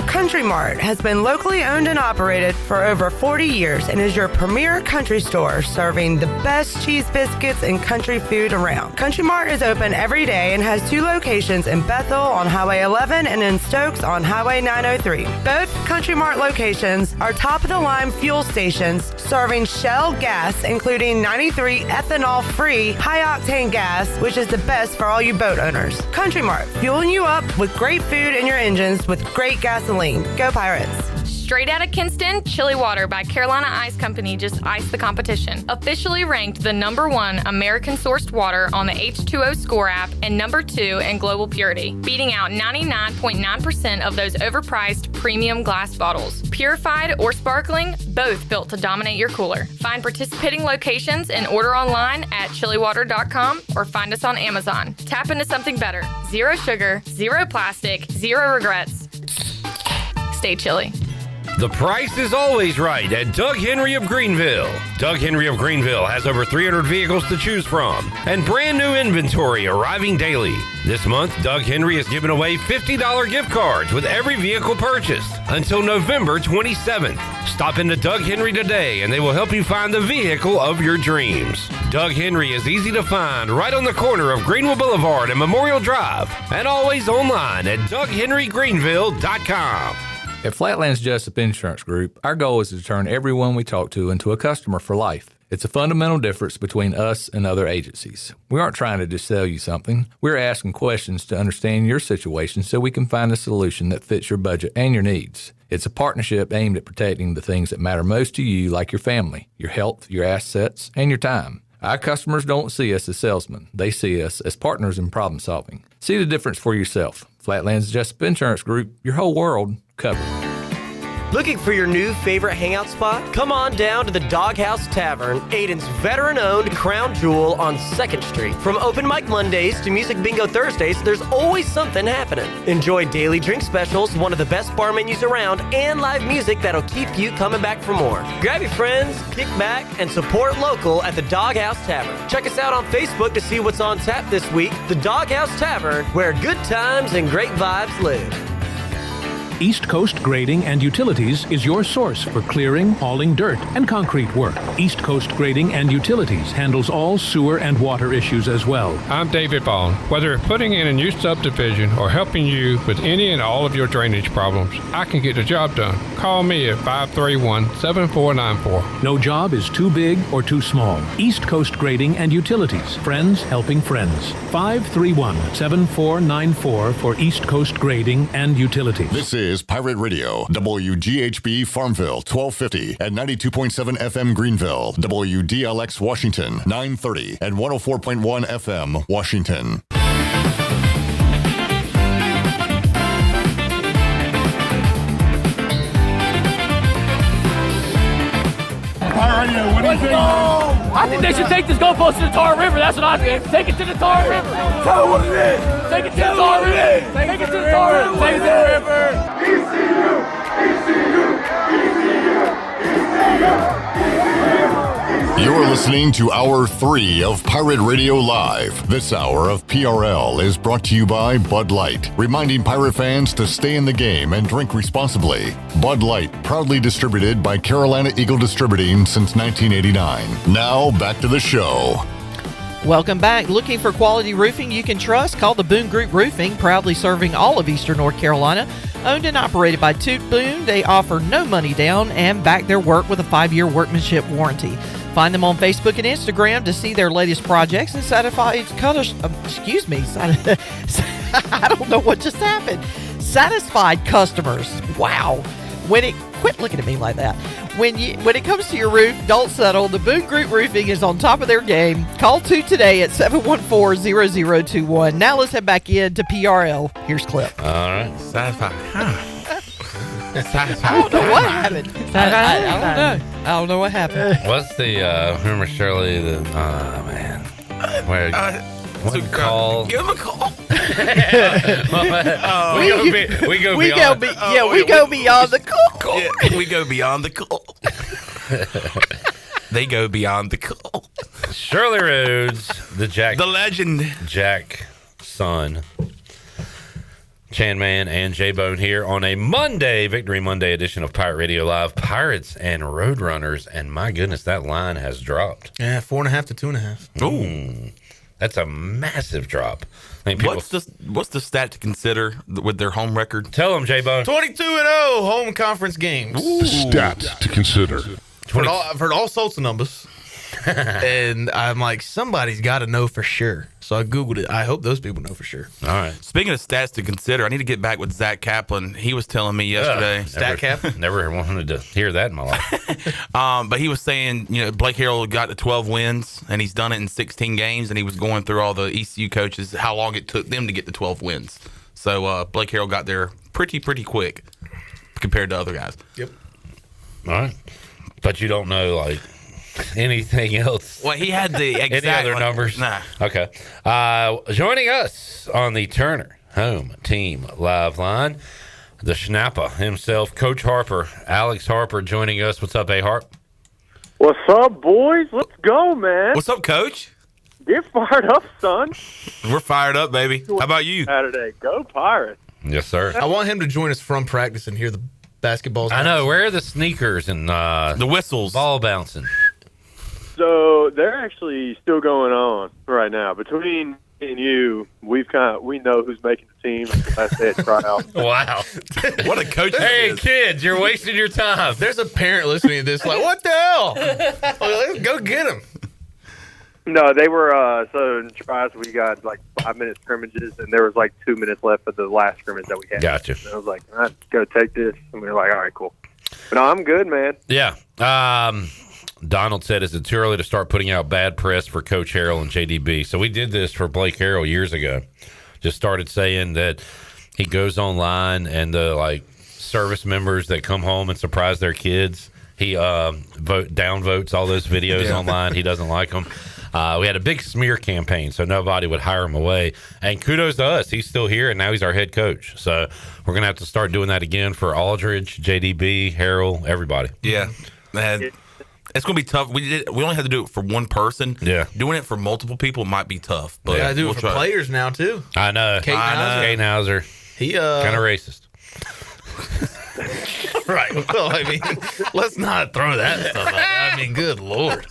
Country Mart has been locally owned and operated for over 40 years and is your premier country store serving the best cheese biscuits and country food around. Country Mart is open every day and has 2 locations in Bethel on Highway 11 and in Stokes on Highway 903. Both Country Mart locations are top-of-the-line fuel stations serving Shell gas, including 93 ethanol-free high-octane gas, which is the best for all you boat owners. Country Mart, fueling you up with great food in your engines with great gasoline. Go Pirates! Straight out of Kinston, Chili Water by Carolina Ice Company just iced the competition. Officially ranked the #1 American-sourced water on the H2O Score app and #2 in global purity, beating out 99.9% of those overpriced premium glass bottles. Purified or sparkling, both built to dominate your cooler. Find participating locations and order online at chiliwater.com or find us on Amazon. Tap into something better. Zero sugar, zero plastic, zero regrets. Stay chilly. The price is always right at Doug Henry of Greenville. Doug Henry of Greenville has over 300 vehicles to choose from and brand new inventory arriving daily. This month, Doug Henry is giving away $50 gift cards with every vehicle purchased until November 27th. Stop into Doug Henry today and they will help you find the vehicle of your dreams. Doug Henry is easy to find right on the corner of Greenville Boulevard and Memorial Drive and always online at DougHenryGreenville.com. At Flatlands Jessup Insurance Group, our goal is to turn everyone we talk to into a customer for life. It's a fundamental difference between us and other agencies. We aren't trying to just sell you something. We're asking questions to understand your situation so we can find a solution that fits your budget and your needs. It's a partnership aimed at protecting the things that matter most to you, like your family, your health, your assets, and your time. Our customers don't see us as salesmen. They see us as partners in problem solving. See the difference for yourself. Flatlands Jessup Insurance Group, your whole world covered. Looking for your new favorite hangout spot? Come on down to the Doghouse Tavern, Aiden's veteran-owned crown jewel on 2nd Street. From open mic Mondays to music bingo Thursdays, there's always something happening. Enjoy daily drink specials, one of the best bar menus around, and live music that'll keep you coming back for more. Grab your friends, kick back, and support local at the Doghouse Tavern. Check us out on Facebook to see what's on tap this week. The Doghouse Tavern, where good times and great vibes live. East Coast Grading and Utilities is your source for clearing, hauling dirt, and concrete work. East Coast Grading and Utilities handles all sewer and water issues as well. I'm David Vaughn. Whether putting in a new subdivision or helping you with any and all of your drainage problems, I can get the job done. Call me at 531-7494. No job is too big or too small. East Coast Grading and Utilities. Friends helping friends. 531-7494 for East Coast Grading and Utilities. This is Pirate Radio, WGHB Farmville, 1250 and 92.7 FM Greenville, WDLX Washington, 930 and 104.1 FM Washington. What do you think? I think they should take this goalpost to the Tar River. That's what I think. Take it to the Tar River. Tell them what it is. Take it to the Tar River. Take it to the Tar River. Take it to the river. ECU. You're listening to Hour 3 of Pirate Radio Live. This hour of PRL is brought to you by Bud Light, reminding pirate fans to stay in the game and drink responsibly. Bud Light, proudly distributed by Carolina Eagle Distributing since 1989. Now, back to the show. Welcome back. Looking for quality roofing you can trust? Call the Boone Group Roofing, proudly serving all of eastern North Carolina. Owned and operated by Toot Boone, they offer no money down and back their work with a 5-year workmanship warranty. Find them on Facebook and Instagram to see their latest projects and satisfied colors. I don't know what just happened. Satisfied customers. Wow. Quit looking at me like that. When it comes to your roof, don't settle. The Boone Group Roofing is on top of their game. Call Toot today at 714-0021. Now let's head back into PRL. Here's Clip. All right. Satisfied. I don't know what happened. I don't know what happened. What's the remember Shirley? Man, where? What's it called? Give him a call. We go beyond the call. Yeah, we go beyond the call. They go beyond the call. Shirley Rhodes, the legend, Jack son. Chan Man and J-Bone here on a Monday, Victory Monday edition of Pirate Radio Live. Pirates and Roadrunners, and my goodness, that line has dropped. Yeah, 4.5 to 2.5. Ooh, that's a massive drop. I mean, what's the stat to consider with their home record? Tell them, J-Bone. 22-0 home conference games. The stats to consider. I've heard all sorts of numbers. And I'm like, somebody's got to know for sure. So I Googled it. I hope those people know for sure. All right. Speaking of stats to consider, I need to get back with Zach Kaplan. He was telling me yesterday. Stat Cap? Never wanted to hear that in my life. But he was saying, Blake Harrell got to 12 wins, and he's done it in 16 games, and he was going through all the ECU coaches, how long it took them to get to 12 wins. So Blake Harrell got there pretty quick compared to other guys. Yep. All right. But you don't know, like, anything else? Well, he had the exact... Any other numbers? Nah. Okay. Joining us on the Turner Home Team Live Line, the Schnapper himself, Coach Harper. Alex Harper joining us. What's up, A-Harp? What's up, boys? Let's go, man. What's up, Coach? Get fired up, son. We're fired up, baby. How about you? Saturday. Go Pirates. Yes, sir. I want him to join us from practice and hear the basketballs. I know. Where are the sneakers and the whistles? Ball bouncing. So they're actually still going on right now. Between me and you, we know who's making the team. Last day at tryout. Wow. What a coach. Hey, kids, you're wasting your time. There's a parent listening to this like, what the hell? Let's go get him. No, they were, so in tryouts we got like 5-minute scrimmages, and there was like 2 minutes left of the last scrimmage that we had. Gotcha. And I was like, all right, go take this. And we were like, all right, cool. But no, I'm good, man. Yeah. Donald said, is it too early to start putting out bad press for Coach Harrell and JDB? So we did this for Blake Harrell years ago. Just started saying that he goes online, and the service members that come home and surprise their kids, he downvotes all those videos online. He doesn't like them. We had a big smear campaign, so nobody would hire him away. And kudos to us. He's still here, and now he's our head coach. So we're going to have to start doing that again for Aldridge, JDB, Harrell, everybody. Yeah. It's going to be tough. We only had to do it for one person. Yeah. Doing it for multiple people might be tough. But You got to do it for players now, too. I know. Kate Hauser. He kind of racist. Right. Well, I mean, let's not throw that stuff out. I mean, good Lord.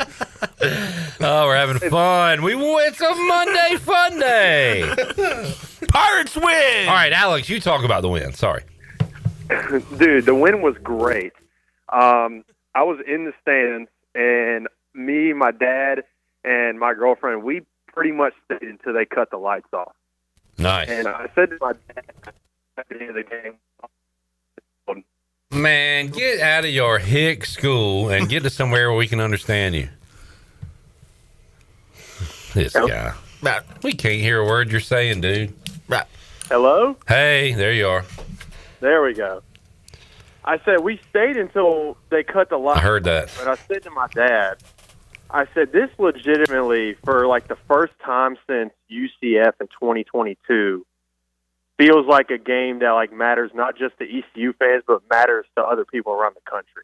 Oh, we're having fun. It's a Monday fun day. Pirates win. All right, Alex, you talk about the win. Sorry. Dude, the win was great. I was in the stands, and me, my dad, and my girlfriend, we pretty much stayed until they cut the lights off. Nice. And I said to my dad at the end of the game, Man, get out of your hick school and get to somewhere where we can understand you. This guy. We can't hear a word you're saying, dude. Right. Hello? Hey, there you are. There we go. I said we stayed until they cut the lights. I heard that. But I said to my dad, I said, this legitimately, for like the first time since UCF in 2022, feels like a game that like matters not just to ECU fans, but matters to other people around the country.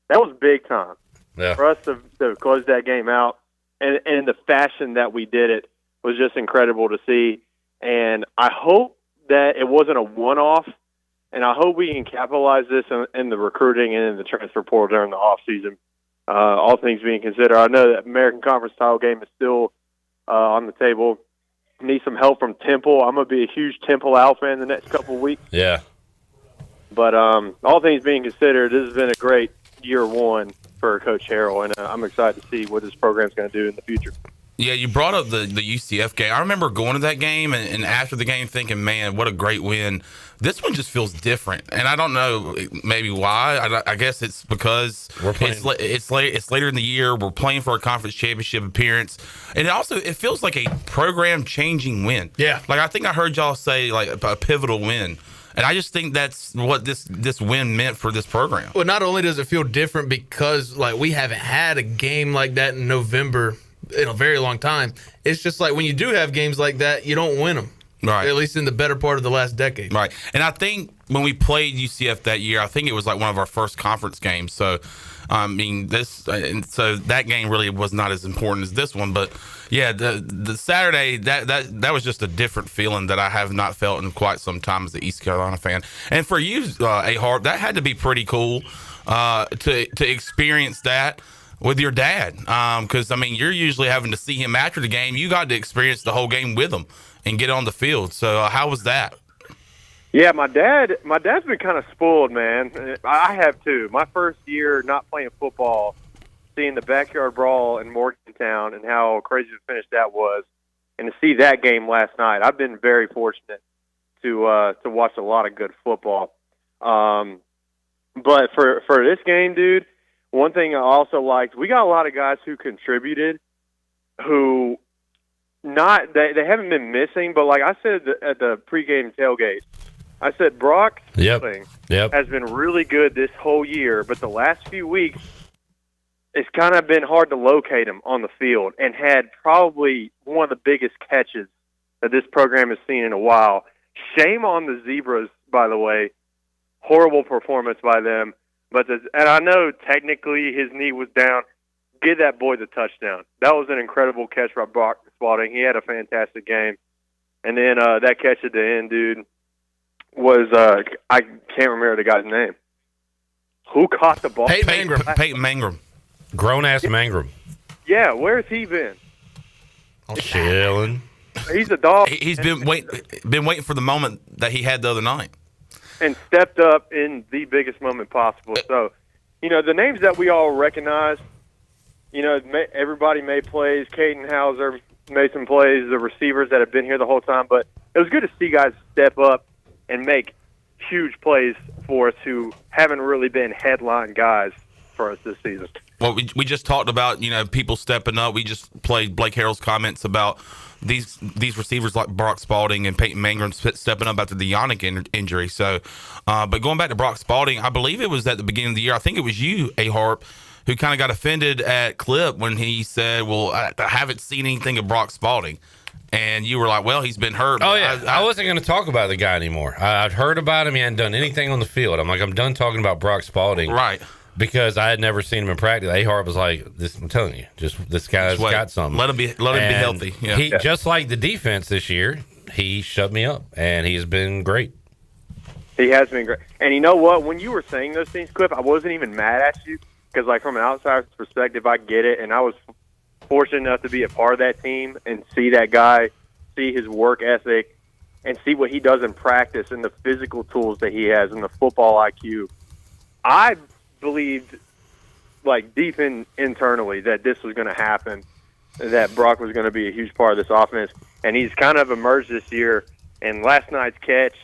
That was big time. Yeah. For us to close that game out, and the fashion that we did it was just incredible to see. And I hope that it wasn't a one-off, and I hope we can capitalize this in the recruiting and in the transfer portal during the offseason. All things being considered, I know that American Conference title game is still on the table. Need some help from Temple. I'm going to be a huge Temple Owl fan the next couple of weeks. Yeah. But all things being considered, this has been a great year one for Coach Harrell, and I'm excited to see what this program's going to do in the future. Yeah, you brought up the UCF game. I remember going to that game and after the game thinking, man, what a great win. This one just feels different, and I don't know maybe why. I guess it's because it's later in the year. We're playing for a conference championship appearance, and it feels like a program-changing win. Yeah. Like I think I heard y'all say like a pivotal win. And I just think that's what this win meant for this program. Well, not only does it feel different because like we haven't had a game like that in November in a very long time. It's just like when you do have games like that, you don't win them. Right. At least in the better part of the last decade. Right. And I think when we played UCF that year, I think it was like one of our first conference games. So, I mean, so that game really was not as important as this one. But, yeah, the Saturday, that was just a different feeling that I have not felt in quite some time as an East Carolina fan. And for you, Harp, that had to be pretty cool to experience that with your dad. Because, I mean, you're usually having to see him after the game. You got to experience the whole game with him and get on the field. So how was that? Yeah, my dad's been kind of spoiled, man. I have too. My first year not playing football, seeing the backyard brawl in Morgantown and how crazy the finish that was, and to see that game last night, I've been very fortunate to watch a lot of good football. But for this game, dude, one thing I also liked, we got a lot of guys who contributed, who they haven't been missing, but like I said at the pregame tailgate, I said Brock Spalding has been really good this whole year, but the last few weeks it's kind of been hard to locate him on the field, and had probably one of the biggest catches that this program has seen in a while. Shame on the Zebras, by the way. Horrible performance by them. And I know technically his knee was down. Give that boy the touchdown. That was an incredible catch by Brock Spalding. He had a fantastic game. And then that catch at the end, dude, was I can't remember the guy's name. Who caught the ball? Peyton Mangrum. Grown-ass Mangrum. Yeah, where's he been? Chilling. He's a dog. He's been waiting for the moment that he had the other night. And stepped up in the biggest moment possible. So, the names that we all recognize, everybody made plays. Caden Hauser made some plays, the receivers that have been here the whole time. But it was good to see guys step up and make huge plays for us who haven't really been headline guys for us this season. Well, we just talked about, people stepping up. We just played Blake Harrell's comments about these receivers like Brock Spalding and Peyton Mangrum stepping up after the Yannick injury. So, but going back to Brock Spalding, I believe it was at the beginning of the year. I think it was you, A-Harp, who kind of got offended at Clip when he said, well, I haven't seen anything of Brock Spalding. And you were like, well, he's been hurt. Oh, yeah. I wasn't going to talk about the guy anymore. I'd heard about him. He hadn't done anything on the field. I'm like, I'm done talking about Brock Spalding. Right. Because I had never seen him in practice. A-Harp was like, I'm telling you, this guy's got something. Let him be healthy. Yeah. He, just like the defense this year, he shut me up, and he's been great. He has been great. And you know what? When you were saying those things, Cliff, I wasn't even mad at you because, like, from an outsider's perspective, I get it. And I was fortunate enough to be a part of that team and see that guy, see his work ethic, and see what he does in practice and the physical tools that he has and the football IQ. I believed, like, deep internally that this was going to happen, that Brock was going to be a huge part of this offense. And he's kind of emerged this year. And last night's catch,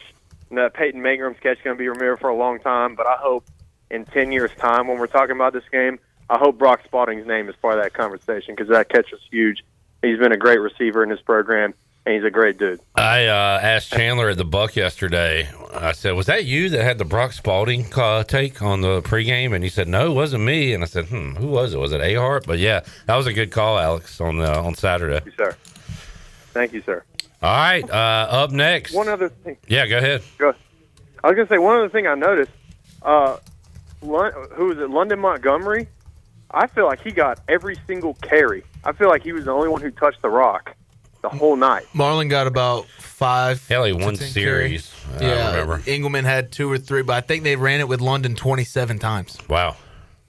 Peyton Mangram's catch, is going to be remembered for a long time. But I hope in 10 years' time, when we're talking about this game, I hope Brock Spalding's name is part of that conversation because that catch was huge. He's been a great receiver in this program, and he's a great dude. I asked Chandler at the Buck yesterday, I said, was that you that had the Brock Spalding take on the pregame? And he said, no, it wasn't me. And I said, who was it? Was it A-Hart? But, yeah, that was a good call, Alex, on Saturday. Thank you, sir. Thank you, sir. All right, up next. One other thing. Yeah, go ahead. I was going to say, one other thing I noticed, who was it, London Montgomery? I feel like he got every single carry. I feel like he was the only one who touched the rock the whole night. Marlon got about 5. Hell, he won series. I remember. Engelman had 2 or 3, but I think they ran it with London 27 times. Wow.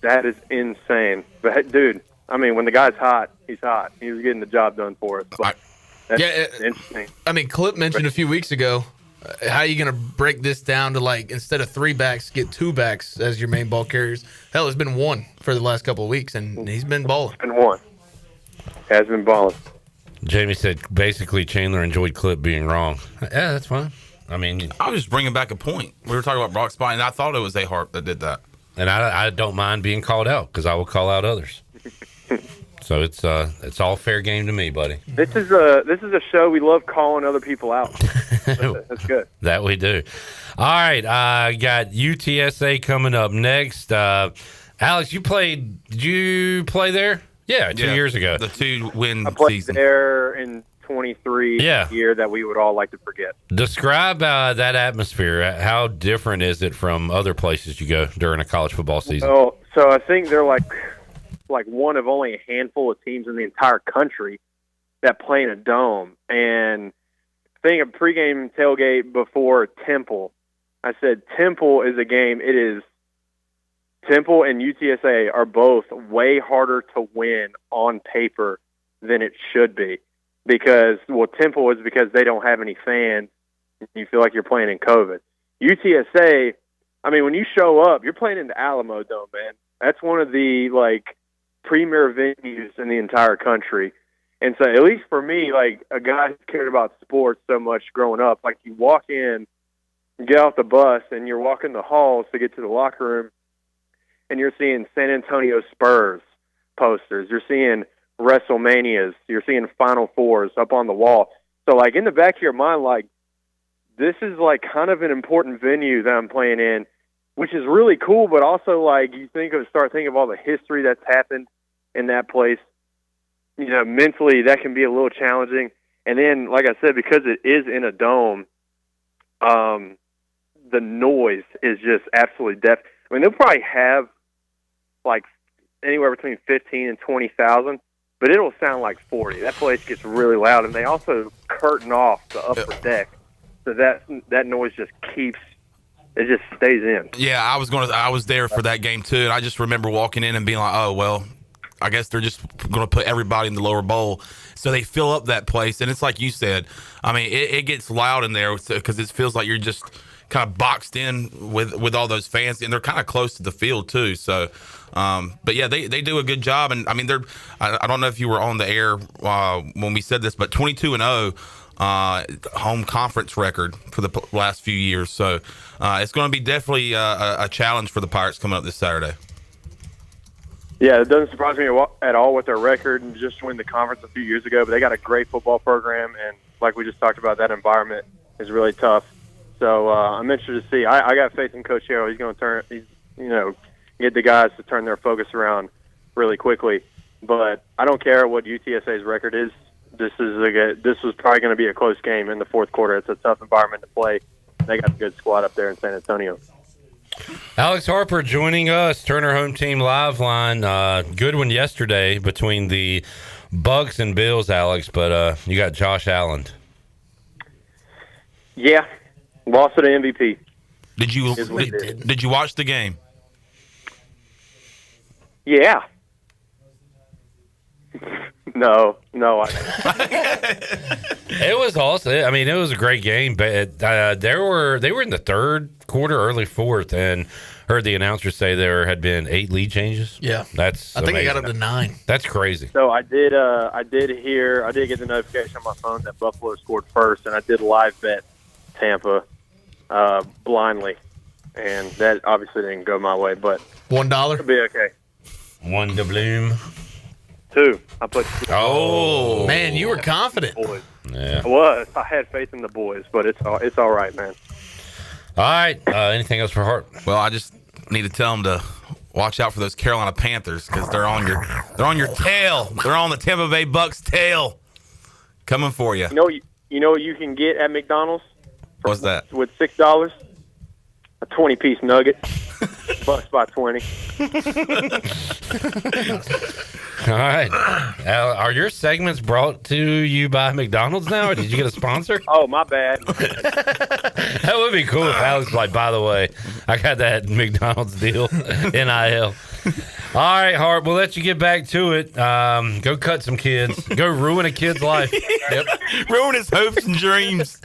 That is insane. But, dude, I mean, when the guy's hot, he's hot. He was getting the job done for us. But that's interesting. I mean, Clip mentioned a few weeks ago, how are you going to break this down to, like, instead of 3 backs, get 2 backs as your main ball carriers? Hell, it's been 1 for the last couple of weeks, and he's been balling. It's been 1. Has been balling. Jamie said basically Chandler enjoyed Clip being wrong. Yeah, that's fine. I mean, I was just bringing back a point. We were talking about Brock Spalding, and I thought it was A-Hart that did that. And I don't mind being called out because I will call out others. So it's all fair game to me, buddy. This is a show we love calling other people out. That's good. That we do. All right, I got UTSA coming up next. Alex, did you play there? Yeah, 2 years ago. The 2-win I played season. there in 23 year that we would all like to forget. Describe that atmosphere. How different is it from other places you go during a college football season? Well, so I think they're like one of only a handful of teams in the entire country that play in a dome. And I think a pregame tailgate before Temple, I said Temple is a game. It is Temple and UTSA are both way harder to win on paper than it should be because, well, Temple is because they don't have any fans. You feel like you're playing in COVID. UTSA, I mean, when you show up, you're playing in the Alamo Dome, man. That's one of the, like, premier venues in the entire country. And so at least for me, like a guy who cared about sports so much growing up, like you walk in, you get off the bus, and you're walking the halls to get to the locker room, and you're seeing San Antonio Spurs posters. You're seeing WrestleManias. You're seeing Final Fours up on the wall. So, like, in the back of your mind, like, this is, like, kind of an important venue that I'm playing in, which is really cool, but also, like, you start thinking of all the history that's happened in that place. You know, mentally, that can be a little challenging. And then, like I said, because it is in a dome, the noise is just absolutely deaf. I mean, they'll probably have, like, anywhere between 15 and 20,000, but it'll sound like 40. That place gets really loud, and they also curtain off the upper deck, so that noise just stays in. Yeah, I was there for that game too, and I just remember walking in and being like, oh, well, I guess they're just going to put everybody in the lower bowl. So they fill up that place, and it's like you said. I mean, it gets loud in there because it feels like you're just kind of boxed in with all those fans, and they're kind of close to the field too. So, but yeah, they do a good job. And I mean, I don't know if you were on the air when we said this, but 22-0 home conference record for the last few years. So it's going to be definitely a challenge for the Pirates coming up this Saturday. Yeah, it doesn't surprise me at all with their record and just win the conference a few years ago. But they got a great football program, and like we just talked about, that environment is really tough. So I'm interested to see. I got faith in Coach Harrell. He's going to get the guys to turn their focus around really quickly. But I don't care what UTSA's record is. This was probably going to be a close game in the fourth quarter. It's a tough environment to play. They got a good squad up there in San Antonio. Alex Harper joining us, Turner Home Team Live Line. Good one yesterday between the Bucks and Bills, Alex, but you got Josh Allen. Yeah, lost to the MVP. Did you watch the game? Yeah. No. It was awesome. I mean, it was a great game, but they were in the third quarter, early fourth, and heard the announcer say there had been 8 lead changes. Yeah, that's I think amazing. it got up to 9. That's crazy. So I did get the notification on my phone that Buffalo scored first, and I did live bet Tampa blindly, and that obviously didn't go my way, but $1 it'll be okay. 1 doubloon. 2. I put 2. Oh man, you were confident. Boys. Yeah, I was. I had faith in the boys, but it's all right, man. All right. Anything else for Hart? Well, I just need to tell them to watch out for those Carolina Panthers because they're on your tail. They're on the Tampa Bay Bucks' tail, coming for you. You know what you can get at McDonald's? What's that? With $6, a 20-piece nugget. Bucks by 20. All right. Are your segments brought to you by McDonald's now, or did you get a sponsor? Oh, my bad. That would be cool if Alex was like, by the way, I got that McDonald's deal, NIL. All right, Hart, we'll let you get back to it. Go cut some kids. Go ruin a kid's life. Yep. Ruin his hopes and dreams.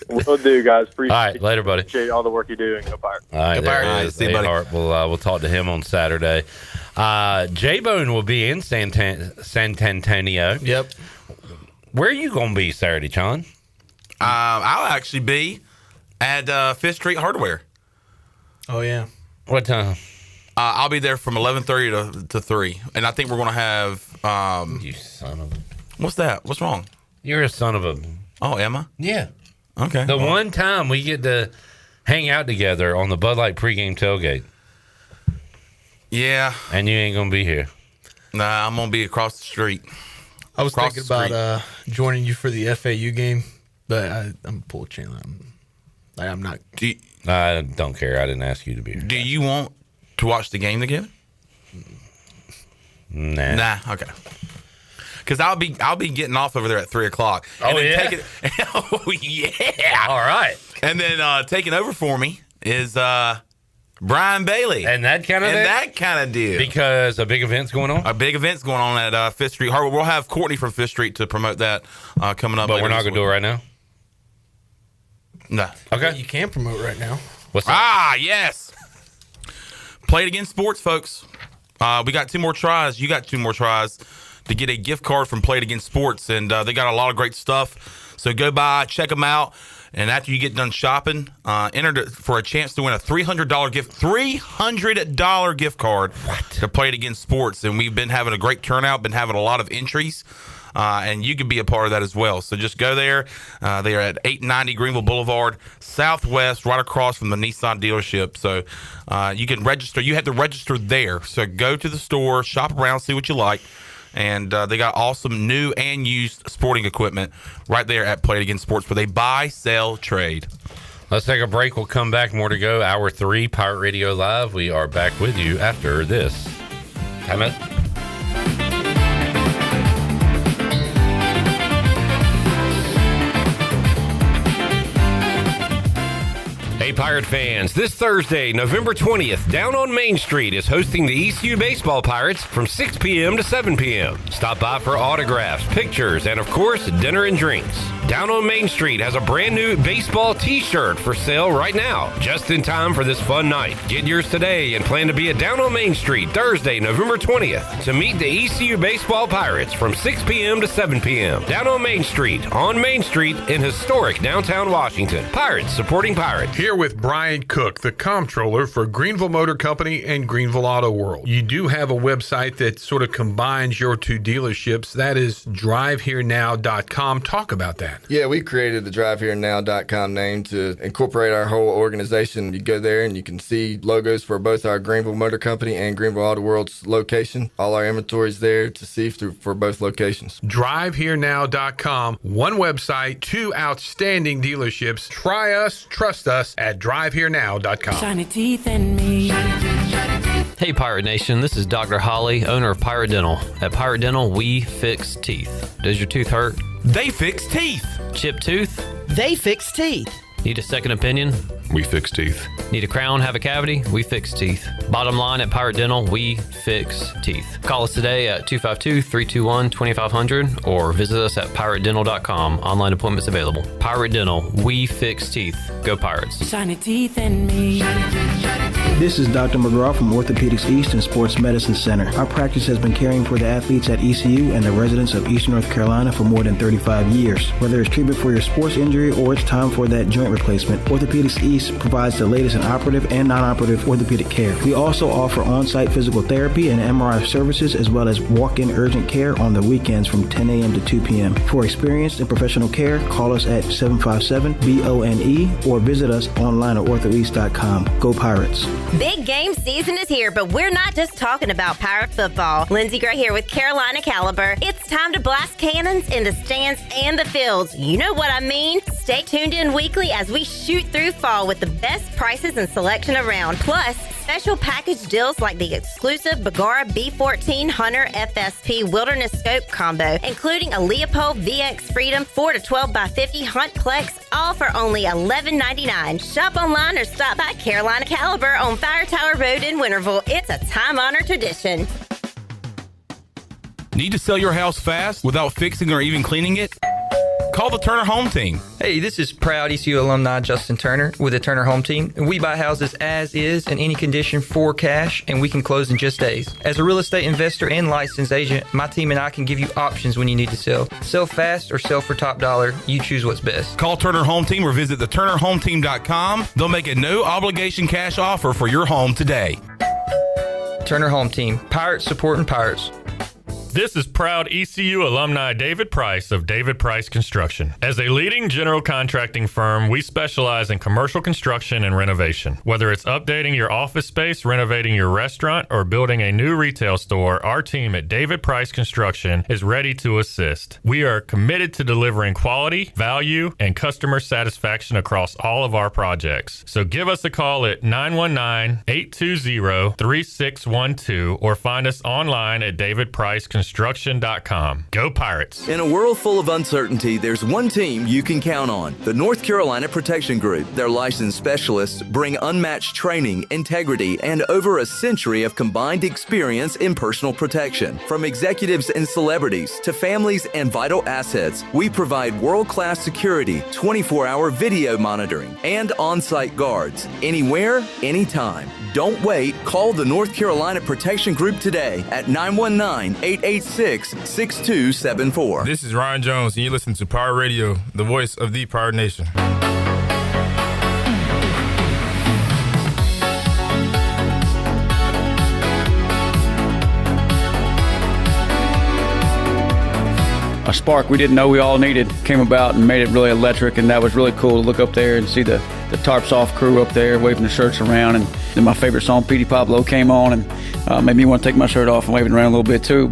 Will do, guys. Appreciate all right, later, buddy. Appreciate all the work you do, and go Pirates. All right, Go there Pirates. it is. See you, Hey, buddy. Hart, we'll talk to him on Saturday. J-Bone will be in San Antonio. Yep. Where are you going to be Saturday, John? I'll actually be at 5th Street Hardware. Oh, yeah. What time? I'll be there from 11:30 to 3. And I think we're going to have... you son of a... What's that? What's wrong? You're a son of a... Oh, am I? Yeah. Okay. The one time we get to hang out together on the Bud Light pregame tailgate. Yeah. And you ain't going to be here. Nah, I'm going to be across the street. I was Across thinking the about joining you for the FAU game, but I'm Paul Chandler. I'm not. I don't care. I didn't ask you to be here. Do you want to watch the game together? Nah. Okay. Because I'll be getting off over there at 3:00. Oh, yeah? Oh yeah. All right. And then taking over for me is Brian Bailey. And that kind of deal. Because a big event's going on? A big event's going on at 5th Street Hardware. We'll have Courtney from 5th Street to promote that coming up. But we're not going to do it right now? No. Okay. You can promote right now. What's that? Ah, yes. Play It Again Sports, folks. We got 2 more tries. You got 2 more tries to get a gift card from Play It Again Sports. And they got a lot of great stuff. So go by, check them out. And after you get done shopping, enter for a chance to win a $300 gift card to Play It Again Sports. And we've been having a great turnout, been having a lot of entries. And you can be a part of that as well. So just go there. They are at 890 Greenville Boulevard, Southwest, right across from the Nissan dealership. So you can register. You have to register there. So go to the store, shop around, see what you like. And they got awesome new and used sporting equipment right there at Play It Again Sports, where they buy, sell, trade. Let's take a break. We'll come back. More to go. Hour 3, Pirate Radio Live. We are back with you after this. Time out. Hey, Pirate fans, this Thursday, November 20th, Down on Main Street is hosting the ECU Baseball Pirates from 6 p.m. to 7 p.m. Stop by for autographs, pictures, and, of course, dinner and drinks. Down on Main Street has a brand new baseball t-shirt for sale right now, just in time for this fun night. Get yours today and plan to be at Down on Main Street Thursday, November 20th to meet the ECU Baseball Pirates from 6 p.m. to 7 p.m. Down on Main Street in historic downtown Washington. Pirates supporting Pirates. Here with Brian Cook, the comptroller for Greenville Motor Company and Greenville Auto World. You do have a website that sort of combines your 2 dealerships. That is driveherenow.com. Talk about that. Yeah, we created the driveherenow.com name to incorporate our whole organization. You go there and you can see logos for both our Greenville Motor Company and Greenville Auto World's location. All our inventory's there to see for both locations. driveherenow.com. One website, 2 outstanding dealerships. Try us, trust us at driveherenow.com. Shiny teeth in me. Hey, Pirate Nation, this is Dr. Holly, owner of Pirate Dental. At Pirate Dental, we fix teeth. Does your tooth hurt? They fix teeth. Chipped tooth? They fix teeth. Need a second opinion? We fix teeth. Need a crown, have a cavity? We fix teeth. Bottom line at Pirate Dental, we fix teeth. Call us today at 252-321-2500 or visit us at piratedental.com. Online appointments available. Pirate Dental, we fix teeth. Go Pirates. Shiny teeth in me. This is Dr. McGraw from Orthopedics East and Sports Medicine Center. Our practice has been caring for the athletes at ECU and the residents of Eastern North Carolina for more than 35 years. Whether it's treatment for your sports injury or it's time for that joint replacement, Orthopedics East provides the latest in operative and non-operative orthopedic care. We also offer on-site physical therapy and MRI services as well as walk-in urgent care on the weekends from 10 a.m. to 2 p.m. For experienced and professional care, call us at 757-BONE or visit us online at orthoeast.com. Go Pirates. Big game season is here, but we're not just talking about Pirate football. Lindsey Gray here with Carolina Caliber. It's time to blast cannons in the stands and the fields. You know what I mean. Stay tuned in weekly as we shoot through fall with the best prices and selection around. Plus, special package deals like the exclusive Bagara B14 Hunter FSP Wilderness Scope combo, including a Leopold VX Freedom 4 to 12 by 50 Hunt Plex, all for only $11.99. Shop online or stop by Carolina Caliber on Fire Tower Road in Winterville. It's a time-honored tradition. Need to sell your house fast without fixing or even cleaning it? Call the Turner Home Team. Hey, this is proud ECU alumni Justin Turner with the Turner Home Team. We buy houses as is in any condition for cash, and we can close in just days. As a real estate investor and licensed agent, my team and I can give you options when you need to sell. Sell fast or sell for top dollar. You choose what's best. Call Turner Home Team or visit theturnerhometeam.com. They'll make a no-obligation cash offer for your home today. Turner Home Team. Pirates supporting Pirates. This is proud ECU alumni David Price of David Price Construction. As a leading general contracting firm, we specialize in commercial construction and renovation. Whether it's updating your office space, renovating your restaurant, or building a new retail store, our team at David Price Construction is ready to assist. We are committed to delivering quality, value, and customer satisfaction across all of our projects. So give us a call at 919-820-3612 or find us online at davidpriceconstruction.com. Go Pirates. In a world full of uncertainty, there's one team you can count on, the North Carolina Protection Group. Their licensed specialists bring unmatched training, integrity, and over a century of combined experience in personal protection. From executives and celebrities to families and vital assets, we provide world-class security, 24-hour video monitoring, and on-site guards. Anywhere, anytime. Don't wait. Call the North Carolina Protection Group today at 919-886-6274. This is Ryan Jones, and you listen to Pirate Radio, the voice of the Pirate Nation. A spark we didn't know we all needed came about and made it really electric, and that was really cool to look up there and see the Tarps Off crew up there waving their shirts around. And then my favorite song, Petey Pablo, came on and made me want to take my shirt off and wave it around a little bit too.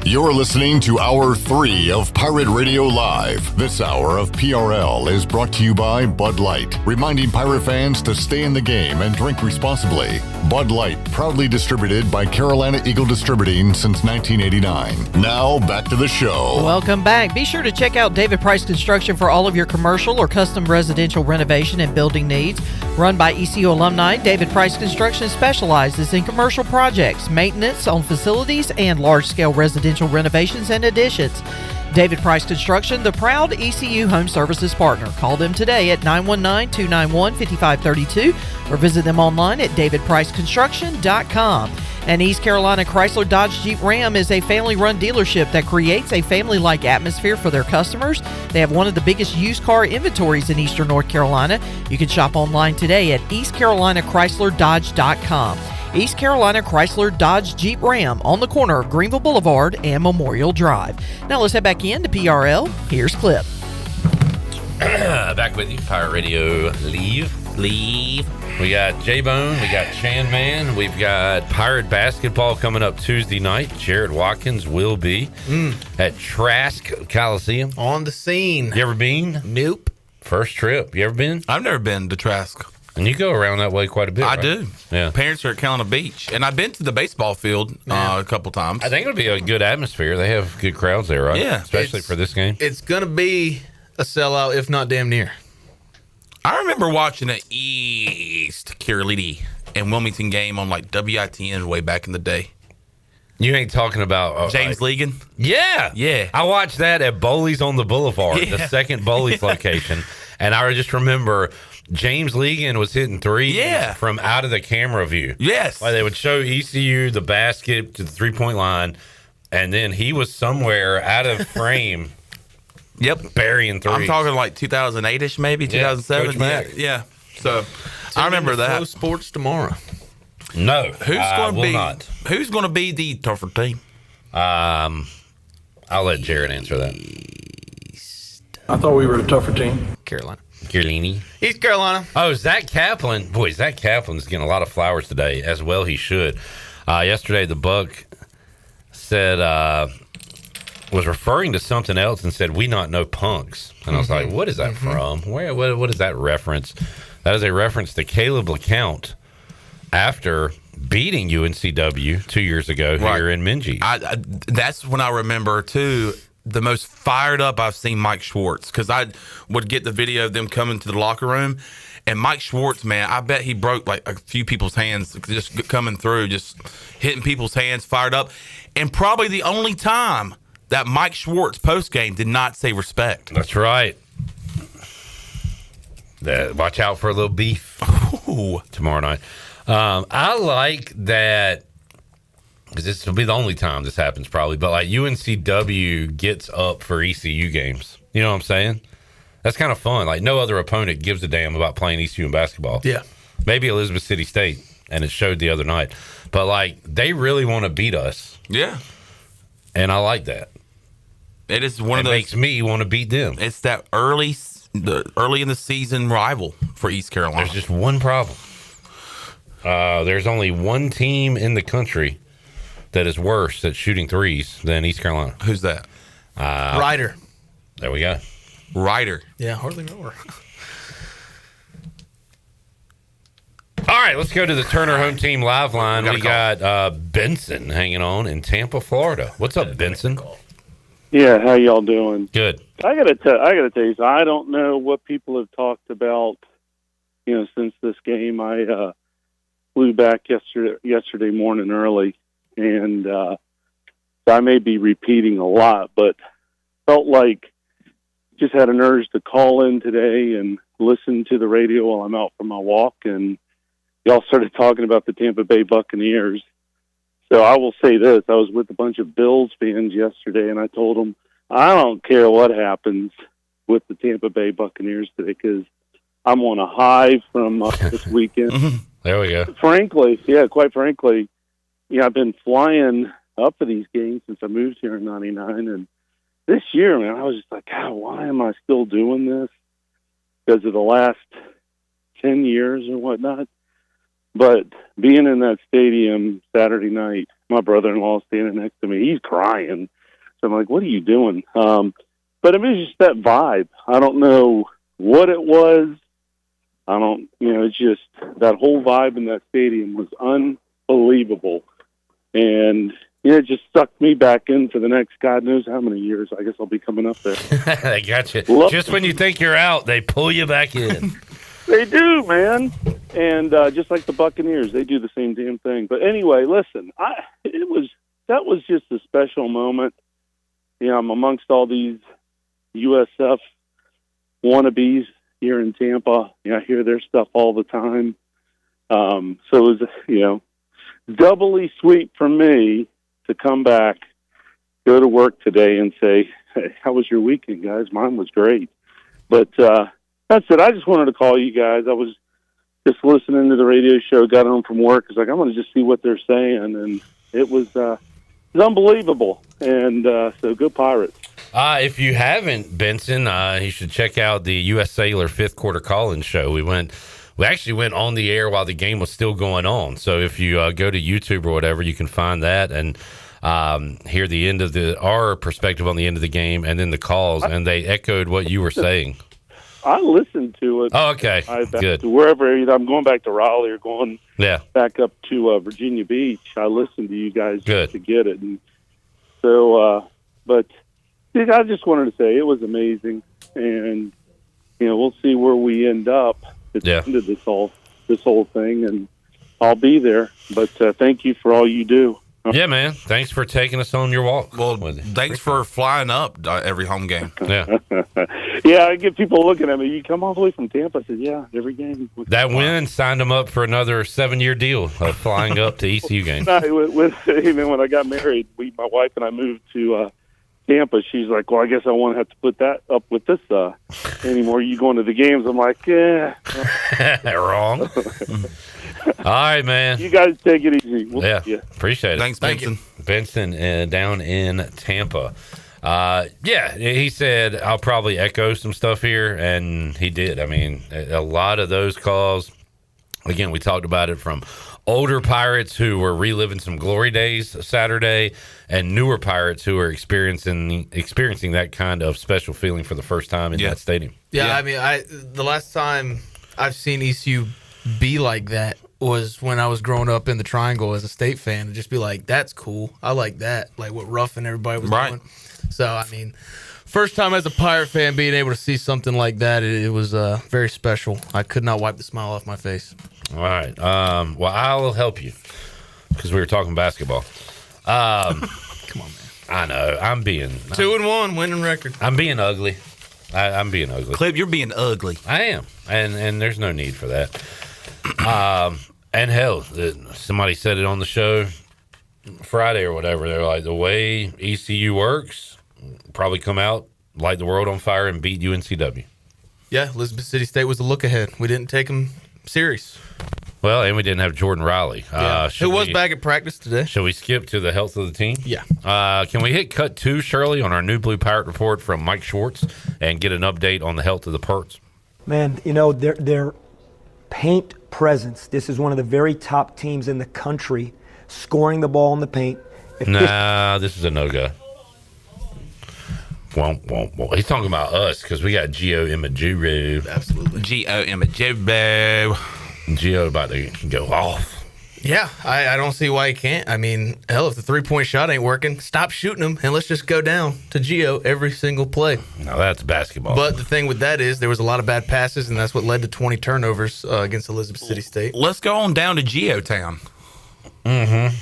You're listening to Hour 3 of Pirate Radio Live. This hour of PRL is brought to you by Bud Light, reminding Pirate fans to stay in the game and drink responsibly. Bud Light, proudly distributed by Carolina Eagle Distributing since 1989. Now, back to the show. Welcome back. Be sure to check out David Price Construction for all of your commercial or custom residential renovation and building needs. Run by ECU alumni, David Price Construction specializes in commercial projects, maintenance on facilities, and large-scale residential renovations and additions. David Price Construction, the proud ECU Home Services partner. Call them today at 919-291-5532 or visit them online at davidpriceconstruction.com. And East Carolina Chrysler Dodge Jeep Ram is a family-run dealership that creates a family-like atmosphere for their customers. They have one of the biggest used car inventories in Eastern North Carolina. You can shop online today at eastcarolinachrysler.dodge.com. East Carolina Chrysler Dodge Jeep Ram on the corner of Greenville Boulevard and Memorial Drive. Now let's head back into PRL. Here's Clip. Back with you, Pirate Radio Leave. We got J-Bone, we got Chan Man, we've got Pirate basketball coming up Tuesday night. Jared Watkins will be at Trask Coliseum. On the scene. You ever been? Nope. First trip. You ever been? I've never been to Trask. And you go around that way quite a bit, I right? do. Yeah. Parents are at Carolina Beach. And I've been to the baseball field a couple times. I think it'll be a good atmosphere. They have good crowds there, right? Yeah. Especially for this game. It's going to be a sellout, if not damn near. I remember watching an East Carolina and Wilmington game on like WITN way back in the day. You ain't talking about James Legan? Yeah. I watched that at Bowley's on the Boulevard, the second Bowley's location. And I just remember James Legan was hitting threes from out of the camera view. Yes. Like they would show ECU the basket to the 3-point line, and then he was somewhere out of frame. Burying threes. I'm talking like 2008-ish, maybe 2007. Coach Mack. Yeah. So I remember that. Flow Sports tomorrow. No, Who's going to be the tougher team? I'll let Jared answer that. I thought we were the tougher team. Carolina. East Carolina. Oh, Zach Kaplan. Boy, Zach Kaplan's getting a lot of flowers today, as well he should. Yesterday, the Buck said, was referring to something else and said, "We not know punks." And I was like, what is that from? What is that reference? That is a reference to Caleb LeCount after beating UNCW 2 years ago here in Mingy. That's when I remember, too, the most fired up I've seen Mike Schwartz, because I would get the video of them coming to the locker room. And Mike Schwartz, man, I bet he broke like a few people's hands just coming through, just hitting people's hands, fired up. And probably the only time that Mike Schwartz postgame did not say respect. That's right. Watch out for a little beef tomorrow night. I like that, because this will be the only time this happens probably, but like UNCW gets up for ECU games. You know what I'm saying? That's kind of fun. Like no other opponent gives a damn about playing ECU in basketball. Yeah. Maybe Elizabeth City State, and it showed the other night. But like they really want to beat us. Yeah. And I like that. It is one of those. It makes me want to beat them. It's that early in the season rival for East Carolina. There's just one problem. There's only one team in the country that is worse at shooting threes than East Carolina. Who's that? Ryder. There we go. Ryder. Yeah, hardly know her. All right, let's go to the Turner Home Team live line. We got Benson hanging on in Tampa, Florida. What's up, Benson? Yeah, how y'all doing? Good. I gotta tell you, so I don't know what people have talked about, since this game. I flew back yesterday morning early, and so I may be repeating a lot, but felt like just had an urge to call in today and listen to the radio while I'm out for my walk, and y'all started talking about the Tampa Bay Buccaneers. So I will say this. I was with a bunch of Bills fans yesterday, and I told them, I don't care what happens with the Tampa Bay Buccaneers today, because I'm on a high from this weekend. There we go. Quite frankly, I've been flying up for these games since I moved here in '99, and this year, man, I was just like, God, why am I still doing this? Because of the last 10 years or whatnot. But being in that stadium Saturday night, my brother-in-law standing next to me, he's crying. So I'm like, what are you doing? But it was just that vibe. I don't know what it was. It's just that whole vibe in that stadium was unbelievable. And it just sucked me back in for the next God knows how many years. I guess I'll be coming up there. They got you. Just when you think you're out, they pull you back in. They do, man. And just like the Buccaneers, they do the same damn thing. But anyway, listen, that was just a special moment. I'm amongst all these USF wannabes here in Tampa. I hear their stuff all the time. So it was, doubly sweet for me to come back, go to work today and say, hey, how was your weekend, guys? Mine was great. But that's it. I just wanted to call you guys. I was just listening to the radio show, got home from work. I was like, I'm going to just see what they're saying. And it was unbelievable. And so go Pirates. If you haven't, Benson, you should check out the U.S. Sailor fifth quarter call-in show. We actually went on the air while the game was still going on. So if you go to YouTube or whatever, you can find that and hear the end of our perspective on the end of the game and then the calls, and they echoed what you were saying. I listened to it. Oh, okay. Good. To wherever, either I'm going back to Raleigh or going back up to Virginia Beach. I listened to you guys just to get it. And so, but I just wanted to say it was amazing. And, we'll see where we end up at the end of this whole thing, and I'll be there. But thank you for all you do. Yeah, man. Thanks for taking us on your walk. Well, thanks for flying up every home game. Yeah. Yeah, I get people looking at me. You come all the way from Tampa? I said, yeah, every game. That win signed him up for another 7-year deal of flying up to ECU games. Even when I got married, my wife and I moved to Tampa. She's like, well, I guess I won't have to put that up with this anymore. You going to the games? I'm like, yeah. Wrong. All right, man. You guys take it easy. We'll see ya. Appreciate it. Thanks, Benson. Benson down in Tampa. He said, I'll probably echo some stuff here, and he did. I mean, a lot of those calls, again, we talked about it from older Pirates who were reliving some glory days Saturday, and newer Pirates who are experiencing that kind of special feeling for the first time in that stadium. Yeah, I mean, the last time I've seen ECU be like that was when I was growing up in the Triangle as a State fan, and just be like, that's cool. I like that. Like what Ruff and everybody was doing. So, I mean, first time as a Pirate fan being able to see something like that, it was very special. I could not wipe the smile off my face. All right. Well, I'll help you because we were talking basketball. Come on, man. I know. I'm being 2-1 winning record. I'm being ugly. I'm being ugly. Clip, you're being ugly. I am, and there's no need for that. And hell, somebody said it on the show Friday or whatever. They're like, the way ECU works, probably come out, light the world on fire, and beat UNCW. Yeah, Elizabeth City State was a look ahead. We didn't take them serious. Well, and we didn't have Jordan Riley. Who was back at practice today. Shall we skip to the health of the team? Yeah. Can we hit cut 2, Shirley, on our new Blue Pirate report from Mike Schwartz and get an update on the health of the Perts? Man, their paint presence. This is one of the very top teams in the country scoring the ball in the paint. This is a no-go. He's talking about us because we got Gio Imajuru. Absolutely. Gio Imajuru. Gio about to go off. Yeah, I don't see why he can't. I mean, hell, if the three-point shot ain't working, stop shooting them and let's just go down to Gio every single play. No, that's basketball. But the thing with that is there was a lot of bad passes, and that's what led to 20 turnovers against Elizabeth City State. Let's go on down to Gio Town. Mm-hmm.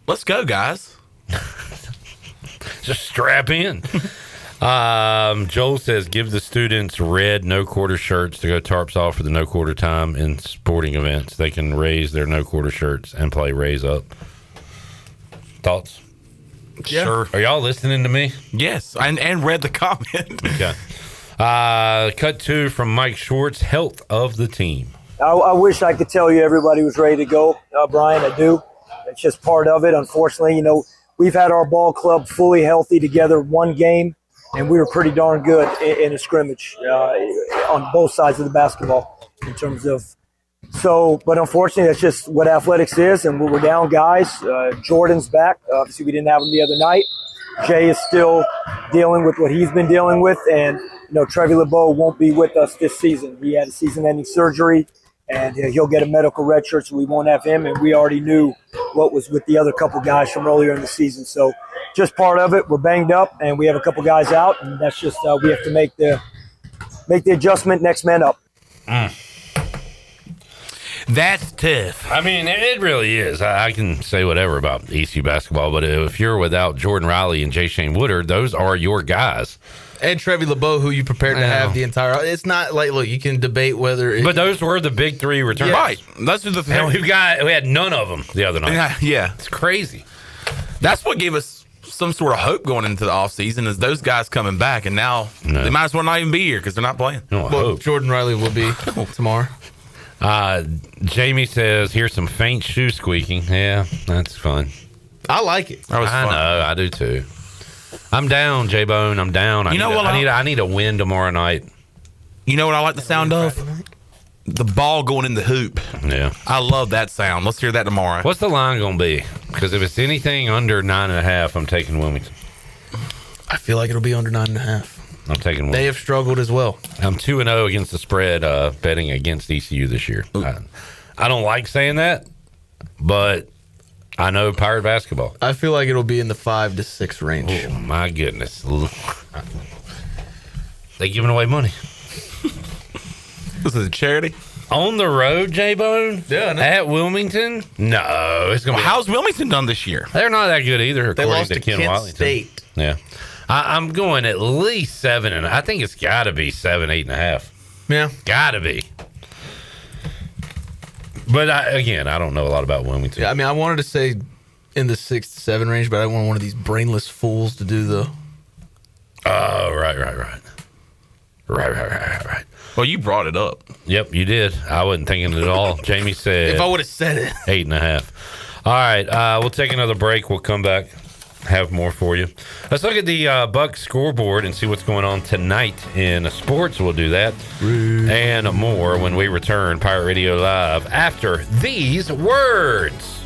Let's go, guys. Just strap in. Joel says, give the students red no-quarter shirts to go tarps off for the no-quarter time in sporting events. They can raise their no-quarter shirts and play raise up. Thoughts? Yeah. Sure. Are y'all listening to me? Yes, and read the comment. Okay. Cut 2 from Mike Schwartz, health of the team. I wish I could tell you everybody was ready to go, Brian. I do. It's just part of it. Unfortunately, we've had our ball club fully healthy together one game, and we were pretty darn good in a scrimmage on both sides of the basketball in terms of – but unfortunately, that's just what athletics is, and we're down guys. Jordan's back. Obviously, we didn't have him the other night. Jay is still dealing with what he's been dealing with, and, Trevi LeBeau won't be with us this season. He had a season-ending surgery, and he'll get a medical red shirt, so we won't have him, and we already knew what was with the other couple guys from earlier in the season. So just part of it. We're banged up, and we have a couple guys out, and that's just we have to make the adjustment, next man up. That's tough. I mean, it really is. I can say whatever about ECU basketball, but if you're without Jordan Riley and Jay Shane Woodard, those are your guys. And Trevi LeBeau, who you prepared to have the entire. It's not like, look, you can debate whether. But those were the big three returns. Yeah. Right. Those are the things. And we had none of them the other night. Yeah. It's crazy. That's what gave us some sort of hope going into the offseason is those guys coming back, and now they might as well not even be here because they're not playing. Well, Jordan Riley will be tomorrow. Jamie says, here's some faint shoe squeaking. Yeah, that's fun. I like it. That was fun. Know, I do too. I'm down, J-Bone. I'm down. I need a win tomorrow night. You know what I like the sound of? The ball going in the hoop. Yeah. I love that sound. Let's hear that tomorrow. What's the line going to be? Because if it's anything under 9.5, I'm taking Wilmington. I feel like it'll be under 9.5. I'm taking Wilmington. They have struggled as well. I'm 2-0 against the spread betting against ECU this year. I don't like saying that, but I know Pirate basketball. I feel like it'll be in the 5 to 6 range. Oh, my goodness. They giving away money. This is a charity. On the road, J-Bone? Yeah. At Wilmington? No. It's gonna be. How's Wilmington done this year? They're not that good either, They according lost to Ken Kent Wallington. State. Yeah. I'm going at least 7, and I think it's got to be 7, 8.5. Yeah. Got to be. But again, I don't know a lot about Wilmington. Yeah, I mean, I wanted to say in the 6 to 7 range, but I don't want one of these brainless fools to do the. Oh, right. Right. Well, you brought it up. Yep, you did. I wasn't thinking it at all. Jamie said. If I would have said it. 8.5. All right, we'll take another break. We'll come back, have more for you. Let's look at the Buck scoreboard and see what's going on tonight in sports. We'll do that and more when we return. Pirate Radio Live after these words.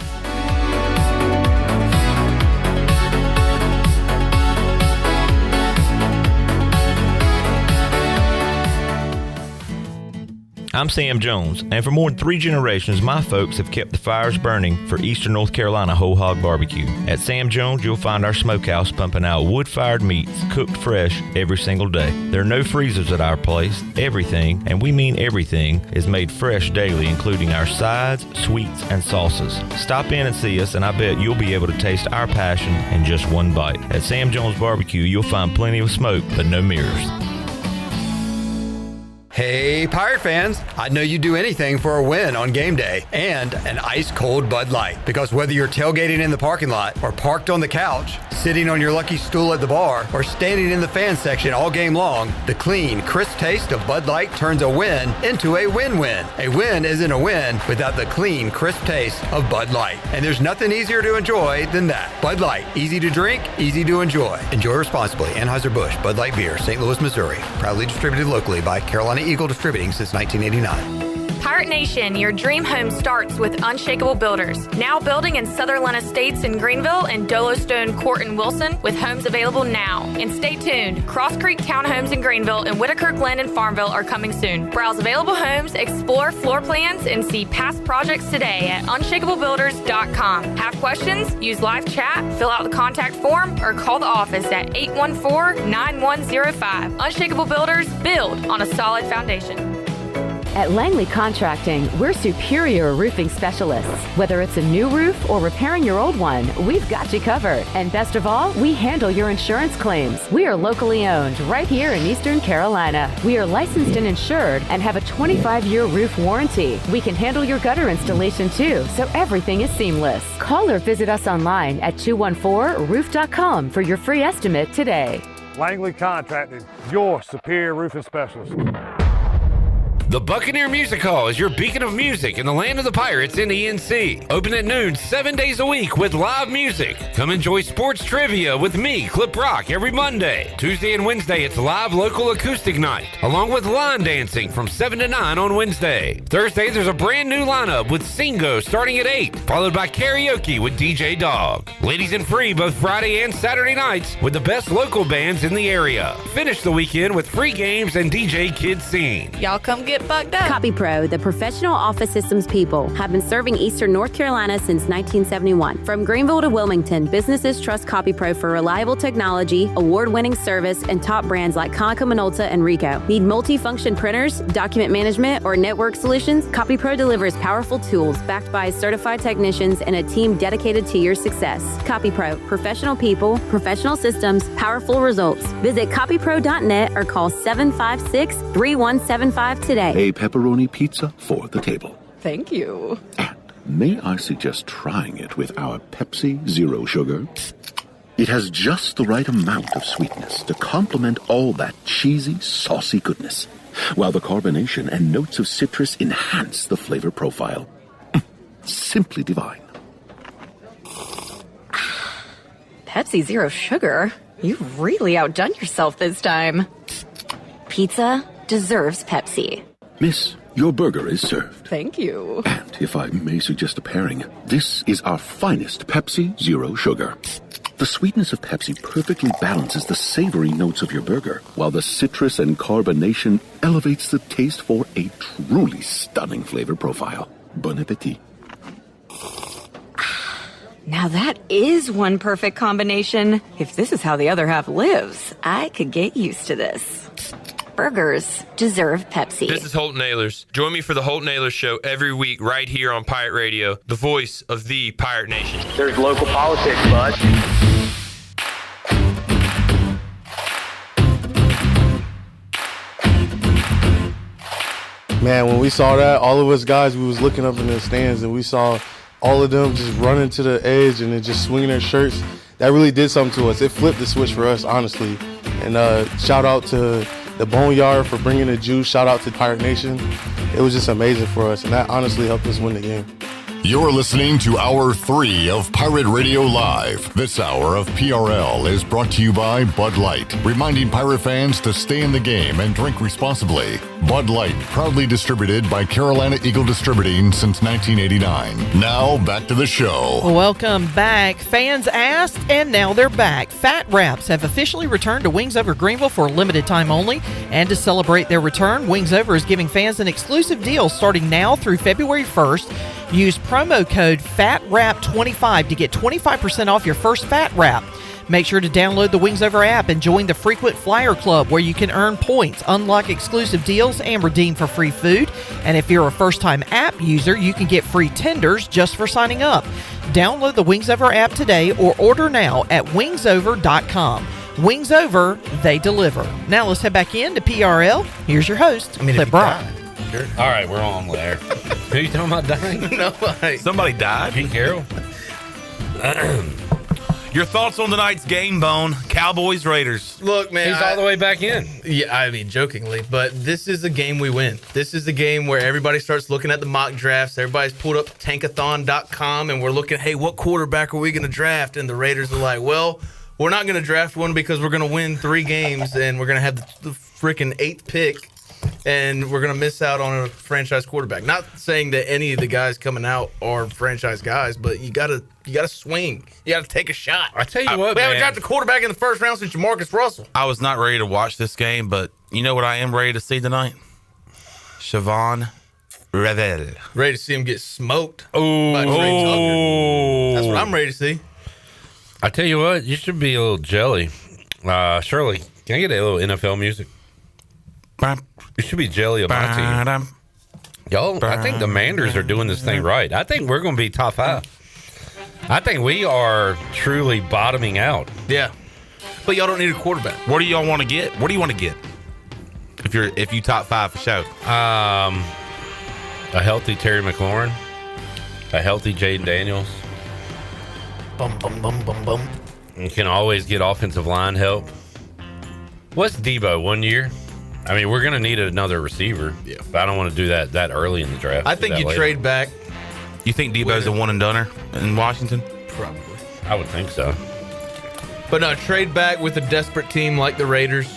I'm Sam Jones, and for more than 3 generations, my folks have kept the fires burning for Eastern North Carolina Whole Hog Barbecue. At Sam Jones, you'll find our smokehouse pumping out wood-fired meats, cooked fresh every single day. There are no freezers at our place. Everything, and we mean everything, is made fresh daily, including our sides, sweets, and sauces. Stop in and see us, and I bet you'll be able to taste our passion in just one bite. At Sam Jones Barbecue, you'll find plenty of smoke, but no mirrors. Hey, Pirate fans, I know you'd do anything for a win on game day and an ice-cold Bud Light. Because whether you're tailgating in the parking lot or parked on the couch, sitting on your lucky stool at the bar, or standing in the fan section all game long, the clean, crisp taste of Bud Light turns a win into a win-win. A win isn't a win without the clean, crisp taste of Bud Light. And there's nothing easier to enjoy than that. Bud Light, easy to drink, easy to enjoy. Enjoy responsibly. Anheuser-Busch, Bud Light Beer, St. Louis, Missouri. Proudly distributed locally by Carolina Eagle Distributing since 1989. Pirate Nation, your dream home starts with Unshakable Builders. Now building in Sutherland Estates in Greenville and Dolostone Court in Wilson, with homes available now. And stay tuned, Cross Creek Townhomes in Greenville and Whitaker Glen in Farmville are coming soon. Browse available homes, explore floor plans, and see past projects today at unshakablebuilders.com. Have questions? Use live chat, fill out the contact form, or call the office at 814-9105. Unshakable Builders, build on a solid foundation. At Langley Contracting, we're superior roofing specialists. Whether it's a new roof or repairing your old one, we've got you covered. And best of all, we handle your insurance claims. We are locally owned right here in Eastern Carolina. We are licensed and insured and have a 25-year roof warranty. We can handle your gutter installation too, so everything is seamless. Call or visit us online at 214roof.com for your free estimate today. Langley Contracting, your superior roofing specialist. The Buccaneer Music Hall is your beacon of music in the land of the Pirates in the NC. Open at noon 7 days a week with live music. Come enjoy sports trivia with me, Clip Rock, every Monday. Tuesday and Wednesday, it's live local acoustic night, along with line dancing from 7 to 9 on Wednesday. Thursday, there's a brand new lineup with Singo starting at 8, followed by karaoke with DJ Dog. Ladies and free both Friday and Saturday nights with the best local bands in the area. Finish the weekend with free games and DJ Kids Scene. Y'all come get bugged up. CopyPro, the professional office systems people, have been serving Eastern North Carolina since 1971. From Greenville to Wilmington, businesses trust CopyPro for reliable technology, award-winning service, and top brands like Konica Minolta and Ricoh. Need multifunction printers, document management, or network solutions? CopyPro delivers powerful tools backed by certified technicians and a team dedicated to your success. CopyPro, professional people, professional systems, powerful results. Visit copypro.net or call 756-3175 today. A pepperoni pizza for the table. Thank you. May I suggest trying it with our Pepsi Zero Sugar? It has just the right amount of sweetness to complement all that cheesy, saucy goodness, while the carbonation and notes of citrus enhance the flavor profile. Simply divine. Pepsi Zero Sugar? You've really outdone yourself this time. Pizza deserves Pepsi. Miss, your burger is served. Thank you. And if I may suggest a pairing, this is our finest Pepsi Zero Sugar. The sweetness of Pepsi perfectly balances the savory notes of your burger, while the citrus and carbonation elevates the taste for a truly stunning flavor profile. Bon appetit. Now that is one perfect combination. If this is how the other half lives, I could get used to this. burgers deserve Pepsi. This is Holt Nailers. Join me for the Holt Nailers Show every week right here on Pirate Radio, the voice of the Pirate Nation. There's local politics, bud. Man, when we saw that, all of us guys, we was looking up in the stands and we saw all of them just running to the edge and then just swinging their shirts. That really did something to us. It flipped the switch for us, honestly. And shout out to the Boneyard for bringing the juice. Shout out to Pirate Nation. It was just amazing for us, and that honestly helped us win the game. You're listening to Hour 3 of Pirate Radio Live. This hour of PRL is brought to you by Bud Light, reminding Pirate fans to stay in the game and drink responsibly. Bud Light, proudly distributed by Carolina Eagle Distributing since 1989. Now, back to the show. Welcome back. Fans asked, and now they're back. Fat Wraps have officially returned to Wings Over Greenville for a limited time only. And to celebrate their return, Wings Over is giving fans an exclusive deal starting now through February 1st. Use promo code FATWRAP25 to get 25% off your first Fat Wrap. Make sure to download the Wings Over app and join the Frequent Flyer Club, where you can earn points, unlock exclusive deals, and redeem for free food. And if you're a first-time app user, you can get free tenders just for signing up. Download the Wings Over app today or order now at wingsover.com. Wings Over, they deliver. Now let's head back in to PRL. Here's your host, Clip Brock. Sure. All right, we're on there. Who are you talking about dying? Nobody. Somebody died. Pete Carroll. Your thoughts on tonight's game, Bone? Cowboys, Raiders. Look, man. He's all the way back in. Yeah, I mean, jokingly, but this is a game we win. This is the game where everybody starts looking at the mock drafts. Everybody's pulled up tankathon.com, and we're looking, hey, what quarterback are we going to draft? And the Raiders are like, well, we're not going to draft one because we're going to win 3 games, and we're going to have the freaking 8th pick. And we're going to miss out on a franchise quarterback. Not saying that any of the guys coming out are franchise guys, but you got to swing. You got to take a shot. I tell you what, we man. haven't drafted a quarterback in the first round since Jamarcus Russell. I was not ready to watch this game, but you know what I am ready to see tonight? Siobhan Revel. Ready to see him get smoked. Oh, that's what I'm ready to see. I tell you what, you should be a little jelly. Shirley, can I get a little NFL music? It should be jelly of my team. Y'all, I think the Manders are doing this thing right. I think we're going to be top 5. I think we are truly bottoming out. Yeah. But y'all don't need a quarterback. What do y'all want to get? What do you want to get? If you top 5 for show. A healthy Terry McLaurin. A healthy Jaden Daniels. Bum, bum, bum, bum, bum. You can always get offensive line help. What's Debo, 1 year? I mean, we're going to need another receiver. Yeah. But I don't want to do that early in the draft. I think you trade back. You think Debo's a one-and-doner in Washington? Probably. I would think so. But no, trade back with a desperate team like the Raiders.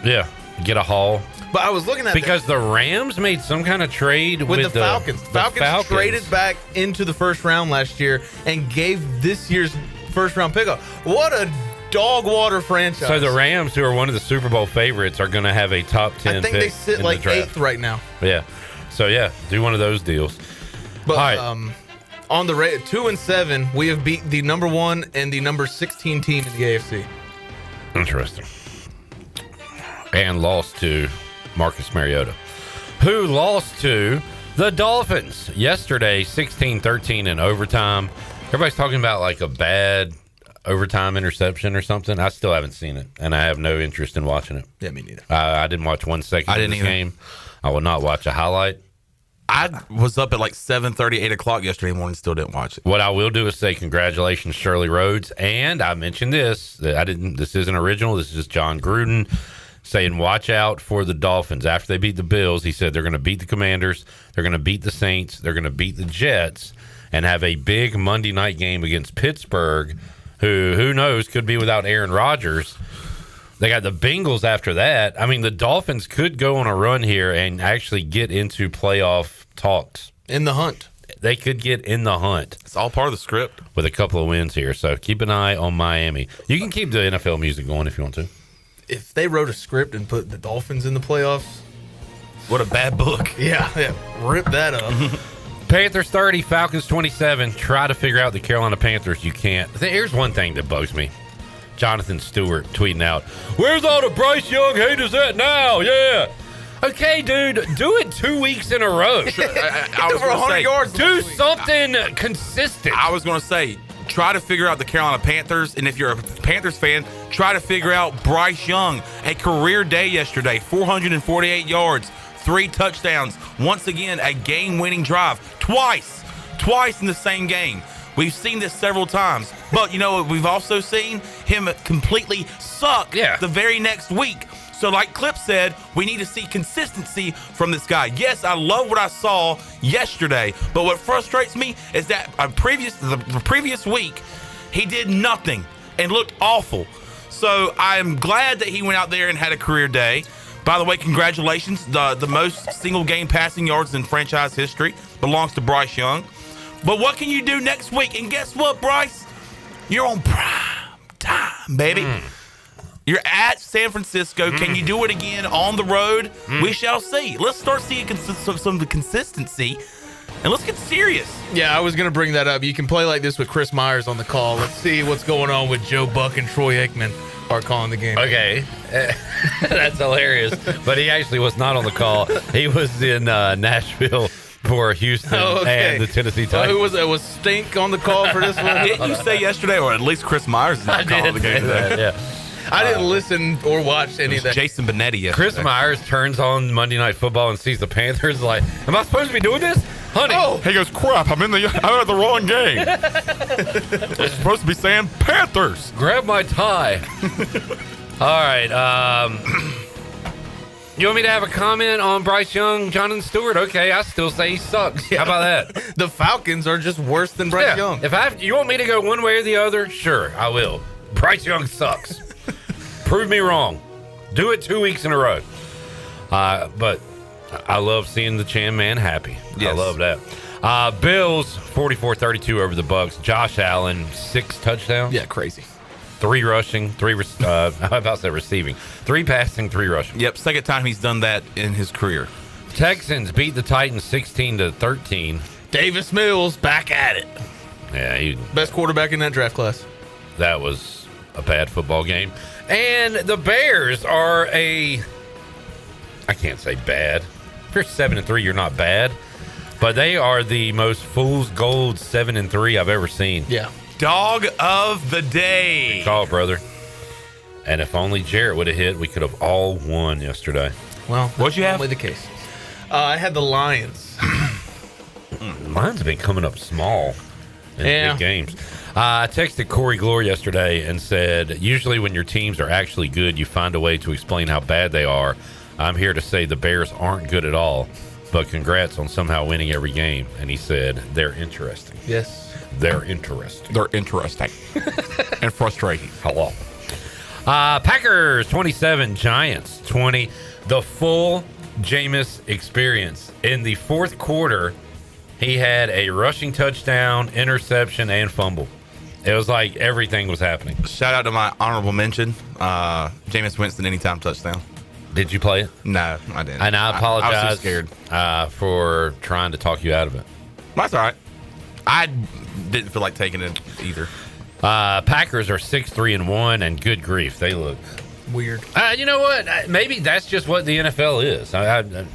Yeah. Get a haul. But I was looking at because the Rams made some kind of trade with the Falcons. Falcons traded back into the first round last year and gave this year's first-round pickup. What a dog water franchise. So the Rams, who are one of the Super Bowl favorites, are going to have a top 10 I think pick they sit like 8th right now. Yeah. So, yeah, do one of those deals. But all right. on the 2-7, we have beat the number 1 and the number 16 team in the AFC. Interesting. And lost to Marcus Mariota, who lost to the Dolphins yesterday, 16-13 in overtime. Everybody's talking about like a bad overtime interception or something. I still haven't seen it, and I have no interest in watching it. Yeah, me neither. I didn't watch 1 second of this game. I will not watch a highlight. I was up at like 7:30, 8 o'clock yesterday morning, still didn't watch it. What I will do is say congratulations, Shirley Rhodes. And I mentioned this. This isn't original. This is just John Gruden saying watch out for the Dolphins. After they beat the Bills, he said they're going to beat the Commanders, they're going to beat the Saints, they're going to beat the Jets, and have a big Monday night game against Pittsburgh, who knows, could be without Aaron Rodgers. They got the Bengals after that. I mean, the Dolphins could go on a run here and actually get into playoff talks. In the hunt. They could get in the hunt. It's all part of the script. With a couple of wins here. So keep an eye on Miami. You can keep the NFL music going if you want to. If they wrote a script and put the Dolphins in the playoffs. What a bad book. Yeah. Rip that up. Panthers 30, Falcons 27. Try to figure out the Carolina Panthers. You can't. Here's one thing that bugs me. Jonathan Stewart tweeting out, "Where's all the Bryce Young haters at now? Yeah." Okay, dude, do it 2 weeks in a row. Sure, I was going to say, yards. Do something consistent. I was going to say, try to figure out the Carolina Panthers, and if you're a Panthers fan, try to figure out Bryce Young. A career day yesterday, 448 yards, 3 touchdowns. Once again, a game-winning drive. Twice in the same game. We've seen this several times. But you know what we've also seen? Him completely suck the very next week. So like Clip said, we need to see consistency from this guy. Yes, I love what I saw yesterday, but what frustrates me is that the previous week, he did nothing and looked awful. So I'm glad that he went out there and had a career day. By the way, congratulations. The most single-game passing yards in franchise history belongs to Bryce Young. But what can you do next week? And guess what, Bryce? You're on prime time, baby. You're at San Francisco. Can you do it again on the road? We shall see. Let's start seeing some of the consistency, and let's get serious. Yeah, I was going to bring that up. You can play like this with Chris Myers on the call. Let's see what's going on with Joe Buck and Troy Aikman are calling the game. Okay. That's hilarious. But he actually was not on the call. He was in Nashville for Houston and the Tennessee Titans. Who was it? Was Stink on the call for this one? Didn't you say yesterday, or at least Chris Myers is on the call of the game today? Yeah. I didn't listen or watch any of that. Jason Benetti yesterday. Chris Myers turns on Monday Night Football and sees the Panthers like, am I supposed to be doing this? Honey. He goes, crap, I'm at the wrong game. I'm supposed to be saying Panthers. Grab my tie. All right. You want me to have a comment on Bryce Young, Jonathan Stewart? Okay, I still say he sucks. How about that? The Falcons are just worse than Bryce Young. If you want me to go one way or the other, sure, I will. Bryce Young sucks. Prove me wrong. Do it 2 weeks in a row. But I love seeing the Chan man happy. Yes. I love that. Bills 44-32 over the Bucks. Josh Allen 6 touchdowns. Yeah, crazy. 3 rushing, 3 receiving, 3 passing, 3 rushing. Yep, second time he's done that in his career. Texans beat the Titans 16-13. Davis Mills back at it. Yeah, best quarterback in that draft class. That was a bad football game. And the Bears are I can't say bad. If you're 7-3, you're not bad. But they are the most fool's gold 7-3 I've ever seen. Yeah. Dog of the day. Good call, brother. And if only Jarrett would have hit, we could have all won yesterday. Well, what'd you have? Only the case. I had the Lions. Lions have been coming up small in big games. I texted Corey Glore yesterday and said, usually when your teams are actually good, you find a way to explain how bad they are. I'm here to say the Bears aren't good at all, but congrats on somehow winning every game. And he said, they're interesting. Yes. They're interesting. They're interesting. And frustrating. Hello. Packers 27, Giants 20. The full Jameis experience. In the fourth quarter, he had a rushing touchdown, interception, and fumble. It was like everything was happening. Shout out to my honorable mention, Jameis Winston anytime touchdown. Did you play it? No, I didn't. And I apologize I was too scared. For trying to talk you out of it. That's all right. I didn't feel like taking it either. Packers are 6-3-1, and good grief, they look weird. You know what? Maybe that's just what the NFL is.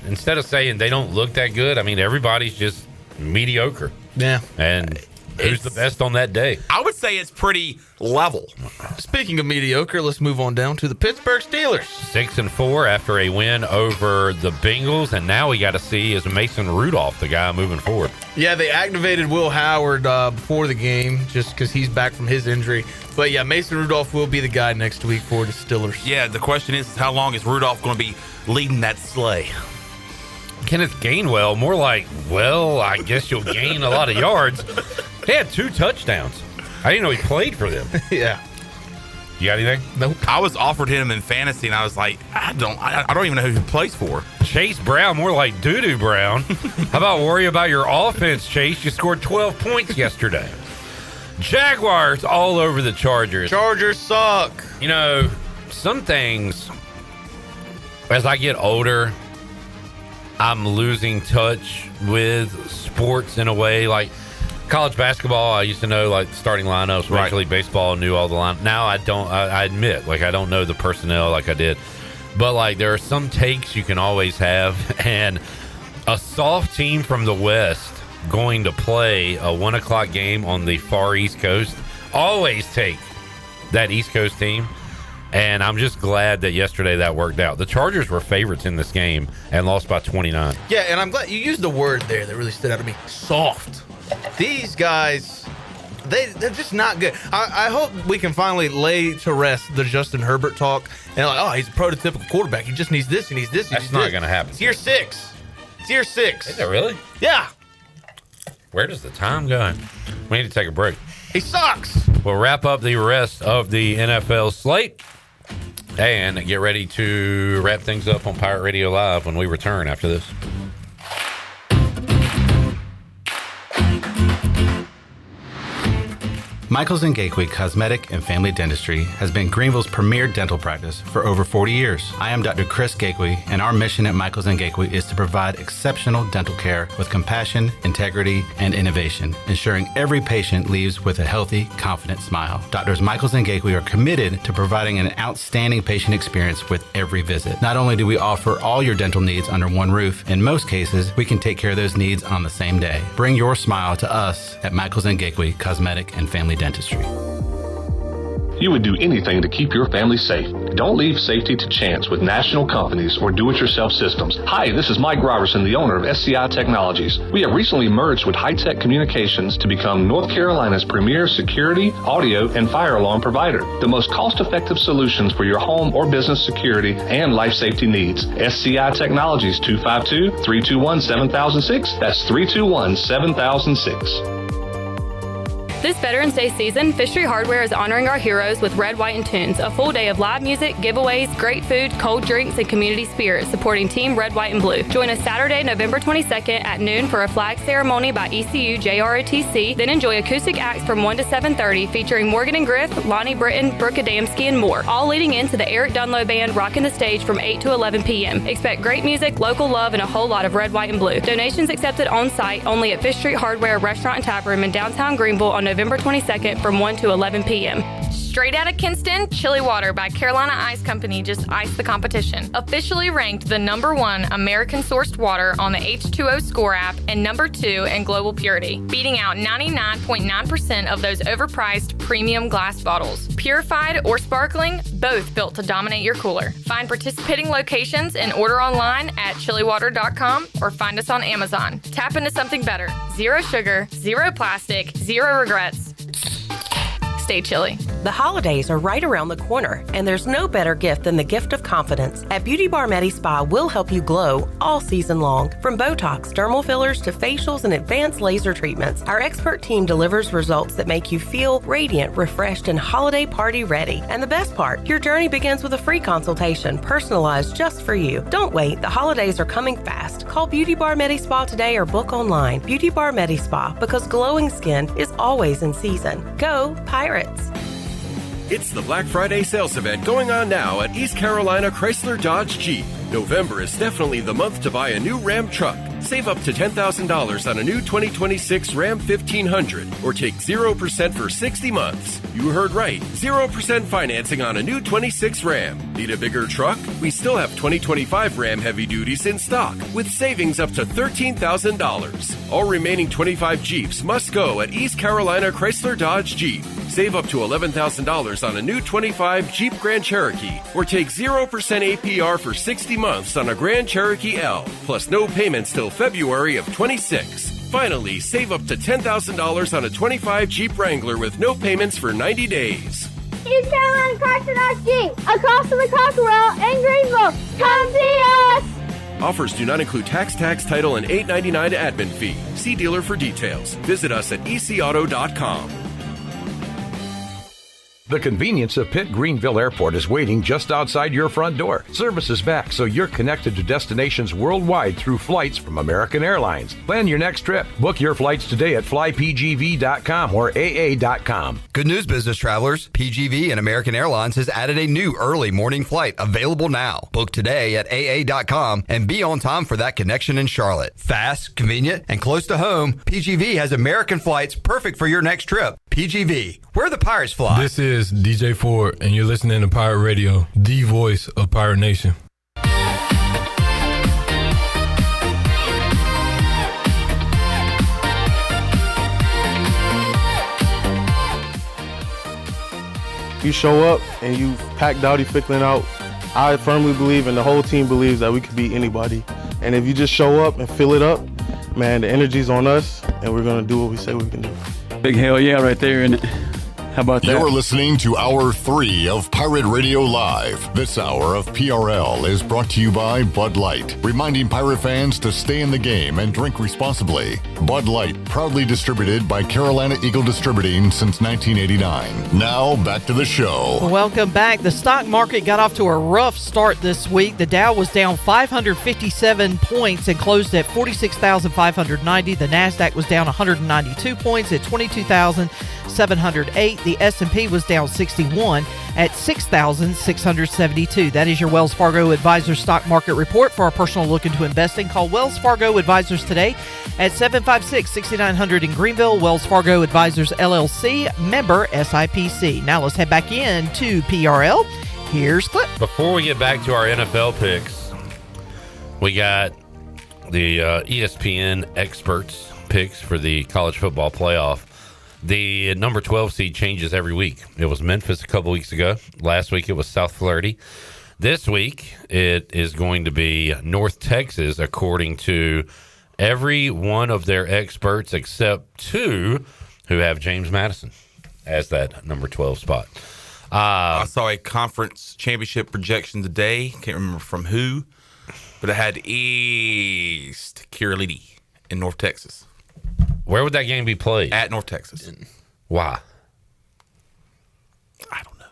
Instead of saying they don't look that good, I mean, everybody's just mediocre. Yeah. And who's the best on that day? I would say it's pretty level. Speaking of mediocre, let's move on down to the Pittsburgh Steelers. 6-4 after a win over the Bengals, and now we got to see is Mason Rudolph the guy moving forward. Yeah, they activated Will Howard before the game just because he's back from his injury. But yeah, Mason Rudolph will be the guy next week for the Steelers. Yeah, the question is how long is Rudolph going to be leading that sleigh? Kenneth Gainwell, more like, well, I guess you'll gain a lot of yards. He had 2 touchdowns. I didn't know he played for them. Yeah. You got anything? Nope. I was offered him in fantasy, and I was like, I don't even know who he plays for. Chase Brown, more like Doo-Doo Brown. How about worry about your offense, Chase? You scored 12 points yesterday. Jaguars all over the Chargers. Chargers suck. You know, some things, as I get older, I'm losing touch with sports in a way. Like, College basketball, I used to know like the starting lineups. Major League Baseball, knew all the line. Now I don't. I admit, like I don't know the personnel like I did. But like there are some takes you can always have, and a soft team from the West going to play a 1 o'clock game on the far East Coast. Always take that East Coast team. And I'm just glad that yesterday that worked out. The Chargers were favorites in this game and lost by 29. Yeah, and I'm glad you used the word there that really stood out to me. Soft. These guys, they're just not good. I hope we can finally lay to rest the Justin Herbert talk. And like, oh, he's a prototypical quarterback. He just needs this, he needs this, he needs this. That's not going to happen. It's year 6. It's year 6. Is it really? Yeah. Where does the time go? We need to take a break. He sucks. We'll wrap up the rest of the NFL slate and get ready to wrap things up on Pirate Radio Live when we return after this. Michaels & Gateway Cosmetic and Family Dentistry has been Greenville's premier dental practice for over 40 years. I am Dr. Chris Gateway, and our mission at Michaels & Gateway is to provide exceptional dental care with compassion, integrity, and innovation, ensuring every patient leaves with a healthy, confident smile. Doctors Michaels & Gateway are committed to providing an outstanding patient experience with every visit. Not only do we offer all your dental needs under one roof, in most cases, we can take care of those needs on the same day. Bring your smile to us at Michaels & Gateway Cosmetic and Family Dentistry. You would do anything to keep your family safe. Don't leave safety to chance with national companies or do-it-yourself systems. Hi, this is Mike Robertson, the owner of SCI Technologies. We have recently merged with High-Tech Communications to become North Carolina's premier security, audio, and fire alarm provider. The most cost-effective solutions for your home or business security and life safety needs. SCI Technologies, 252-321-7006. That's 321-7006. This Veterans Day season, Fishery Hardware is honoring our heroes with Red, White, and Tunes, a full day of live music, giveaways, great food, cold drinks, and community spirit supporting Team Red, White, and Blue. Join us Saturday, November 22nd at noon for a flag ceremony by ECU JROTC, then enjoy acoustic acts from 1 to 7:30 featuring Morgan and Griff, Lonnie Britton, Brooke Adamski, and more, all leading into the Eric Dunlow Band rocking the stage from 8 to 11 p.m. Expect great music, local love, and a whole lot of Red, White, and Blue. Donations accepted on site only at Fish Street Hardware Restaurant and Tap Room in downtown Greenville on November 22nd from 1 to 11 p.m. Straight out of Kinston, Chili Water by Carolina Ice Company just iced the competition. Officially ranked the #1 American-sourced water on the H2O Score app and #2 in global purity, beating out 99.9% of those overpriced premium glass bottles. Purified or sparkling, both built to dominate your cooler. Find participating locations and order online at chiliwater.com or find us on Amazon. Tap into something better. Zero sugar, zero plastic, zero regrets. Stay chilly. The holidays are right around the corner, and there's no better gift than the gift of confidence. At Beauty Bar Medi Spa, we'll help you glow all season long. From Botox, dermal fillers, to facials and advanced laser treatments, our expert team delivers results that make you feel radiant, refreshed, and holiday party ready. And the best part, your journey begins with a free consultation, personalized just for you. Don't wait, the holidays are coming fast. Call Beauty Bar Medi Spa today or book online. Beauty Bar Medi Spa, because glowing skin is always in season. Go Pirates! It's the Black Friday sales event going on now at East Carolina Chrysler Dodge Jeep. November is definitely the month to buy a new Ram truck. Save up to $10,000 on a new 2026 Ram 1500 or take 0% for 60 months. You heard right, 0% financing on a new 26 Ram. Need a bigger truck? We still have 2025 Ram Heavy Duties in stock with savings up to $13,000. All remaining 25 Jeeps must go at East Carolina Chrysler Dodge Jeep. Save up to $11,000 on a new 25 Jeep Grand Cherokee or take 0% APR for 60 months on a Grand Cherokee L, plus no payments till February of 26. Finally, save up to $10,000 on a 25 Jeep Wrangler with no payments for 90 days. East Carolina Chrysler Dodge Jeep, across from the Cockerel in Greenville. Come see us! Offers do not include tax, title, and $8.99 admin fee. See dealer for details. Visit us at ecauto.com. The convenience of Pitt Greenville Airport is waiting just outside your front door. Service is back, so you're connected to destinations worldwide through flights from American Airlines. Plan your next trip. Book your flights today at flypgv.com or aa.com. Good news, business travelers. PGV and American Airlines has added a new early morning flight available now. Book today at aa.com and be on time for that connection in Charlotte. Fast, convenient, and close to home, PGV has American flights perfect for your next trip. PGV, where the Pirates fly. This is DJ Ford, and you're listening to Pirate Radio, the voice of Pirate Nation. If you show up and you pack Dowdy Ficklin out, I firmly believe, and the whole team believes, that we could beat anybody. And if you just show up and fill it up, man, the energy's on us, and we're going to do what we say we can do. Big hell yeah right there, isn't it? How about that? You're listening to Hour 3 of Pirate Radio Live. This hour of PRL is brought to you by Bud Light, reminding Pirate fans to stay in the game and drink responsibly. Bud Light, proudly distributed by Carolina Eagle Distributing since 1989. Now, back to the show. Welcome back. The stock market got off to a rough start this week. The Dow was down 557 points and closed at 46,590. The NASDAQ was down 192 points at 22,708. The S&P was down 61 at 6,672. That is your Wells Fargo Advisors stock market report. For our personal look into investing, call Wells Fargo Advisors today at 756-6900 in Greenville. Wells Fargo Advisors LLC, member SIPC. Now let's head back into PRL. Here's Clip. Before we get back to our NFL picks, we got the ESPN experts picks for the college football playoff. The number 12 seed changes every week. It was Memphis a couple weeks ago. Last week it was South Florida. This week it is going to be North Texas, according to every one of their experts except two who have James Madison as that number 12 spot. I saw a conference championship projection today. Can't remember from who, but it had East Carolina in North Texas. Where would that game be played? At North Texas. Why? I don't know.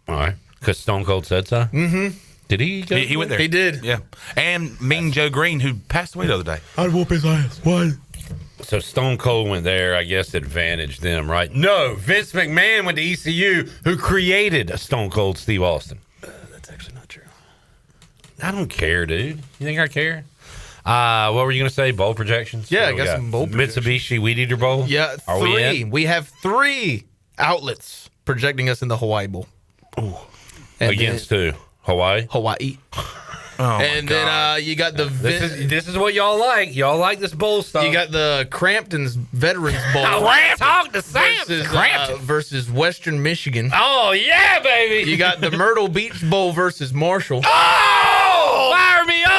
All right. Because Stone Cold said so? Mm-hmm. Did he go? He went there. He did. Yeah. And Mean Joe Green, who passed away the other day. I'd whoop his ass. Why? So Stone Cold went there, I guess, advantaged them, right? No, Vince McMahon went to ECU, who created a Stone Cold Steve Austin. That's actually not true. I don't care, dude. You think I care? What were you going to say? Bowl projections? Yeah, I got some bowl projections. Mitsubishi Weed Eater Bowl? Yeah, Are three. We have three outlets projecting us in the Hawaii Bowl. Ooh. Against who? Hawaii? Hawaii. Oh and then you got the... This is what y'all like. Y'all like this bowl stuff. You got the Crampton's Veterans Bowl. Talk to Sam. Versus Western Michigan. Oh, yeah, baby. You got the Myrtle Beach Bowl versus Marshall. Oh! Fire me up!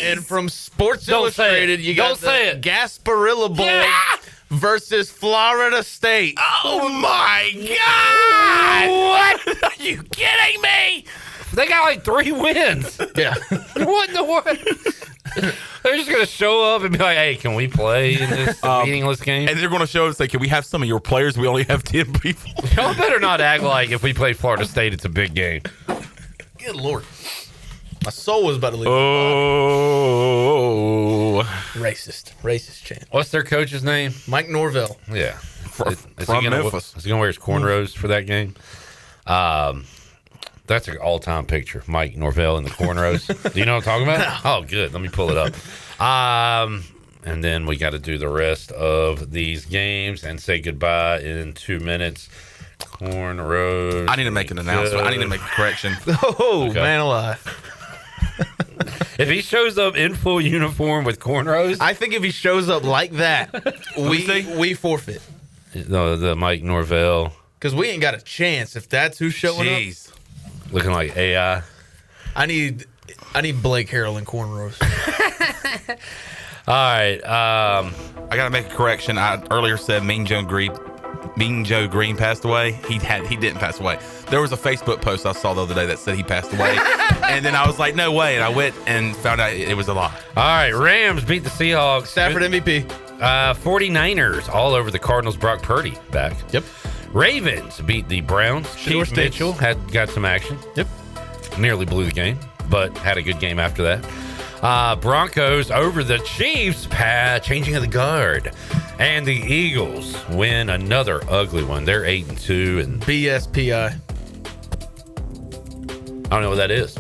And from Sports Illustrated, you got the Gasparilla Bowl versus Florida State. Oh, my God! What? Are you kidding me? They got like 3 wins. Yeah. What in the world? They're just going to show up and be like, hey, can we play in this meaningless game? And they're going to show us, like, can we have some of your players? We only have 10 people. Y'all better not act like if we play Florida State, it's a big game. Good Lord. My soul was about to leave. Oh. Racist chant. What's their coach's name? Mike Norvell. Yeah. Is from he Memphis. Is he going to wear his cornrows for that game? That's an all-time picture. Mike Norvell in the cornrows. Do you know what I'm talking about? Oh, good. Let me pull it up. And then we got to do the rest of these games and say goodbye in 2 minutes. Cornrows. I need to make an announcement. I need to make a correction. Oh, okay. Man alive. If he shows up in full uniform with cornrows, I think if he shows up like that, we forfeit. The Mike Norvell. Because we ain't got a chance if that's who's showing up. Looking like AI. I need Blake Harrell in cornrows. All right. I got to make a correction. I earlier said Mean Joe Green passed away. He didn't pass away. There was a Facebook post I saw the other day that said he passed away. And then I was like, no way. And I went and found out it was a lie. All right. Rams beat the Seahawks. Stafford MVP. 49ers all over the Cardinals. Brock Purdy back. Yep. Ravens beat the Browns. Keith Mitchell got some action. Yep. Nearly blew the game, but had a good game after that. Broncos over the Chiefs. Changing of the guard. And the Eagles win another ugly one. They're 8-2 and BSPI. I don't know what that is.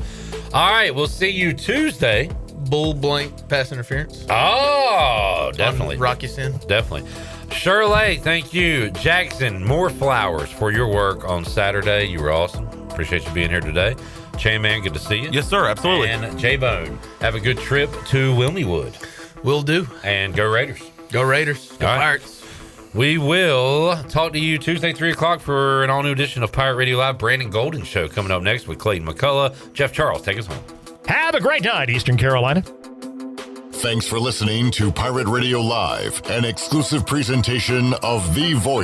All right, we'll see you Tuesday. Bull blank pass interference. Oh, definitely. Rocky Sin. Definitely. Shirley, thank you. Jackson, more flowers for your work on Saturday. You were awesome. Appreciate you being here today. Chain Man, good to see you. Yes, sir. Absolutely. And J-Bone, have a good trip to Wilmywood. Will do. And go Raiders. Go Raiders. Go Pirates. We will talk to you Tuesday, 3 o'clock for an all-new edition of Pirate Radio Live. Brandon Golden Show coming up next with Clayton McCullough. Jeff Charles, take us home. Have a great night, Eastern Carolina. Thanks for listening to Pirate Radio Live, an exclusive presentation of The Voice.